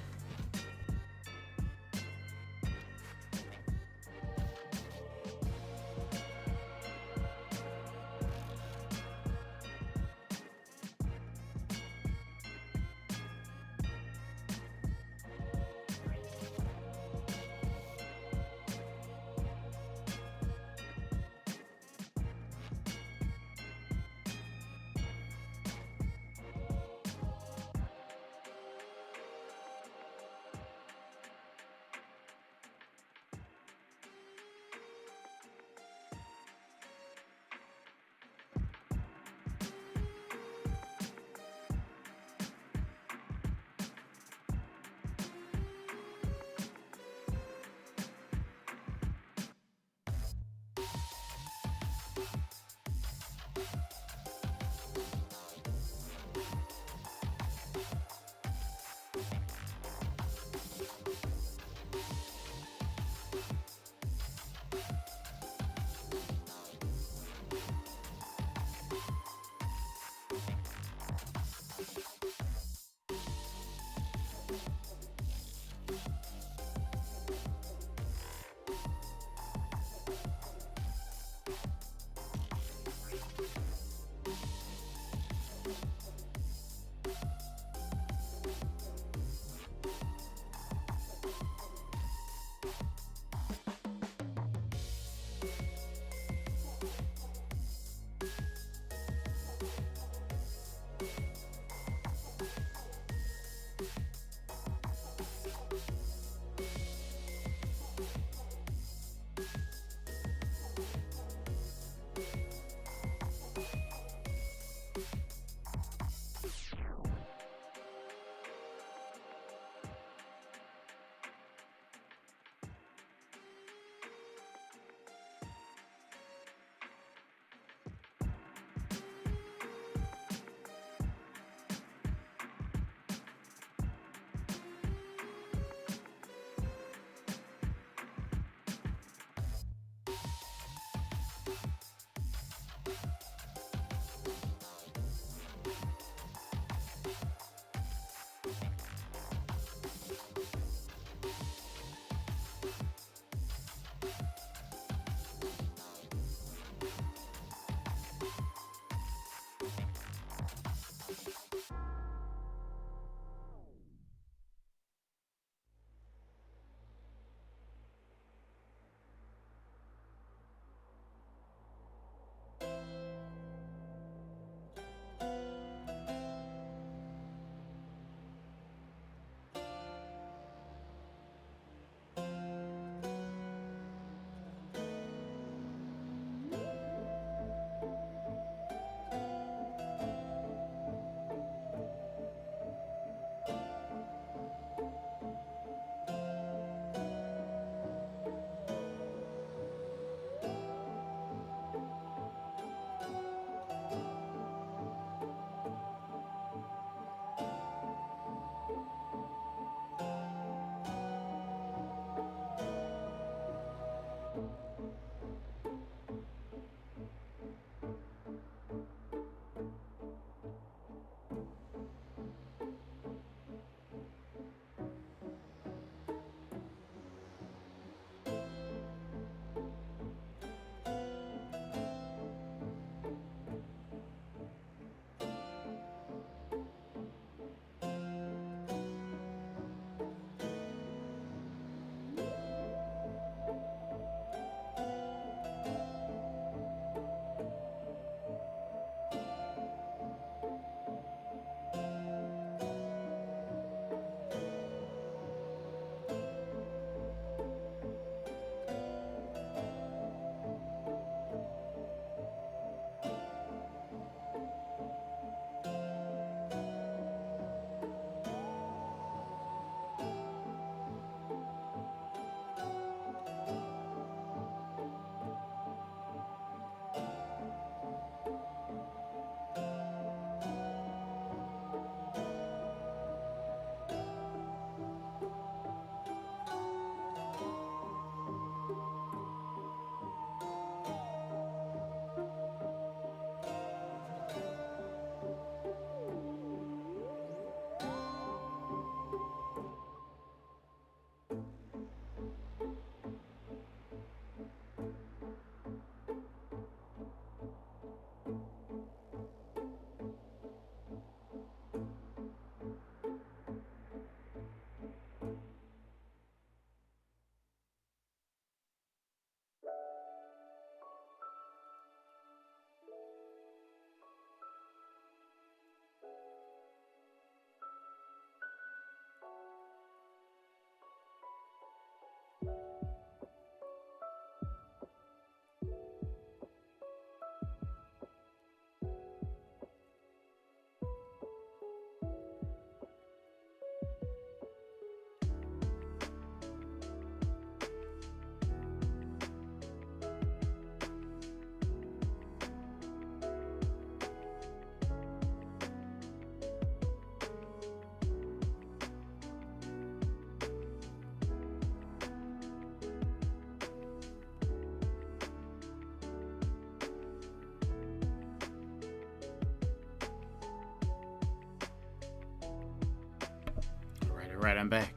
Alright, I'm back.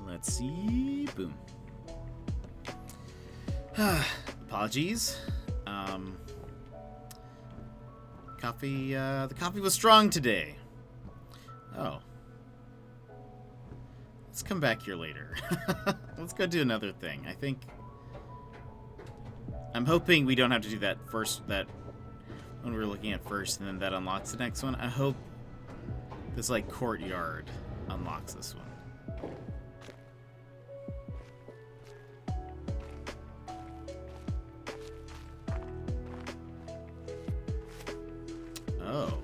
Let's see. Boom. Apologies. Coffee, the coffee was strong today. Oh. Let's come back here later. Let's go do another thing. I'm hoping we don't have to do that one we were looking at first, and then that unlocks the next one. I hope this, like, courtyard unlocks this one. Oh.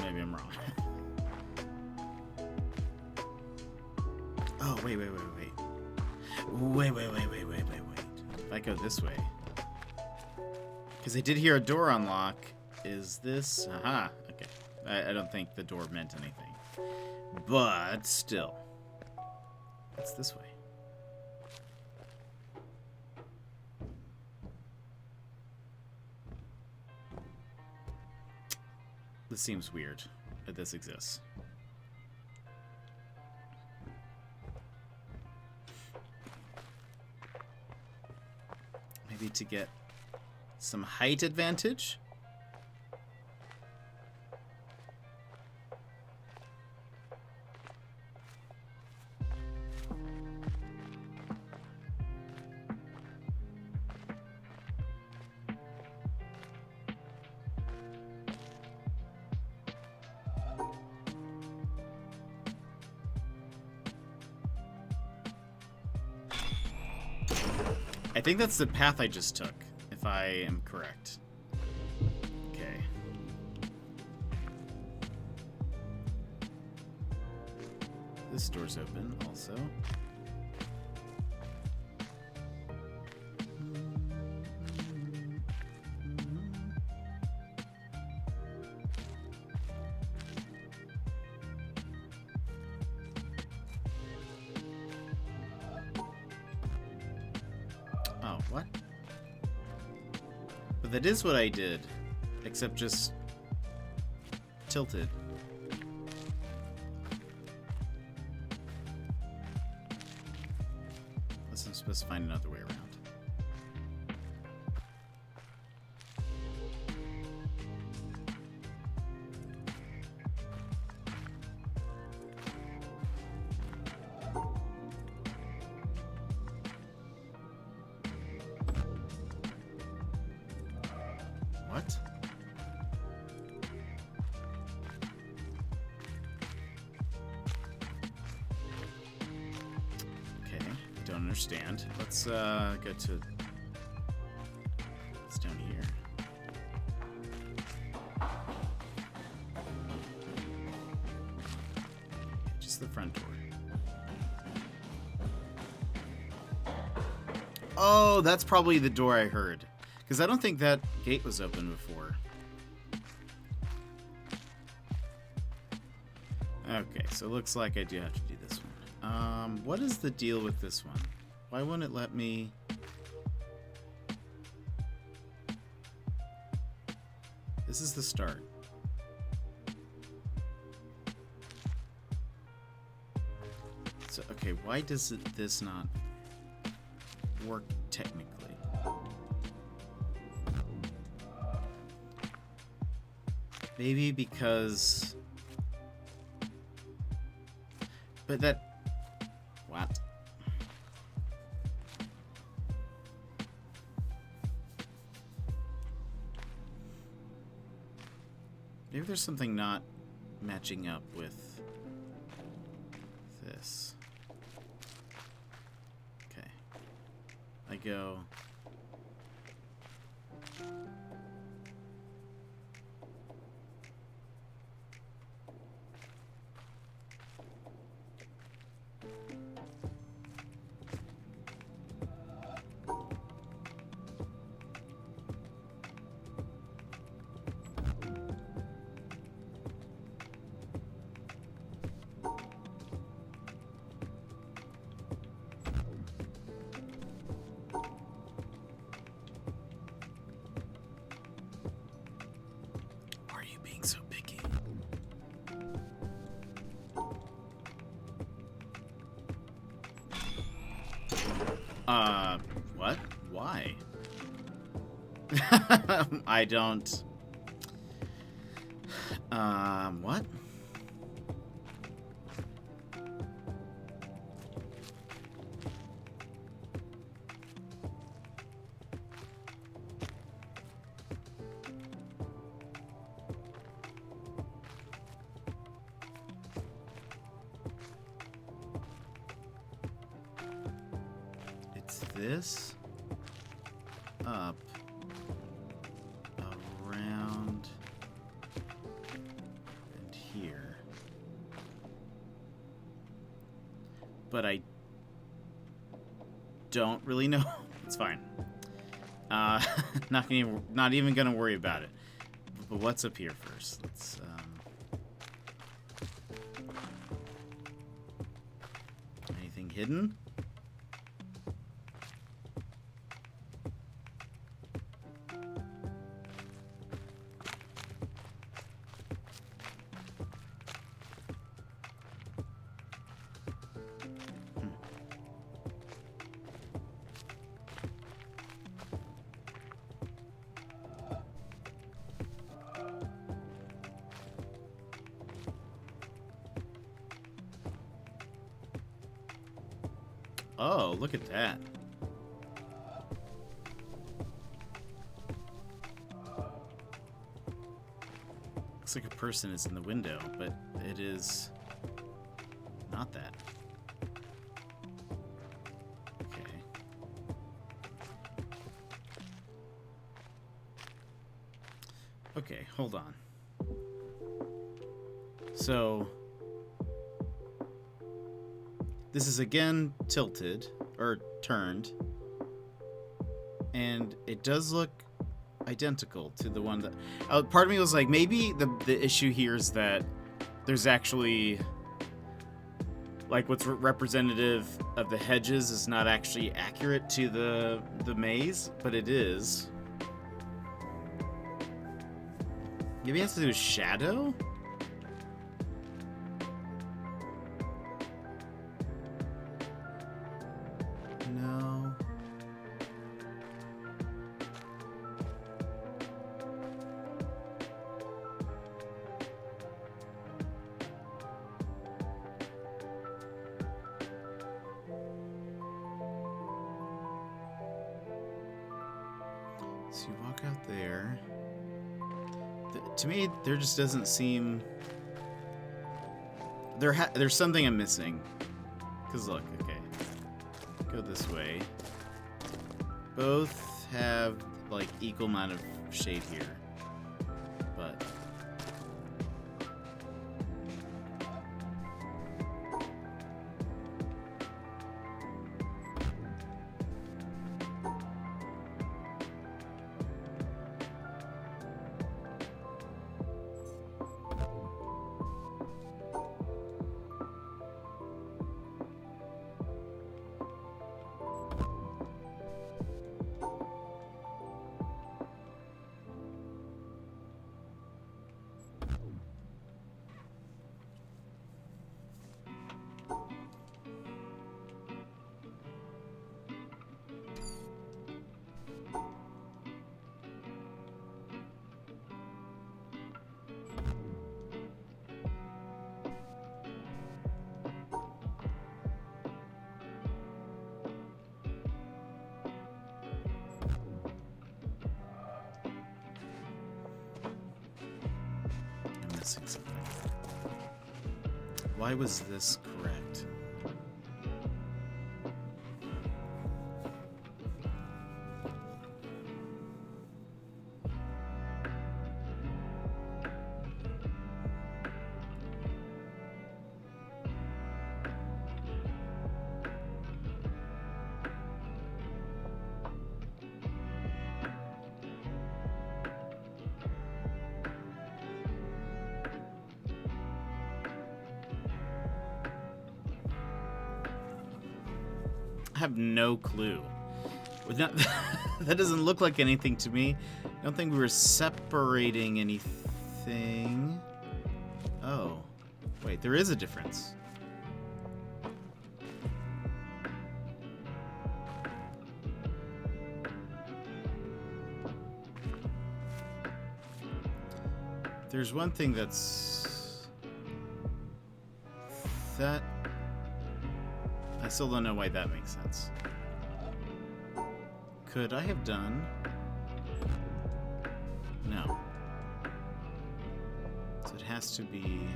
Maybe I'm wrong. Oh, wait. Wait. If I go this way. Because I did hear a door unlock. Is this? Aha. Okay. I don't think the door meant anything. But still. It's this way. This seems weird that this exists. Maybe to get some height advantage? I think that's the path I just took, if I am correct. Okay. This door's open, also. Oh, what? But that is what I did, except just tilted. Unless I'm supposed to find another way around. What? Okay, don't understand. Let's go to... It's down here. Just the front door. Oh, that's probably the door I heard. Because I don't think that gate was open before. Okay, so it looks like I do have to do this one. What is the deal with this one? Why won't it let me... This is the start. So, okay, why does this not work technically? Maybe because... But that... What? Maybe there's something not matching up with this. Okay. I go... Why are you being so picky? What? Why? I don't... what? It's this up, around, and here. But I don't really know. It's fine. Not even gonna worry about it. But what's up here first? Let's anything hidden? Oh, look at that. Looks like a person is in the window, but it is not that. Okay. Okay, hold on. So... this is again tilted, or turned, and it does look identical to the one that... part of me was like, maybe the issue here is that there's actually... like, what's representative of the hedges is not actually accurate to the maze, but it is. Maybe it has to do with shadow? No. So you walk out there. To me, there just doesn't seem... there's something I'm missing. Because look, okay. Go this way. Both have, like, equal amount of shade here. But... missing something. Why was this correct? I have no clue. That doesn't look like anything to me. I don't think we were separating anything. Oh. Wait, there is a difference. There's one thing that's... That... I still don't know why that makes sense. Could I have done... No. So it has to be...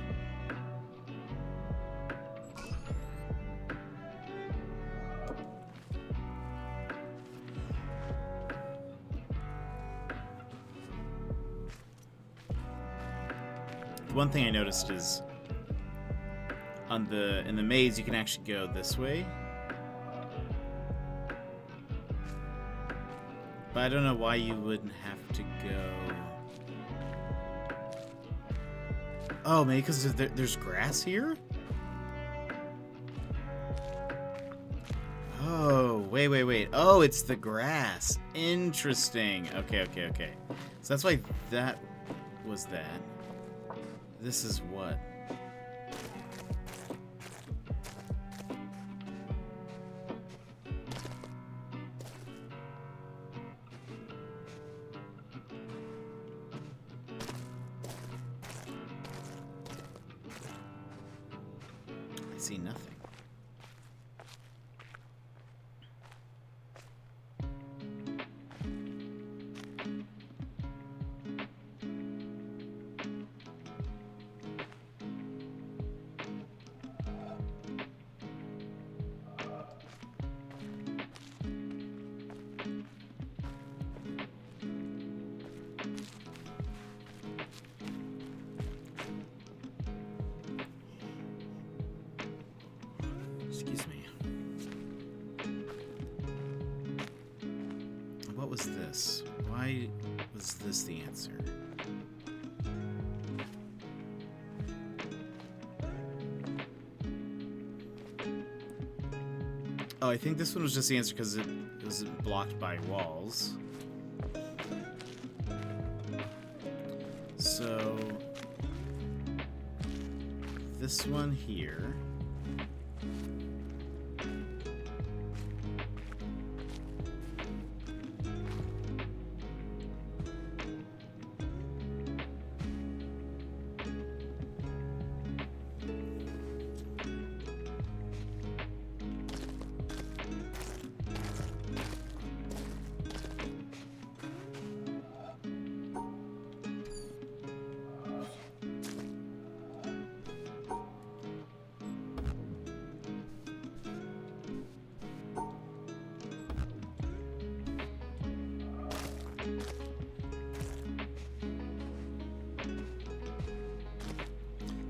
The one thing I noticed is in the maze you can actually go this way. But I don't know why you wouldn't have to go. Oh, maybe because there's grass here? Oh, wait. Oh, it's the grass. Interesting. Okay. So that's why that was that. This is what? I see nothing. Excuse me. What was this? Why was this the answer? Oh, I think this one was just the answer because it was blocked by walls. So this one here.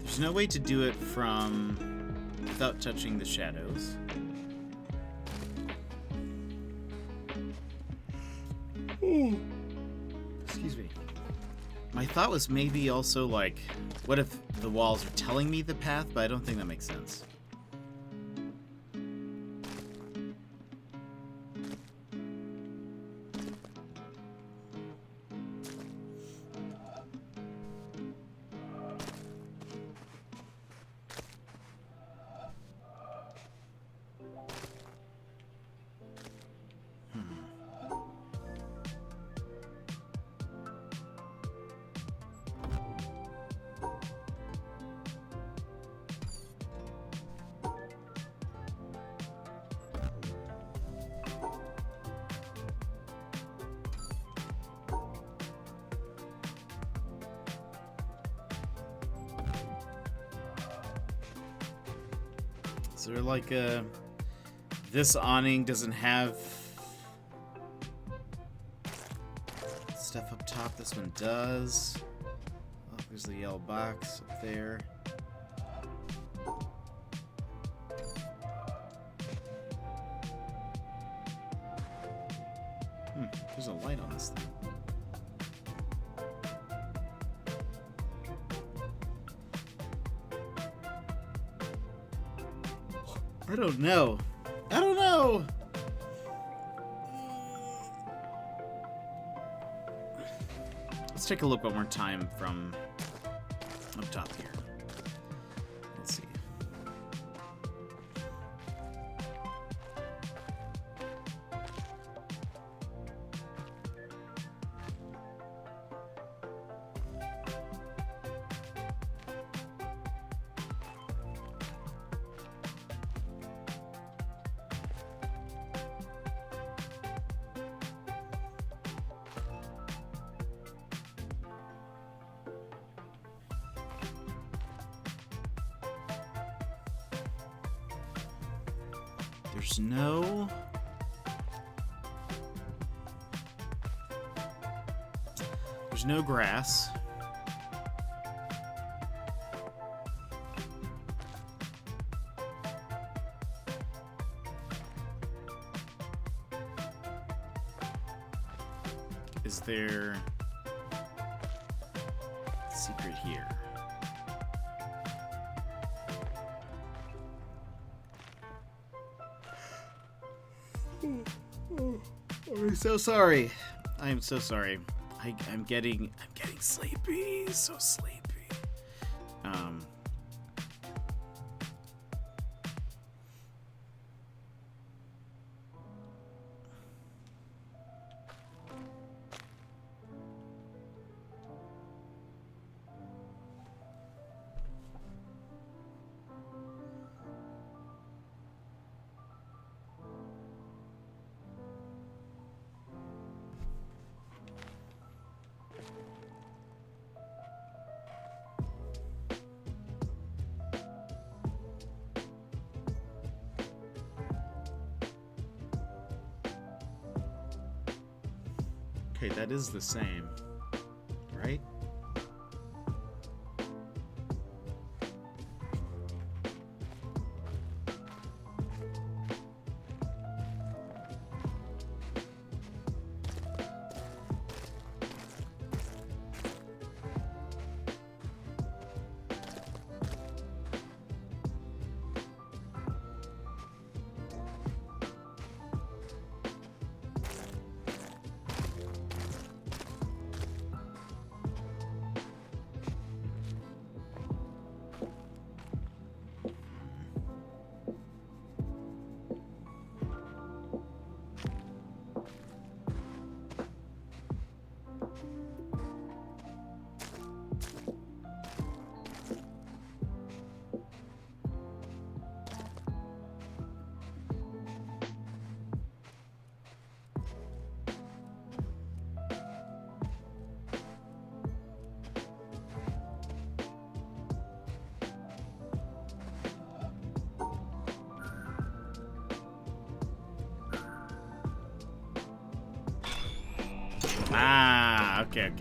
There's no way to do it from without touching the shadows. Excuse me. My thought was maybe also like, what if the walls are telling me the path, but I don't think that makes sense. Is there like a... This awning doesn't have stuff up top. This one does. Oh, there's the yellow box up there. There's a light on this thing. I don't know. I don't know. Let's take a look one more time from up top here. Let's see. There's no grass. Is there a secret here? I'm so sorry. I am so sorry. I'm getting sleepy. So sleepy. Okay, that is the same, right? Ah, okay.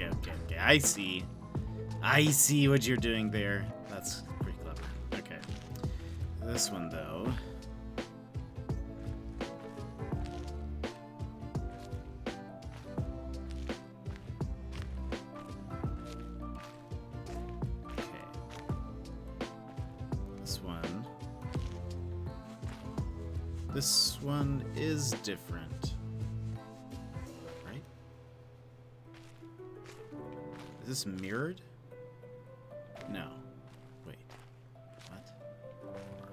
I see what you're doing there. That's pretty clever. Okay. This one, though. Okay. This one is different. Is this mirrored? No. Wait. What? Where are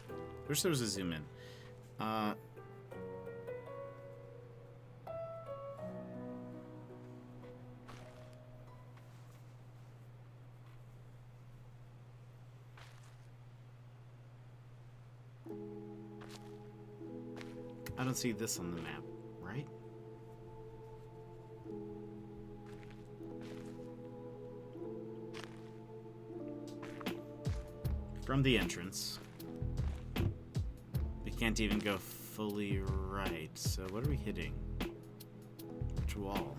we? Wish there was a zoom in. I don't see this on the map. Right? from the entrance. We can't even go fully right. So what are we hitting? Which wall?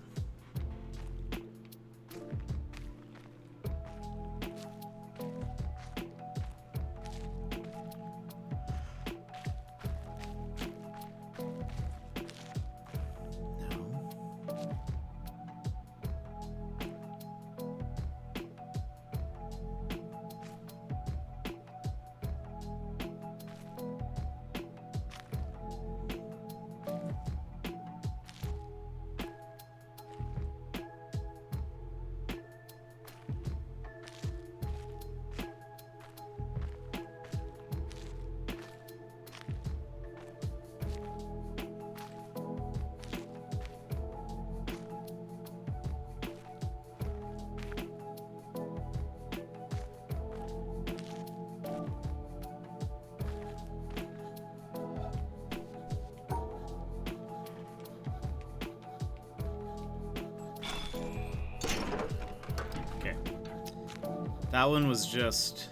That one was just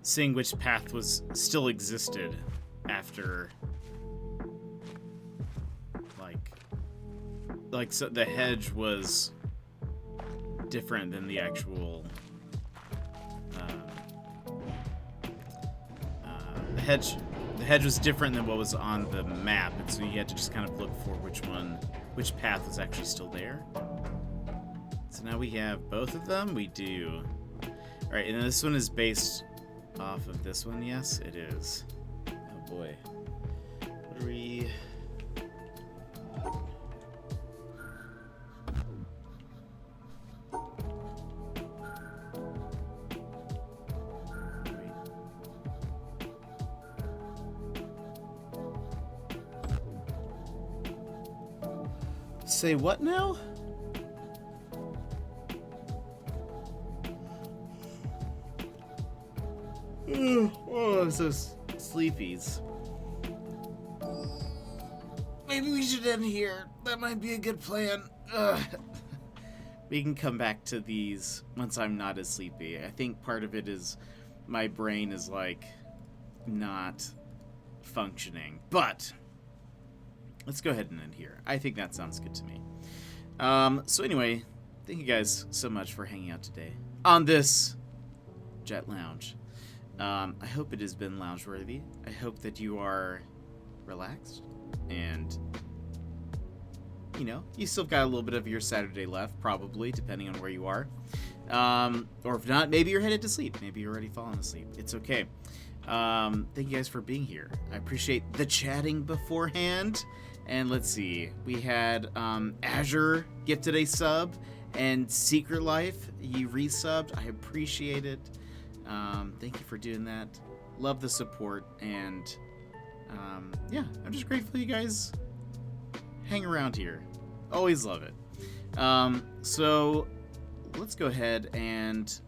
seeing which path was still existed after, like so the hedge was different than the actual the hedge was different than what was on the map, and so you had to just kind of look for which path was actually still there. So now we have both of them. We do. All right, and this one is based off of this one. Yes, it is. Oh boy. What are we? Say what now? Oh, I'm so sleepies. Maybe we should end here. That might be a good plan. Ugh. We can come back to these once I'm not as sleepy. I think part of it is my brain is like not functioning. But let's go ahead and end here. I think that sounds good to me. So anyway, thank you guys so much for hanging out today on this Jet Lounge. I hope it has been lounge-worthy. I hope that you are relaxed and, you know, you still got a little bit of your Saturday left, probably, depending on where you are. Or if not, maybe you're headed to sleep. Maybe you're already falling asleep. It's okay. Thank you guys for being here. I appreciate the chatting beforehand. And let's see. We had Azure gifted a sub, and Secret Life, you resubbed. I appreciate it. Thank you for doing that. Love the support, and yeah, I'm just grateful you guys hang around here. Always love it. So let's go ahead and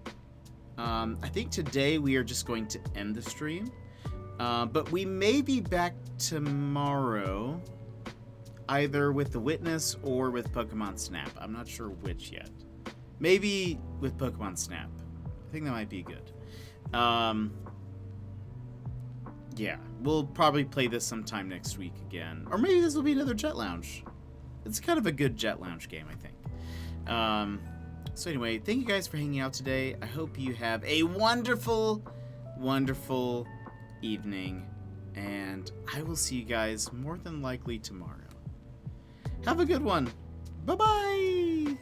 I think today we are just going to end the stream, but we may be back tomorrow, either with The Witness or with Pokemon Snap. I'm not sure which yet. Maybe with Pokemon Snap. I think that might be good. Yeah, we'll probably play this sometime next week again. Or maybe this will be another Jet Lounge. It's kind of a good Jet Lounge game, I think. So anyway, thank you guys for hanging out today. I hope you have a wonderful, wonderful evening. And I will see you guys more than likely tomorrow. Have a good one. Bye-bye.